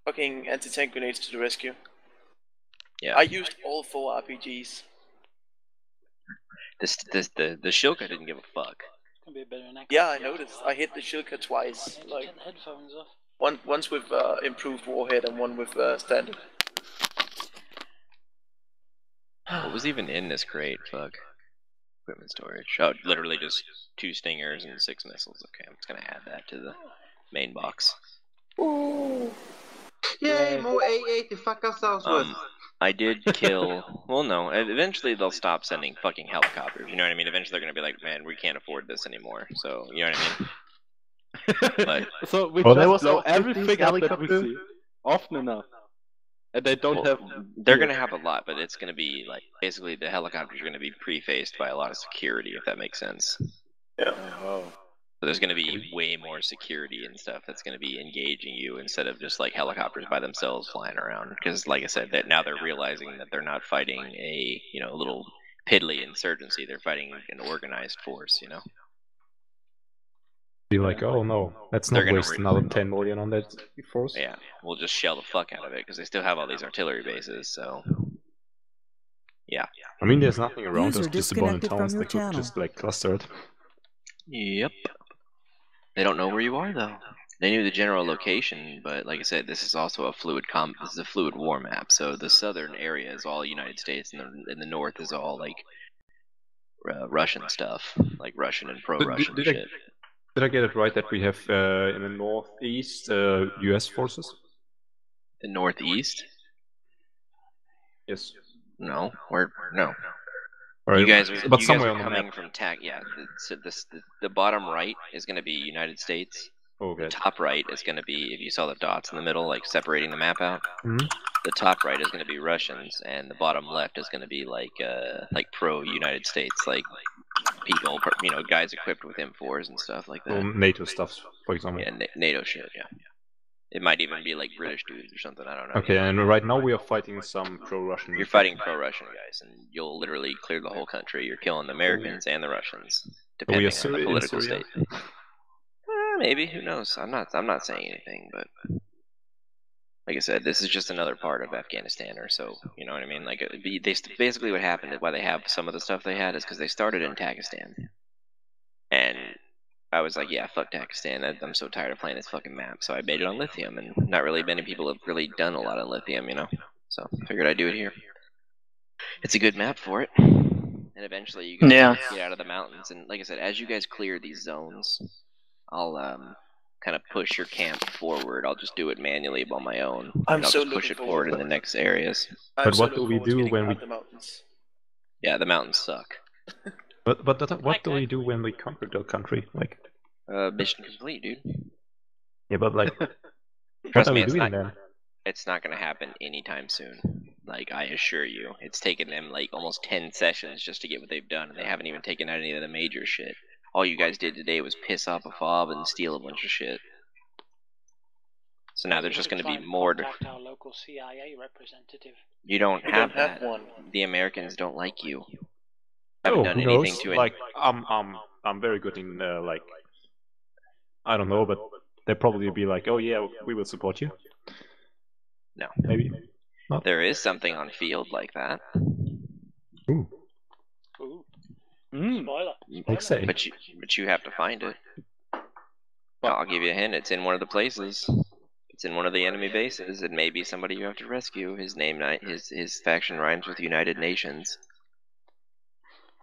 Fucking anti-tank grenades to the rescue. Yeah. I used all 4 RPGs. The Shilka didn't give a fuck. Can be a better next. Yeah, I noticed. I hit the Shilka twice. Like Turn the headphones off. once with improved warhead and one with standard. What was even in this crate? Fuck. Equipment storage. Oh, literally just 2 stingers and 6 missiles. Okay, I'm just gonna add that to the main box. Ooh. Yay, more AA to fuck ourselves with. I did kill. Well, no. Eventually, they'll stop sending fucking helicopters. You know what I mean? Eventually, they're gonna be like, "Man, we can't afford this anymore." So, you know what I mean? But so we just blow everything up that we see often enough, and they don't have. They're gonna have a lot, but it's gonna be like basically the helicopters are gonna be prefaced by a lot of security, if that makes sense. Yeah. Oh. So there's going to be way more security and stuff that's going to be engaging you instead of just like helicopters by themselves flying around. Because like I said, that now they're realizing that they're not fighting a little piddly insurgency. They're fighting an organized force. Be like, oh no, let's not waste another 10 million on that force. Yeah, we'll just shell the fuck out of it because they still have all these artillery bases. So yeah. I mean, there's nothing around us, just abandoned towns that could just like cluster it. Yep. They don't know where you are though. They knew the general location, but like I said, this is also a fluid this is a fluid war map. So the southern area is all United States, and the north is all like Russian stuff, like Russian and pro-Russian shit. Did I get it right that we have in the northeast U.S. forces? The northeast? Yes. No, no. Right. You guys are somewhere coming from the bottom right is going to be United States. Okay. The top right is going to be, if you saw the dots in the middle, like separating the map out. Mm-hmm. The top right is going to be Russians, and the bottom left is going to be like pro-United States, like people, guys equipped with M4s and stuff like that. NATO stuff, for example. Yeah, NATO shit. Yeah. It might even be like British dudes or something. I don't know. Okay, and right now we are fighting some pro-Russian. You're fighting pro-Russian guys, and you'll literally clear the whole country. You're killing the Americans and the Russians, depending on the political state. Maybe, who knows? I'm not saying anything, but like I said, this is just another part of Afghanistan, or so. You know what I mean? Like, basically what happened, why they have some of the stuff they had, is because they started in Pakistan, and I was like, yeah, fuck Pakistan. I'm so tired of playing this fucking map. So I made it on lithium, and not really many people have really done a lot of lithium, So I figured I'd do it here. It's a good map for it. And eventually you guys get out of the mountains. And like I said, as you guys clear these zones, I'll kind of push your camp forward. I'll just do it manually on my own. And I'll just push it forward in the next areas. But what do we do when we... Yeah, the mountains suck. But what do we do when we conquer the country? Like, mission complete, dude. Yeah, but like, Trust what are me, we doing then? It's not gonna happen anytime soon. Like, I assure you. It's taken them like almost 10 sessions just to get what they've done, and they haven't even taken out any of the major shit. All you guys did today was piss off a fob and steal a bunch of shit. So now there's just gonna be more to... Our local CIA representative. You don't have that. one. The Americans don't like you. Haven't done who anything knows? to it. Like, I'm very good in like, I don't know, but they'll probably be like, oh yeah, we will support you. No. Maybe. Not. There is something on field like that. Ooh. Spoiler. Exciting. But you have to find it. Well, I'll give you a hint. It's in one of the places. It's in one of the enemy bases. It may be somebody you have to rescue. His faction rhymes with United Nations.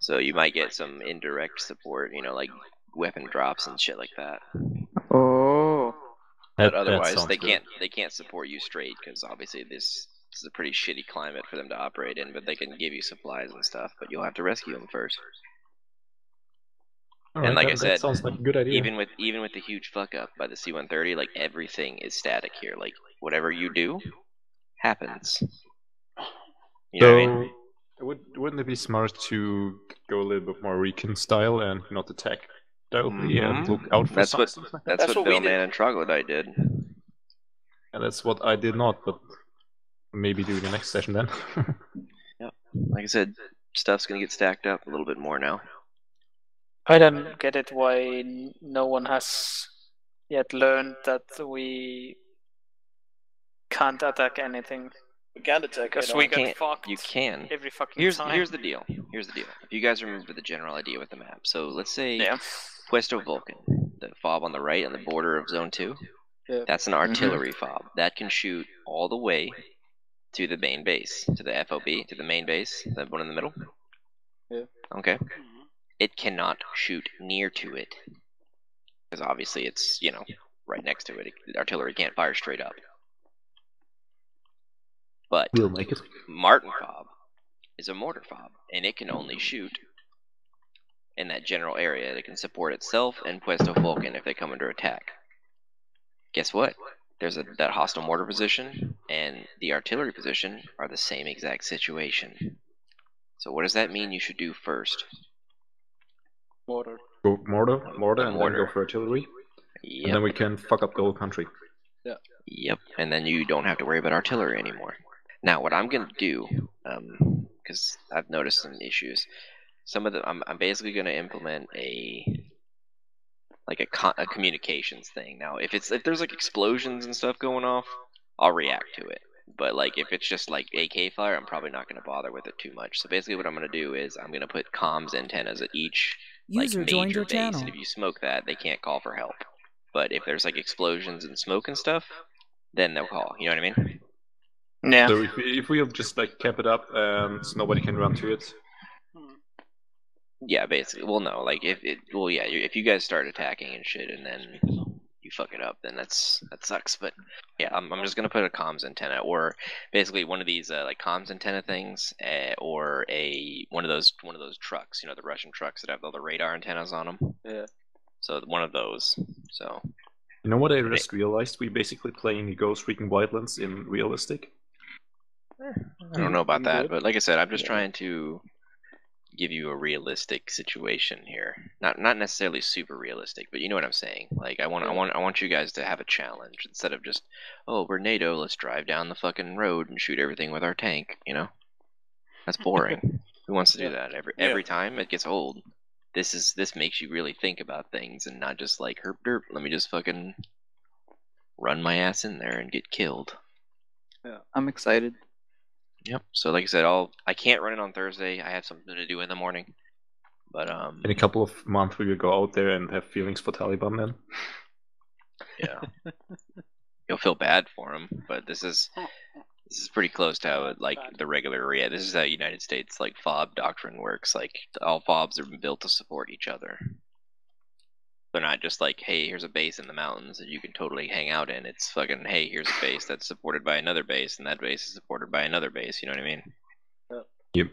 So you might get some indirect support, you know, like weapon drops and shit like that. Oh. But otherwise, they can't support you straight, because obviously this is a pretty shitty climate for them to operate in. But they can give you supplies and stuff. But you'll have to rescue them first. And like I said, sounds like a good idea. even with the huge fuck up by the C-130, like everything is static here. Like whatever you do happens. You know what I mean? Wouldn't it be smart to go a little bit more recon style and not attack directly and look out for That's what something? that's what Bill Man and Troglodyte did. And that's what I did not, but maybe do the next session then. Yep. Like I said, stuff's gonna get stacked up a little bit more now. I don't get it why no one has yet learned that we can't attack anything. We can't attack because it. we get fucked. You can. Every fucking time. Here's the deal. If you guys remember the general idea with the map, so let's say Puesto Vulcan, the fob on the right on the border of Zone 2, that's an artillery fob. That can shoot all the way to the main base, to the FOB, to the main base, the one in the middle. Yeah. Okay. It cannot shoot near to it, because obviously it's, you know, right next to it. The artillery can't fire straight up. But we'll make it. Martin fob is a mortar fob, and it can only shoot in that general area. It can support itself and Puesto Vulcan if they come under attack. Guess what? There's that hostile mortar position and the artillery position are the same exact situation. So what does that mean you should do first? Mortar. Go mortar, and then go for artillery. Yep. And then we can fuck up the whole country. Yeah. Yep, and then you don't have to worry about artillery anymore. Now, what I'm gonna do, because I've noticed some issues, I'm basically gonna implement a communications thing. Now, if there's like explosions and stuff going off, I'll react to it. But like if it's just like AK fire, I'm probably not gonna bother with it too much. So basically, what I'm gonna do is I'm gonna put comms antennas at each User joined major your base, channel. and if you smoke that, they can't call for help. But if there's like explosions and smoke and stuff, then they'll call. You know what I mean? Yeah. So if we'll just like cap it up and so nobody can run to it. Yeah, basically. Well, no, like if you guys start attacking and shit, and then you fuck it up, then that sucks. But yeah, I'm just gonna put a comms antenna, or basically one of these like comms antenna things, or one of those trucks. You know, the Russian trucks that have all the radar antennas on them. Yeah. So one of those. So. You know what I just realized? We basically playing Ghost Recon Wildlands in realistic. I don't know about that, but like I said, I'm just trying to give you a realistic situation here. Not necessarily super realistic, but you know what I'm saying. Like I want you guys to have a challenge instead of just, oh, we're NATO, let's drive down the fucking road and shoot everything with our tank. You know, that's boring. Who wants to do that every time? It gets old. This makes you really think about things and not just like herp derp. Let me just fucking run my ass in there and get killed. Yeah, I'm excited. Yep. So like I said, I can't run it on Thursday. I have something to do in the morning. But in a couple of months we will go out there and have feelings for Taliban then. Yeah. You'll feel bad for them, but this is This is pretty close to how like the regular This is how United States like FOB doctrine works. Like all FOBs are built to support each other. They're not just like, hey, here's a base in the mountains that you can totally hang out in. It's fucking, hey, here's a base that's supported by another base, and that base is supported by another base. You know what I mean? Yep.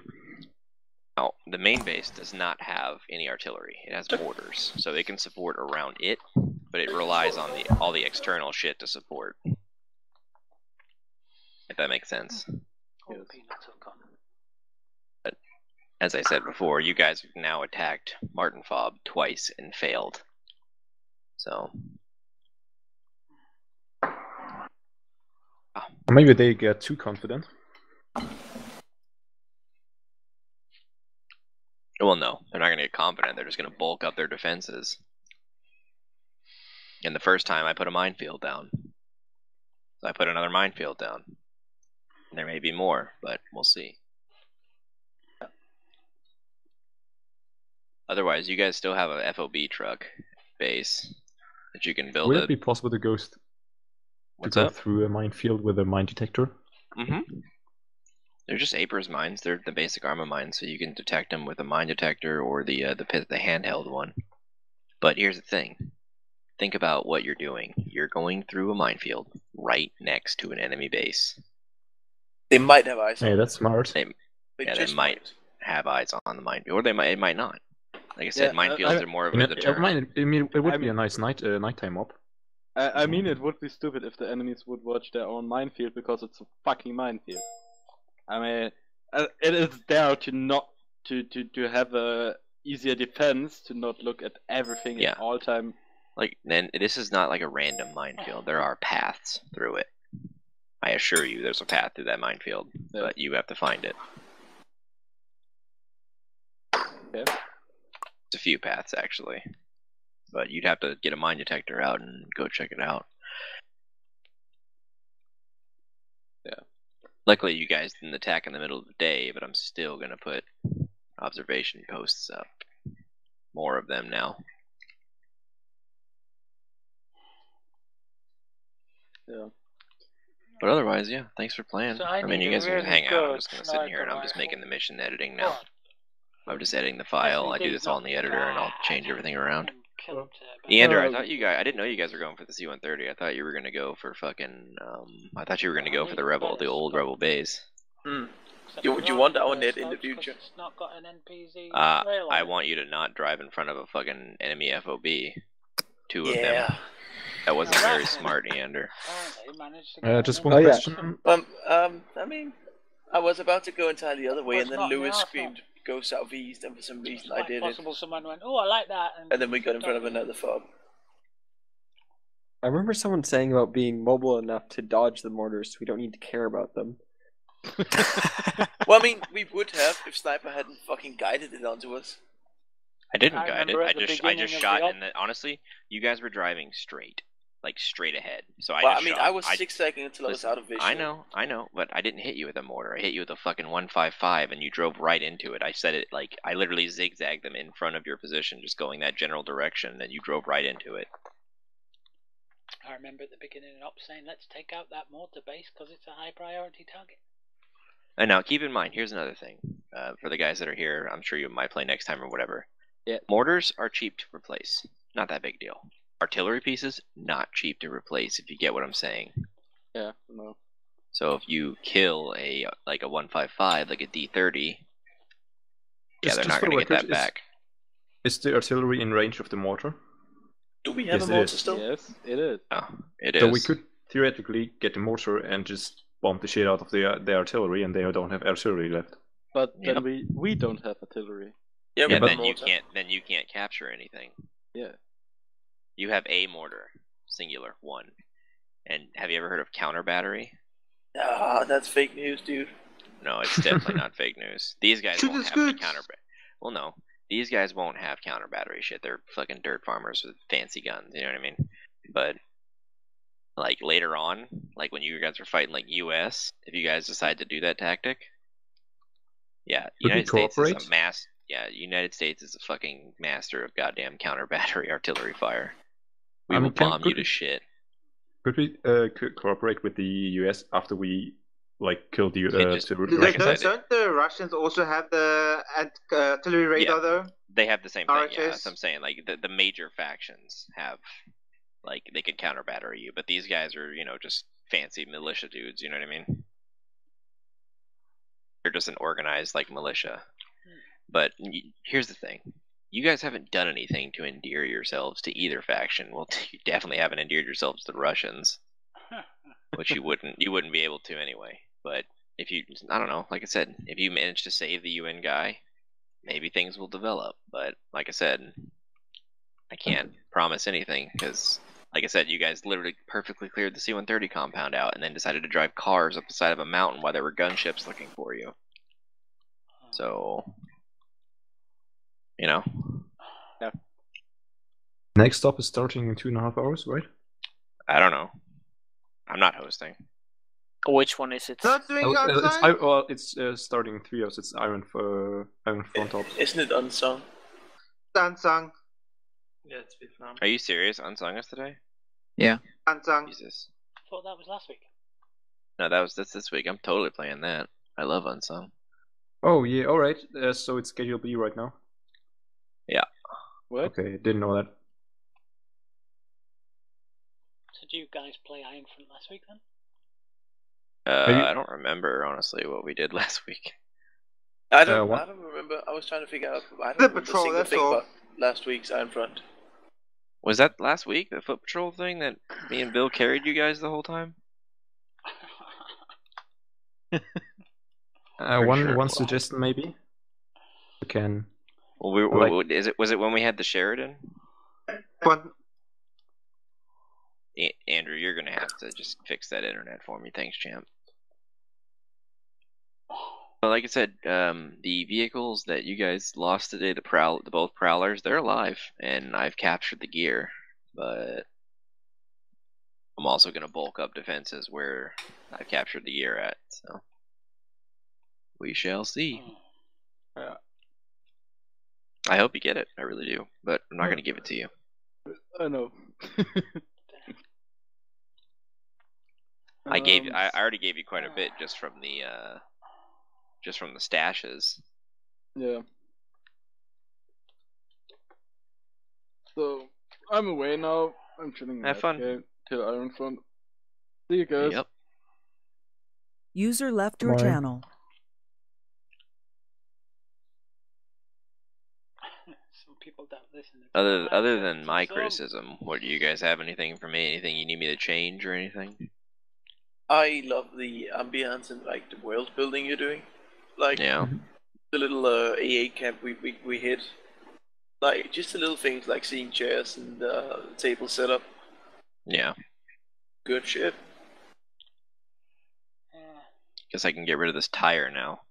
Now, the main base does not have any artillery. It has mortars, so they can support around it, but it relies on all the external shit to support. If that makes sense. But as I said before, you guys have now attacked Martin Fob twice and failed. So maybe they get too confident. Well, no, they're not going to get confident. They're just going to bulk up their defenses. And the first time I put a minefield down. So I put another minefield down. There may be more, but we'll see. Otherwise, you guys still have a FOB truck base that you can build. Would it be possible to go through a minefield with a mine detector? Mm-hmm. They're just Apers mines. They're the basic Arma mines, so you can detect them with a mine detector or the handheld one. But here's the thing: think about what you're doing. You're going through a minefield right next to an enemy base. They might have eyes. Hey, that's smart. They might have eyes on the minefield, or it might not. Like I said, minefields are more of a deterrent. It would be a nice nighttime op. I mean, it would be stupid if the enemies would watch their own minefield because it's a fucking minefield. I mean, it is there to not to have a easier defense, to not look at everything at all time. Like, then this is not like a random minefield. There are paths through it. I assure you, there's a path through that minefield, but you have to find it. Okay. It's a few paths actually, but you'd have to get a mine detector out and go check it out. Yeah. Luckily, you guys didn't attack in the middle of the day, but I'm still gonna put observation posts up. More of them now. Yeah. But otherwise, yeah, thanks for playing. So I mean, you guys can hang out. I'm just gonna sit here and I'm just rifle. making the mission editing now. I'm just editing the file. I do this all in the editor, and I'll change everything around. Eander, I didn't know you guys were going for the C-130. I thought you were gonna go for fucking. I thought you were gonna go for the old Rebel base. Do you want that one in the future? It's not got an NPZ I want you to not drive in front of a fucking enemy FOB. Two of them. That wasn't very smart, Eander. Just one question. I mean, I was about to go entirely the other way, and then Lewis screamed, "Go southeast," and for some reason I did it. Someone went, "Oh, I like that," and then we got in front of another fob. I remember someone saying about being mobile enough to dodge the mortars, so we don't need to care about them. Well, I mean, we would have if Sniper hadn't fucking guided it onto us. I didn't guide it. I just shot, and honestly, you guys were driving straight. Like straight ahead. So I just shot. I was zigzagging until I was out of vision. I know, but I didn't hit you with a mortar. I hit you with a fucking 155, and you drove right into it. I said it like I literally zigzagged them in front of your position, just going that general direction, and you drove right into it. I remember at the beginning of Ops saying, "Let's take out that mortar base because it's a high priority target." And now keep in mind, here's another thing for the guys that are here. I'm sure you might play next time or whatever. Yeah. Mortars are cheap to replace. Not that big deal. Artillery pieces, not cheap to replace, if you get what I'm saying. Yeah, no. So if you kill a 155, like a D30, they're not going to get that back. Is the artillery in range of the mortar? Do we have a mortar still? Yes, it is. Oh, it is. So we could theoretically get the mortar and just bomb the shit out of the artillery, and they don't have artillery left. But then we don't have artillery. Yeah, but then you can't capture anything. Yeah. You have a mortar, singular, one. And have you ever heard of counter battery? Ah, that's fake news, dude. No, it's definitely not fake news. These guys won't have the counter. Well, no, these guys won't have counter battery shit. They're fucking dirt farmers with fancy guns. You know what I mean? But like later on, like when you guys are fighting like US, if you guys decide to do that tactic, United States is a mass. Yeah, United States is a fucking master of goddamn counter battery artillery fire. We will bomb you to shit. Could we cooperate with the US after we like kill the Don't the Russians also have the artillery radar though? They have the same thing. Yeah, RHS? that's what I'm saying. Like the major factions have, like they could counter battery you, but these guys are just fancy militia dudes. You know what I mean? They're just an organized like militia. But here's the thing: you guys haven't done anything to endear yourselves to either faction. Well, you definitely haven't endeared yourselves to the Russians, which you wouldn't be able to anyway. But if you, I don't know, like I said, if you manage to save the UN guy, maybe things will develop. But like I said, I can't promise anything because, like I said, you guys literally perfectly cleared the C-130 compound out and then decided to drive cars up the side of a mountain while there were gunships looking for you. So, Yeah. Next stop is starting in 2.5 hours, right? I don't know. I'm not hosting. Which one is it? Not doing it's starting in 3 hours. It's Iron Front Ops. Isn't it Unsung? Unsung. Yeah, it's Vietnam. Are you serious? Unsung us today? Yeah. Unsung. Jesus. I thought that was last week. No, that's this week. I'm totally playing that. I love Unsung. Oh yeah, all right. So it's Schedule B right now. Yeah. What? Okay, didn't know that. So did you guys play Ironfront last week then? I don't remember honestly what we did last week. I don't remember. I was trying to figure out. I don't remember a single thing about last week's Ironfront. Was that last week, the foot patrol thing that me and Bill carried you guys the whole time? One suggestion maybe. We can. Well, was it when we had the Sheridan? Andrew, you're gonna have to just fix that internet for me. Thanks, champ. Well, like I said, the vehicles that you guys lost today, the both Prowlers, they're alive, and I've captured the gear. But I'm also gonna bulk up defenses where I've captured the gear at. So we shall see. Yeah. I hope you get it. I really do, but I'm not gonna give it to you. I know. I already gave you quite a bit just from the stashes. Yeah. So I'm away now. I'm chilling. Have fun till Ironfront. See you guys. Yep. User left your channel. Some people don't listen. Other than my criticism, what do you guys have? Anything for me? Anything you need me to change or anything? I love the ambience and like the world building you're doing. Like the little AA camp we hit. Like just the little things like seeing chairs and table setup. Yeah. Good shit. Guess I can get rid of this tire now.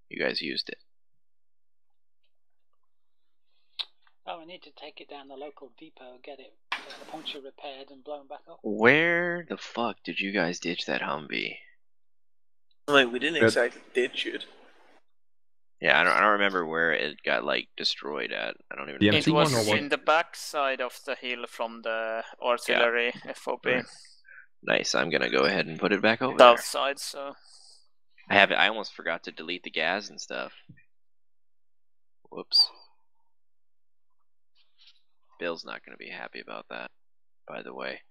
You guys used it. Oh, I need to take it down the local depot and get the puncture repaired and blown back up. Where the fuck did you guys ditch that Humvee? Like we didn't exactly ditch it. Yeah, I don't remember where it got like destroyed at. I don't even. It was in the back side of the hill from the artillery FOB. Right. Nice. I'm gonna go ahead and put it back over South there. side, so. I almost forgot to delete the gas and stuff. Whoops. Bill's not gonna be happy about that. By the way,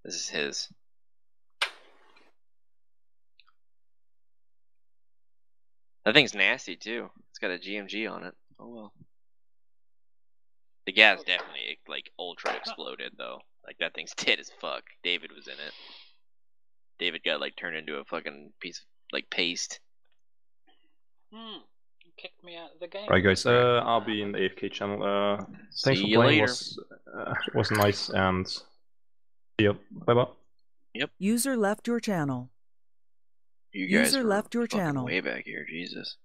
this is his. That thing's nasty too. It's got a GMG on it. Oh well. The gas definitely like ultra exploded though. Like that thing's dead as fuck. David was in it. David got like turned into a fucking piece of like paste. Kicked me out of the game. Right, guys. I'll be in the AFK channel. Thanks for playing. Was nice and see you. Bye bye. Yep. User left your channel. You guys User left your channel. Way back here, Jesus.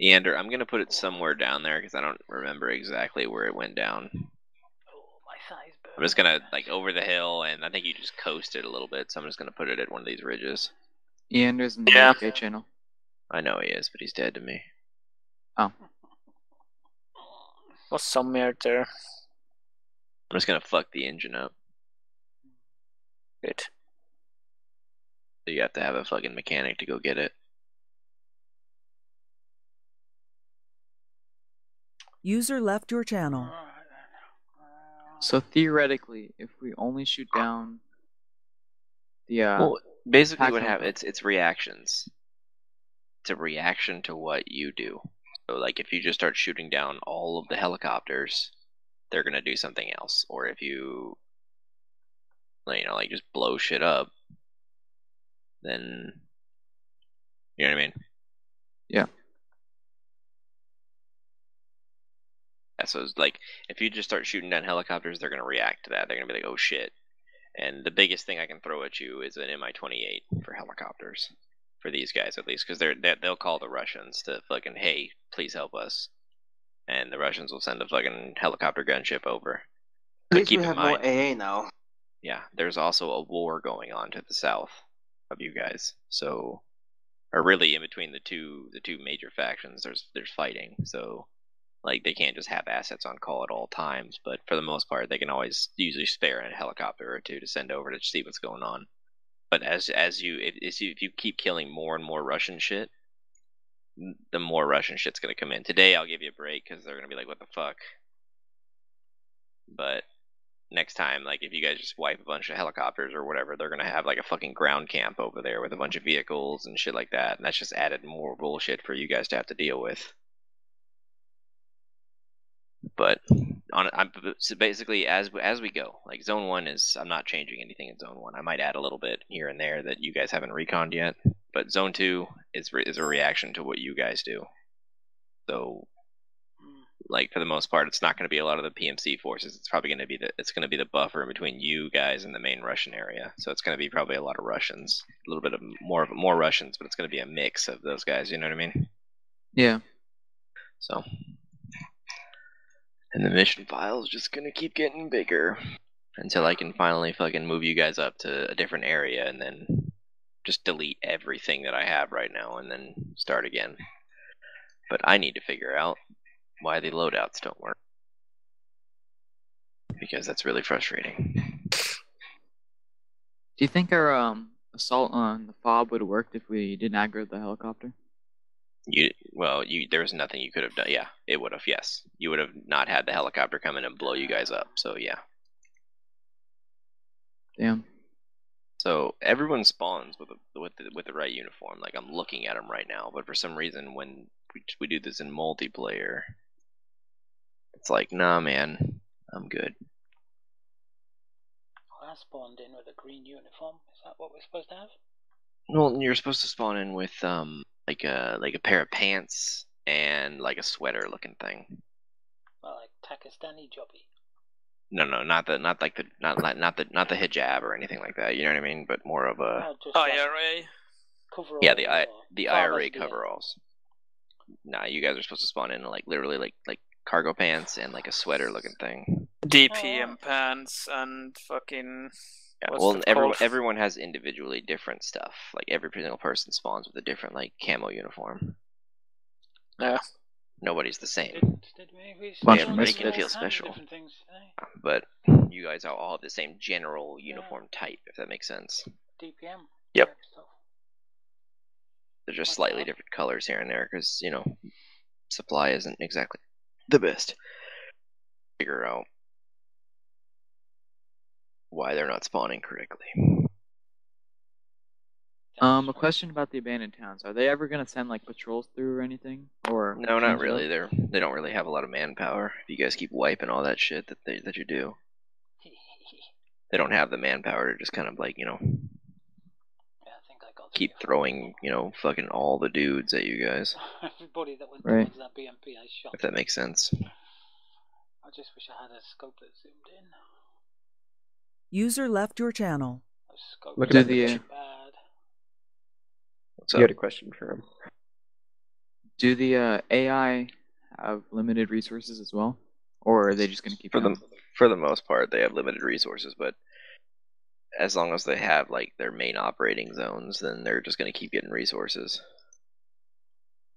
Eander, I'm gonna put it somewhere down there because I don't remember exactly where it went down. I'm just gonna like over the hill, and I think you just coasted a little bit, so I'm just gonna put it at one of these ridges. Eander's in the AFK channel. I know he is, but he's dead to me. Oh. Was somewhere there. I'm just gonna fuck the engine up. Good. So you have to have a fucking mechanic to go get it. User left your channel. So theoretically, if we only shoot down the well, basically what Pac-Man happens, it's reactions. It's a reaction to what you do. So like if you just start shooting down all of the helicopters, they're gonna do something else. Or if you like just blow shit up, then you know what I mean? Yeah. So it's like if you just start shooting down helicopters, they're gonna react to that. They're gonna be like, oh shit. And the biggest thing I can throw at you is an Mi-28 for helicopters. For these guys at least, because they'll call the Russians to fucking, hey, please help us. And the Russians will send a fucking helicopter gunship over. At least we have more AA now. Yeah, there's also a war going on to the south of you guys. So, or really in between the two major factions, there's fighting. So, like they can't just have assets on call at all times. But for the most part, they can always usually spare a helicopter or two to send over to see what's going on. But if you keep killing more and more Russian shit, the more Russian shit's gonna come in. Today I'll give you a break because they're gonna be like, what the fuck? But next time, like if you guys just wipe a bunch of helicopters or whatever, they're gonna have like a fucking ground camp over there with a bunch of vehicles and shit like that, and that's just added more bullshit for you guys to have to deal with. But so basically, as we go, like Zone 1 is, I'm not changing anything in Zone 1. I might add a little bit here and there that you guys haven't reconned yet. But Zone 2 is a reaction to what you guys do. So, like for the most part, it's not going to be a lot of the PMC forces. It's probably going to be the buffer in between you guys and the main Russian area. So it's going to be probably a lot of Russians, a little bit of more Russians, but it's going to be a mix of those guys. You know what I mean? Yeah. So. And the mission file is just gonna keep getting bigger until I can finally fucking move you guys up to a different area and then just delete everything that I have right now and then start again. But I need to figure out why the loadouts don't work. Because that's really frustrating. Do you think our assault on the fob would have worked if we didn't aggro the helicopter? There was nothing you could have done. Yeah, it would have. Yes, you would have not had the helicopter come in and blow you guys up. So yeah. Damn. So everyone spawns with the right uniform. Like I'm looking at them right now, but for some reason when we do this in multiplayer, it's like, nah, man, I'm good. I spawned in with a green uniform. Is that what we're supposed to have? Well, you're supposed to spawn in with like a pair of pants and like a sweater looking thing. Well, like Pakistani jobby. No, not the hijab or anything like that. You know what I mean? But more of a IRA. Coverall. Yeah, the IRA coveralls. Nah, you guys are supposed to spawn in like literally like cargo pants and like a sweater looking thing. DPM pants and fucking. Yeah, well, everyone has individually different stuff. Like every single person spawns with a different like camo uniform. Yeah. Nobody's the same. Everybody can feel special. But you guys all have the same general uniform type, if that makes sense. DPM. Yep. They're just slightly different colors here and there because, supply isn't exactly the best. Figure out why they're not spawning correctly. A question about the abandoned towns. Are they ever gonna send like patrols through or anything? Or no, not really. They don't really have a lot of manpower. If you guys keep wiping all that shit that you do, they don't have the manpower to just kind of like keep throwing fucking all the dudes at you guys. Everybody that went towards that BMP, I shot. If that makes sense. I just wish I had a scope that zoomed in. User left your channel. Look at the. You had a question for him. Do the AI have limited resources as well, or are they just going to keep for the most part they have limited resources, but as long as they have like their main operating zones, then they're just going to keep getting resources.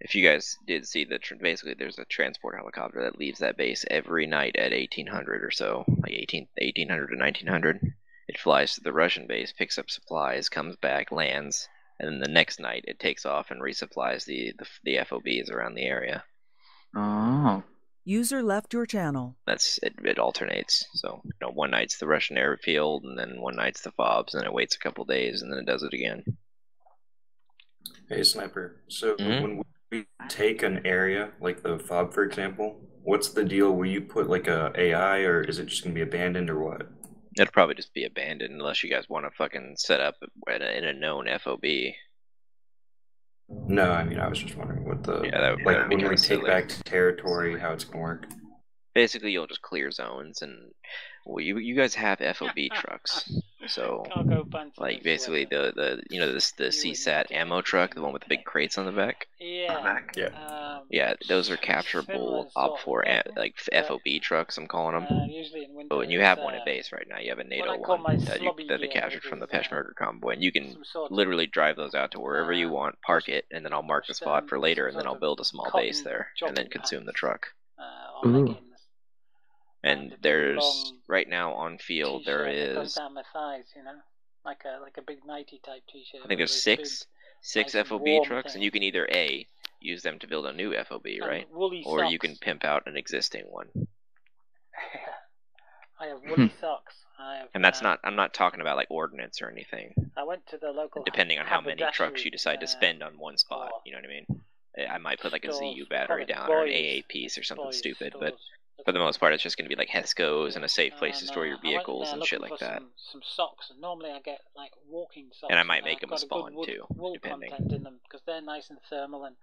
If you guys did see basically there's a transport helicopter that leaves that base every night at 1800 or so, like 1800 to 1900. It flies to the Russian base, picks up supplies, comes back, lands, and then the next night it takes off and resupplies the FOBs around the area. Oh. User left your channel. It alternates. So one night's the Russian airfield, and then one night's the FOBs, and then it waits a couple days, and then it does it again. Hey, Sniper. So when we take an area, like the FOB, for example, what's the deal? Will you put like a AI, or is it just going to be abandoned, or what? It'll probably just be abandoned unless you guys want to fucking set up in a known FOB. No, I mean, I was just wondering what the... Yeah, like, when we take back territory, how it's going to work. Basically, you'll just clear zones, and well, you guys have FOB trucks, so like basically the CSAT ammo truck, the one with the big crates on the back. Yeah, those are capturable OP4 like FOB trucks. I'm calling them. Oh, and you have one at base right now. You have a NATO one that they captured from the Peshmerga convoy, and you can literally drive those out to wherever you want, park it, and then I'll mark the spot for later, and then I'll build a small base there, and then consume the truck. And there's right now on field there is down my thighs, like a big nighty type t-shirt. I think there's six FOB trucks, and you can either A, use them to build a new FOB, right? Or you can pimp out an existing one. I have woolly socks. And that's not, I'm not talking about like ordnance or anything. I went to the local. Depending on how many trucks you decide to spend on one spot, you know what I mean? I might put like a ZU battery down or an AA piece or something stupid, but for the most part, it's just going to be like HESCOs and a safe place to store your vehicles and shit like that. Some socks, and normally I get like walking socks. And I might make them a spawn too, depending. Content in them because they're nice and thermal and.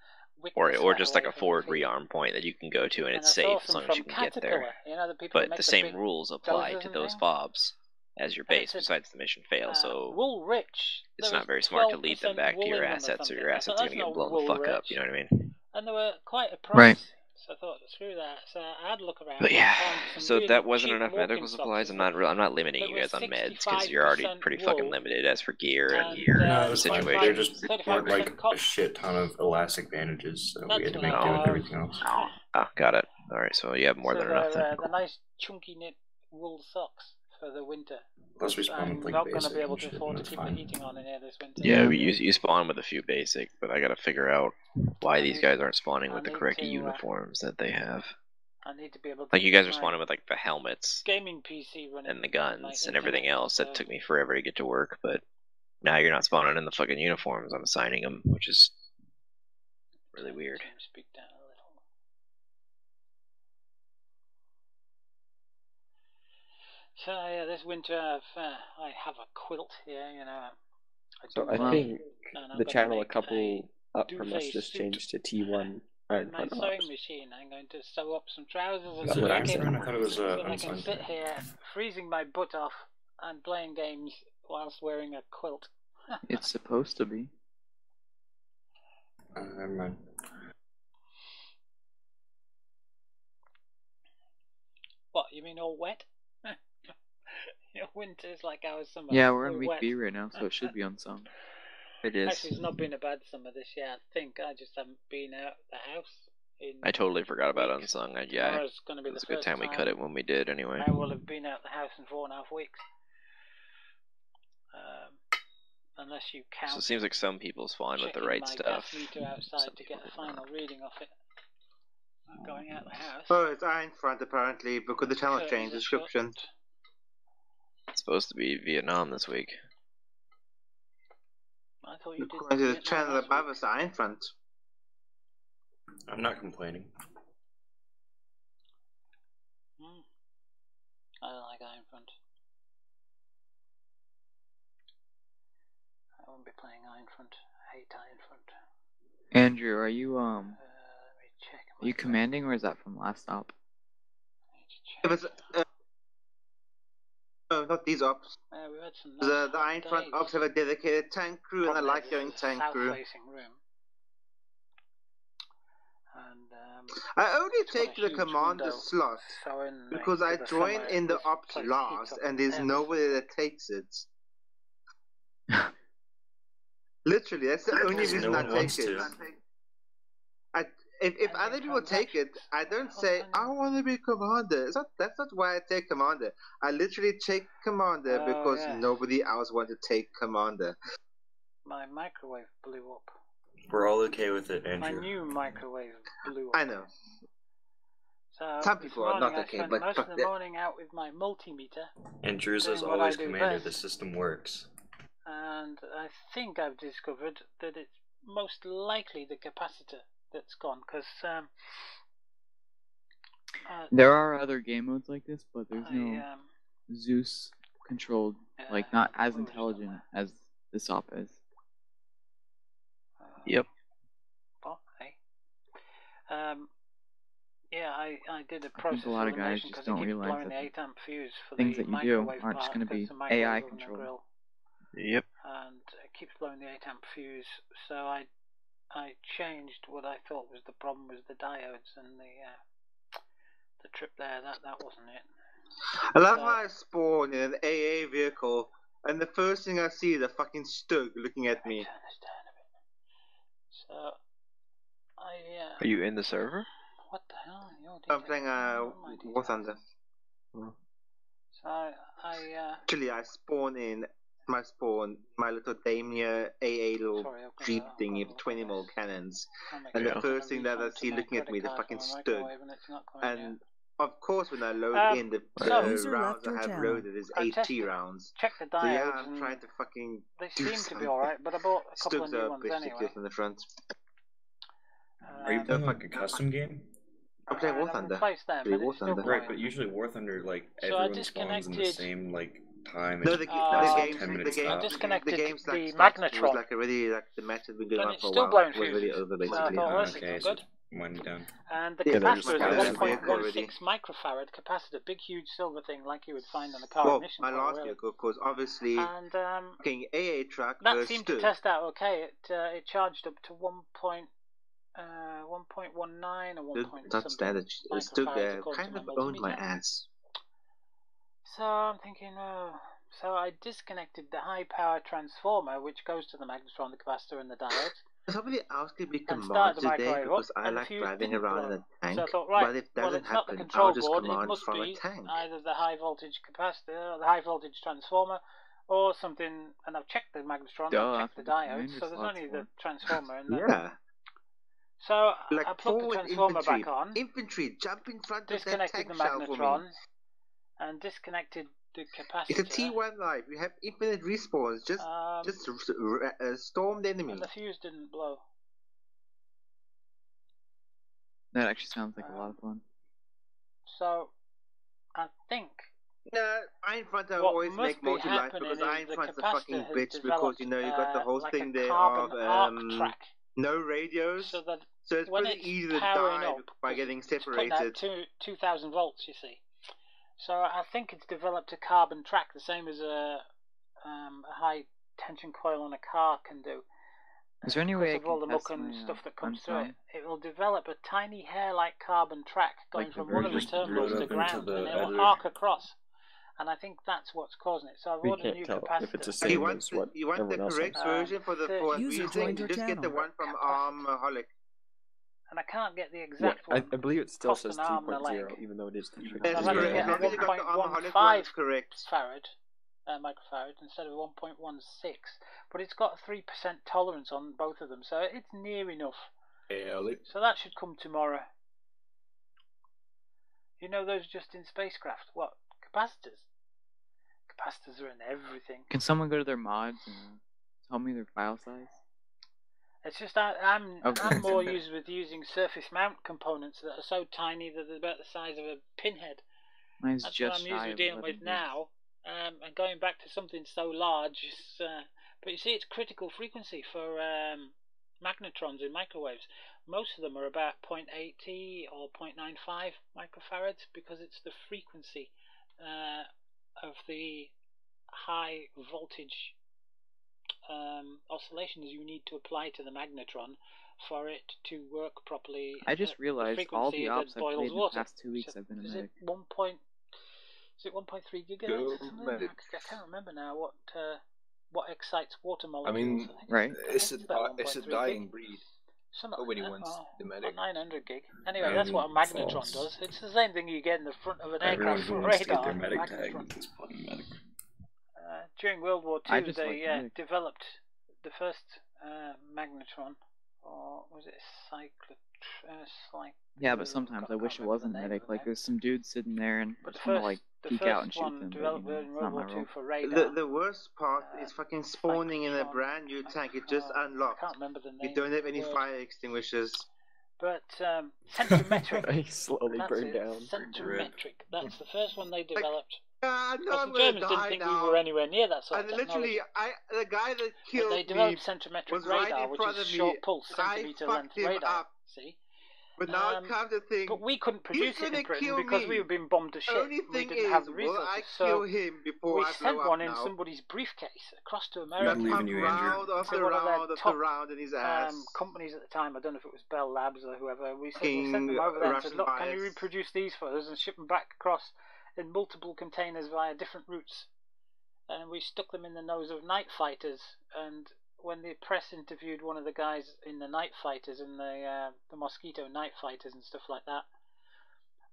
Or just like a forward rearm point that you can go to and it's safe as long as you can get there. But the same rules apply to those FOBs as your base, besides the mission fail. So it's not very smart to lead them back to your assets, or your assets are going to get blown the fuck up. You know what I mean? And they were quite a price. So I thought, screw that. So I had a look around. But yeah, so that wasn't enough medical supplies. I'm not limiting you guys on meds because you're already pretty fucking limited as for gear and no, situation. There just weren't like a shit ton of elastic bandages, so we had to make do with everything else. Oh, got it. All right, so you have more than enough then. The nice chunky knit wool socks for the winter. Plus we spawn with like I'm not going to be able to afford to keep the heating on in here this winter. Yeah, you spawn with a few basic, but I got to figure out why these guys aren't spawning with the correct uniforms that they have. I need to be able to like you guys are spawning with like the helmets, gaming PC running, and the guns and everything else. That took me forever to get to work, but now you're not spawning in the fucking uniforms I'm assigning them, which is really weird. Speak down a little. So yeah, this winter I have a quilt here, So I think the channel a couple up from us just changed to T1. With my sewing machine, I'm going to sew up some trousers and That's a what jacket, I thought it was, so I can sit here freezing my butt off and playing games whilst wearing a quilt. It's supposed to be. Never mind. What, you mean all wet? Winter's like our summer. Yeah, we're in week B right now, so it should be on some. It is. Actually, it's not been a bad summer this year, I think. I just haven't been out the house. I totally forgot about Unsung. Yeah, it's going to be it was a good time we cut it when we did, anyway. I will have been out the house in 4.5 weeks. Unless you count. So it seems like some people spawn with the right stuff. Outside to get a final reading of it. Going out the house. Oh, it's Iron Front apparently because the channel changed description. It's supposed to be Vietnam this week. I thought you did. According to the channel above us, Iron Front. I'm not complaining. I don't like Iron Front. I won't be playing Iron Front. I hate Iron Front. Andrew, are you commanding, or is that from last stop? If it's, no, not these ops. We've had some the Iron Front ops have a dedicated tank crew, and I like going tank crew. Room. And, I only take the commander slot because I join in the ops last, and there's nobody that takes it. Literally, that's the only reason I take it. If other people take it, I don't say I want to be commander. That's not why I take commander. I literally take commander because nobody else wants to take commander. My microwave blew up. We're all okay with it, Andrew. My new microwave blew up. I know. So some people are not okay, but most of the morning out with my multimeter. Andrew's as always, Commander. The system works. And I think I've discovered that it's most likely the capacitor that's gone, because there are other game modes like this, but there's no Zeus controlled, like not as intelligent as this op is. Yep. What? Hey. Yeah, I did a process a lot of guys just don't realize blowing that the 8 amp fuse for things the that you do microwave aren't just part, going to be the microwave AI oven and controlled. grill. Yep. And it keeps blowing the 8 amp fuse, so I changed what I thought was the problem was the diodes and the trip there. That wasn't it. I love how I spawn in an AA vehicle, and the first thing I see is a fucking Stug looking at me. So I. Are you in the server? What the hell? I'm playing War Thunder. So I. Actually, I spawn in my little Daimler AA little Jeep thingy with 20mm cannons, and the first thing that I see looking at me, the fucking Stug. And of course, when I load in the rounds I have loaded is 80 rounds. Check the diodes. So yeah, I'm trying to fucking. They seem to be alright, but I bought a couple of new ones anyway. From the front. Are you playing like a custom game? I'm playing War Thunder. Right, but usually War Thunder, like everyone spawns in the same like time. No, the disconnected the magnetron. Was like already the match has been going on for a while. Blowing it was really over basically. Okay, so winding down. And the capacitor is a 1.16 microfarad capacitor, big huge silver thing like you would find on a car ignition. My last vehicle, of course, obviously. And AA truck. That seemed to test out okay. It charged up to 1.19 or 1. That's standard. It stood there, kind of owned my ass. So I'm thinking, so I disconnected the high power transformer, which goes to the magnetron, the capacitor, and the diodes. Somebody else could be command today because I like driving around in a tank. So I thought, right, but if that doesn't happen, I'll just command from a tank. Either the high voltage capacitor, or the high voltage transformer, or something. And I've checked the magnetron, I've checked the diodes, so there's only the transformer. And yeah. So I plugged the transformer back on. Infantry, jump in front of that tank shell for me. And disconnected the capacitor. It's a T1 life. You have infinite respawns. Just storm the enemy. And the fuse didn't blow. That actually sounds like a lot of fun. So, I think. No, Iron Front I always make multi-life because Iron Front's a fucking bitch because you got the whole thing there of no radios. So it's pretty easy to die by getting separated. 2,000 volts, you see. So I think it's developed a carbon track, the same as a high tension coil on a car can do. Is there any way of all the muck and stuff that comes through it, it will develop a tiny hair-like carbon track going from one of the terminals to ground, and it will arc across. And I think that's what's causing it. So I've ordered a new capacitor. If it's the same as what you want the correct version for user joined your channel. Just get the one from Arma3. And I can't get the exact one. I believe it still says 2.0, even though it is the trick. I've had to get 1.15 farad, microfarad, instead of 1.16. But it's got a 3% tolerance on both of them, so it's near enough. So that should come tomorrow. You know those just in spacecraft? What? Capacitors? Capacitors are in everything. Can someone go to their mods and tell me their file size? It's just I'm more used with using surface mount components that are so tiny that they're about the size of a pinhead. Mine's That's just what I'm usually dealing with now. And going back to something so large, but you see, it's critical frequency for magnetrons in microwaves. Most of them are about 0.80 or 0.95 microfarads because it's the frequency of the high voltage oscillations you need to apply to the magnetron for it to work properly. I just realized all the ops I've played in the past 2 weeks I've been a medic. Is it 1.3 gigahertz? I can't remember now what excites water molecules. I mean, right? It's a dying breed. Nobody wants the medic. 900 gig. Anyway, that's what a magnetron does. It's the same thing you get in the front of an aircraft for Everyone wants to get radar. their medic tag Magnetron. is playing medic. During World War I II, just they like developed the first magnetron, or was it Yeah, but sometimes I wish it wasn't medic. Like, there's some dude sitting there and I just want to, like, peek out and shoot them, but, you know, it's not my role. for radar. The worst part is fucking spawning in a brand new tank. It just unlocked. I can't remember the name. You don't have any word. fire extinguishers. But centimetric. He slowly That's burned it. down. Centimetric. That's the first one they developed. No, Because I'm the gonna Germans didn't die think now. we were anywhere near that sort And of literally, technology. the guy that But killed they developed me centimetric was radar, right in which front is of me. short pulse, I centimeter fucked length him radar. up. See? But now it comes the thing. But we couldn't produce it gonna in Britain kill because me. we were being bombed to shit. Only We thing didn't is, have the will resources. I So kill him before we I sent blow one up in now? somebody's briefcase across to That America. pumped round after to one of their round after top round in his ass. companies at the time. I don't know if it was Bell Labs or whoever. We Fucking sent them over there and said, Russian look, can you bias. reproduce these for us and ship them back across in multiple containers via different routes? And we stuck them in the nose of night fighters. And when the press interviewed one of the guys in the night fighters and the Mosquito night fighters and stuff like that,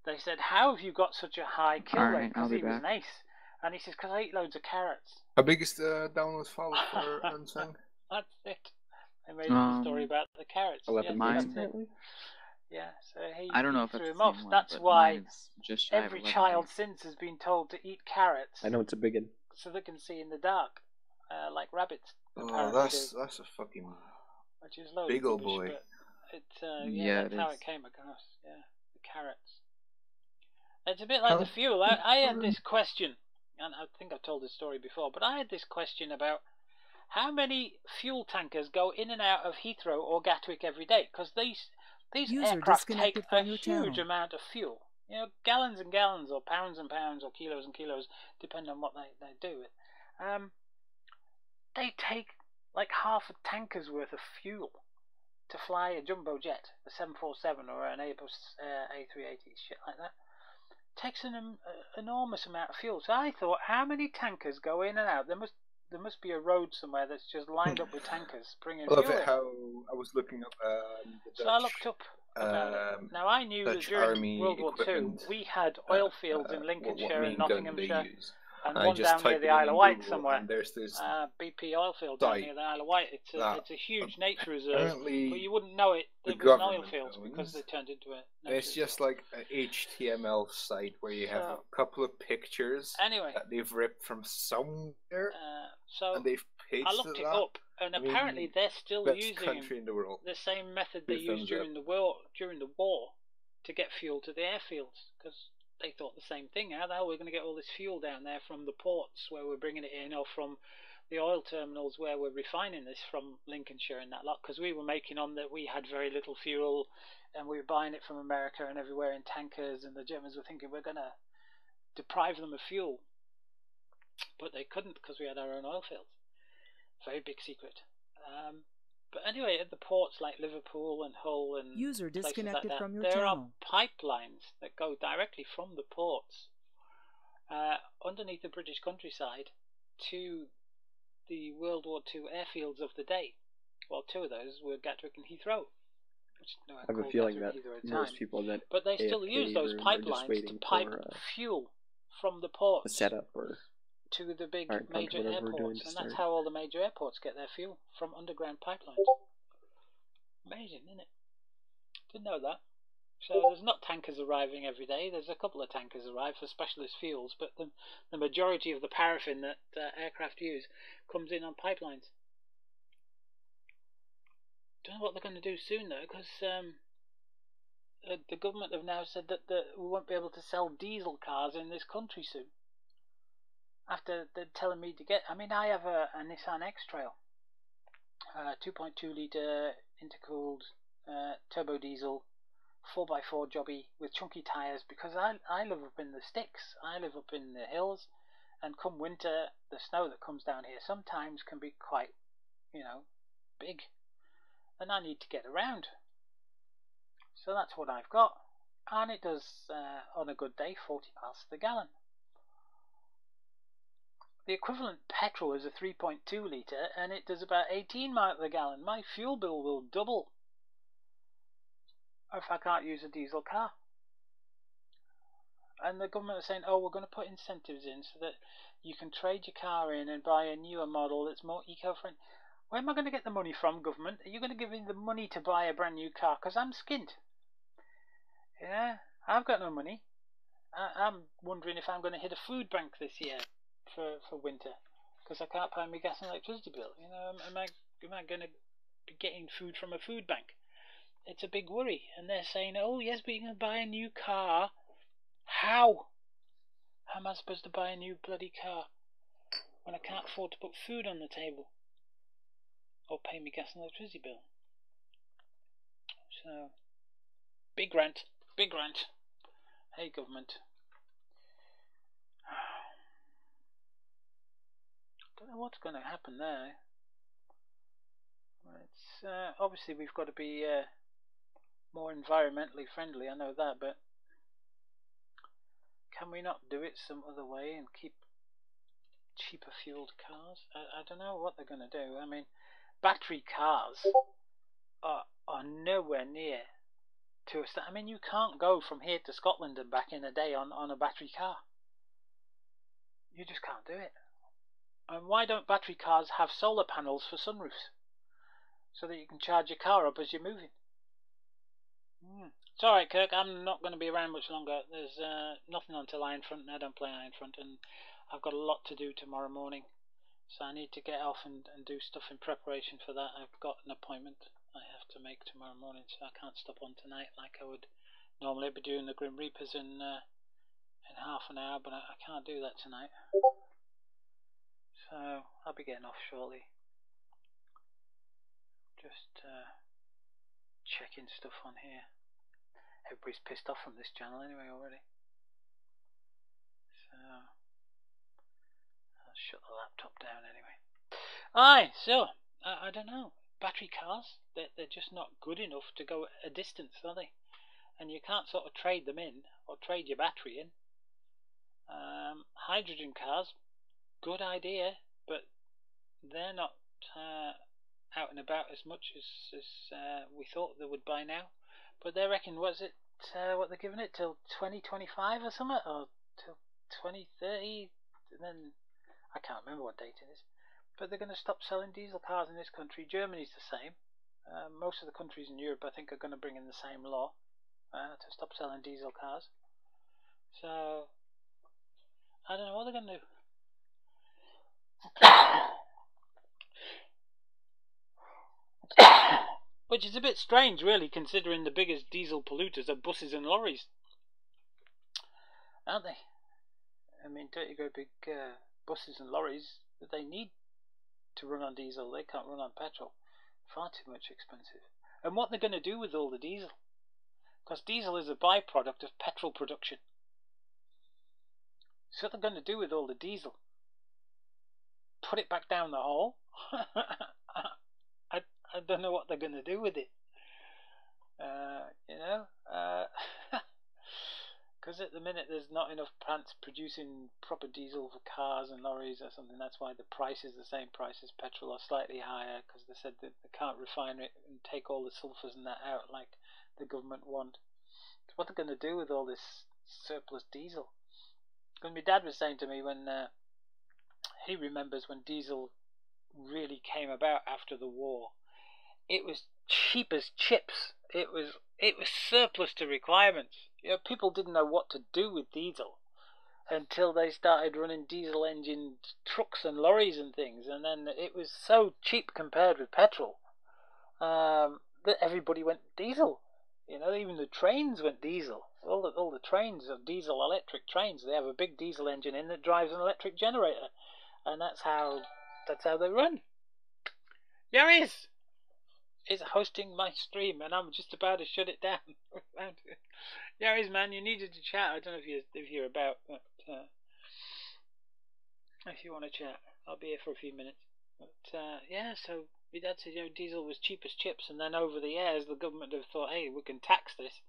they said, how have you got such a high kill rate? Alright, I'll Because be he was back. an ace. And he says, because I eat loads of carrots. How big is the download file for Unsung? That's it. I made up the story about the carrots. 11 yeah, gigs that's it. apparently. Yeah, so he, I don't know he if threw it's him the off. same one, That's but why mine is just shy of every 11 child gigs. since has been told to eat carrots I know it's a big one. so they can see in the dark, like rabbits. Oh, apparently that's do, a fucking which is loads big of old rubbish, boy. But it, Yeah, that's it how is. it came across. Yeah, the carrots. It's a bit like the fuel. I had this question, and I think I've told this story before, but I had this question about how many fuel tankers go in and out of Heathrow or Gatwick every day? Because these User aircraft take disconnected a from your channel. huge amount of fuel. You know, gallons and gallons, or pounds and pounds, or kilos and kilos, depending on what they do with. They take like half a tanker's worth of fuel to fly a jumbo jet, a 747 or an Airbus A380, shit like that. Takes an enormous amount of fuel. So I thought, how many tankers go in and out? There must be a road somewhere that's just lined up with tankers bringing I love fuel it in. how I was looking up the Dutch. So I looked up about it. Now I knew that Dutch during Army World War II equipment, we had oil fields in what Lincolnshire main and gun they Nottinghamshire, use. and I one just down near typed the it in Isle of on Wight Google, somewhere. and there's this BP oil field down site near the Isle of Wight. It's that a huge nature reserve, apparently but you wouldn't know it. the It was an oil government field because owns. they turned into a. And it's just like an HTML site where you have a couple of pictures Anyway. that they've ripped from somewhere, So and they've pasted I looked it that. up, and I mean, apparently they're still best using country in the world. the same method they Two used thumbs during the war to get fuel to the airfields, because they thought the same thing. How the hell are we going to get all this fuel down there from the ports where we're bringing it in, or from the oil terminals where we're refining this from Lincolnshire and that lot? Because we were making on that we had very little fuel, and we were buying it from America and everywhere in tankers, and the Germans were thinking we're going to deprive them of fuel, but they couldn't because we had our own oil fields. Very big secret. But anyway, at the ports like Liverpool and Hull and User places disconnected like that, from your there channel. are pipelines that go directly from the ports underneath the British countryside to the World War II airfields of the day. Well, two of those were Gatwick and Heathrow. Which, no, I have a feeling that most people that but they still AFK use those room are just pipelines to waiting pipe for, fuel from the a ports setup or to the big aren't done major whatever we're doing airports, to and start. that's how all the major airports get their fuel, from underground pipelines. Amazing, isn't it? Didn't know that. So there's not tankers arriving every day. There's a couple of tankers arrive for specialist fuels, but the majority of the paraffin that aircraft use comes in on pipelines. Don't know what they're going to do soon though, because the government have now said that we won't be able to sell diesel cars in this country soon. After they're telling me to get, I mean, I have a Nissan X-Trail, 2.2 litre intercooled turbo diesel 4x4 jobby with chunky tyres, because I live up in the sticks. I live up in the hills, and come winter, the snow that comes down here sometimes can be quite, big, and I need to get around. So that's what I've got, and it does, on a good day, 40 miles to the gallon. The equivalent petrol is a 3.2 litre, and it does about 18 miles to the gallon. My fuel bill will double if I can't use a diesel car. And the government are saying, oh, we're going to put incentives in so that you can trade your car in and buy a newer model that's more eco-friendly. Where am I going to get the money from, government? Are you going to give me the money to buy a brand new car? Because I'm skint. Yeah, I've got no money. I'm wondering if I'm going to hit a food bank this year for winter. Because I can't pay my gas and electricity bill. You know, am I going to be getting food from a food bank? It's a big worry. And they're saying, oh, yes, but you can buy a new car. How? How am I supposed to buy a new bloody car when I can't afford to put food on the table or pay my gas and electricity bill? So, big rant, big rant. Hey, government. Don't know what's going to happen there. It's obviously we've got to be more environmentally friendly. I know that, but can we not do it some other way and keep cheaper fueled cars? I don't know what they're going to do. I mean, battery cars are nowhere near to a I mean, you can't go from here to Scotland and back in a day on a battery car. You just can't do it. And why don't battery cars have solar panels for sunroofs so that you can charge your car up as you're moving? It's alright, Kirk, I'm not going to be around much longer. There's nothing until Ironfront, and I don't play Ironfront, and I've got a lot to do tomorrow morning. So I need to get off and do stuff in preparation for that. I've got an appointment I have to make tomorrow morning, so I can't stop on tonight like I would normally. Be doing the Grim Reapers in half an hour, but I can't do that tonight. So I'll be getting off shortly. Just checking stuff on here. Everybody's pissed off from this channel anyway already. So I'll shut the laptop down anyway. Aye, so I don't know. Battery cars, they're just not good enough to go a distance, are they? And you can't sort of trade them in or trade your battery in. Hydrogen cars, good idea, but they're not out and about as much as we thought they would by now. But they reckon, what they're giving it till 2025 or something, or till 2030, and then I can't remember what date it is. But they're going to stop selling diesel cars in this country. Germany's the same. Most of the countries in Europe, I think, are going to bring in the same law to stop selling diesel cars. So I don't know what they're going to do. Which is a bit strange, really, considering the biggest diesel polluters are buses and lorries, aren't they? I mean, dirty great big buses and lorries, they need to run on diesel. They can't run on petrol. Far too much expensive. And what they're going to do with all the diesel? Because diesel is a byproduct of petrol production. So what they're going to do with all the diesel? Put it back down the hole? I don't know what they're going to do with it. You know, because at the minute there's not enough plants producing proper diesel for cars and lorries or something. That's why the price is the same price as petrol or slightly higher, because they said that they can't refine it and take all the sulfurs and that out like the government want. So what they're going to do with all this surplus diesel? Because my dad was saying to me when he remembers when diesel really came about after the war. It was cheap as chips. It was surplus to requirements. You know, people didn't know what to do with diesel until they started running diesel engine trucks and lorries and things, and then it was so cheap compared with petrol that everybody went diesel. You know, even the trains went diesel. All the trains are diesel electric trains. They have a big diesel engine in that drives an electric generator, and that's how they run. There he is. Is hosting my stream, and I'm just about to shut it down. Yeah, is, man. You needed to chat. I don't know if you're about, but if you want to chat, I'll be here for a few minutes. But yeah, so my dad said, you know, diesel was cheap as chips, and then over the years the government have thought, hey, we can tax this,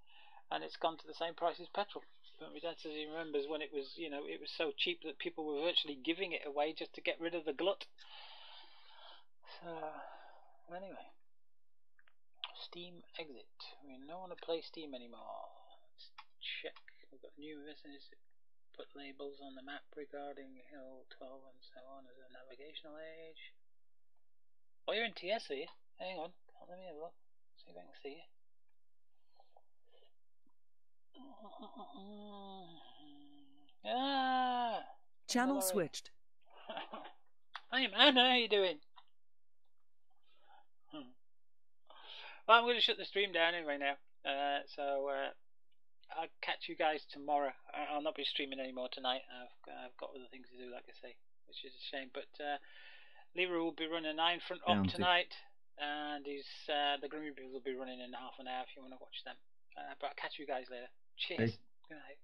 and it's gone to the same price as petrol. But my dad says he remembers when it was, you know, it was so cheap that people were virtually giving it away just to get rid of the glut. So anyway. Steam exit. We don't want to play Steam anymore. Let's check. We've got new messages. Put labels on the map regarding Hill 12 and so on as a navigational age. Oh, you're in TS, are you? Hang on. Let me have a look. See if I can see you. Ah! Channel switched. Hi, man. How you doing? Well, I'm going to shut the stream down anyway now. So I'll catch you guys tomorrow. I'll not be streaming anymore tonight. I've got other things to do, like I say, which is a shame. But Leroy will be running 9 front up tonight, and the Grim Reapers will be running in half an hour if you want to watch them. But I'll catch you guys later. Cheers. Good night.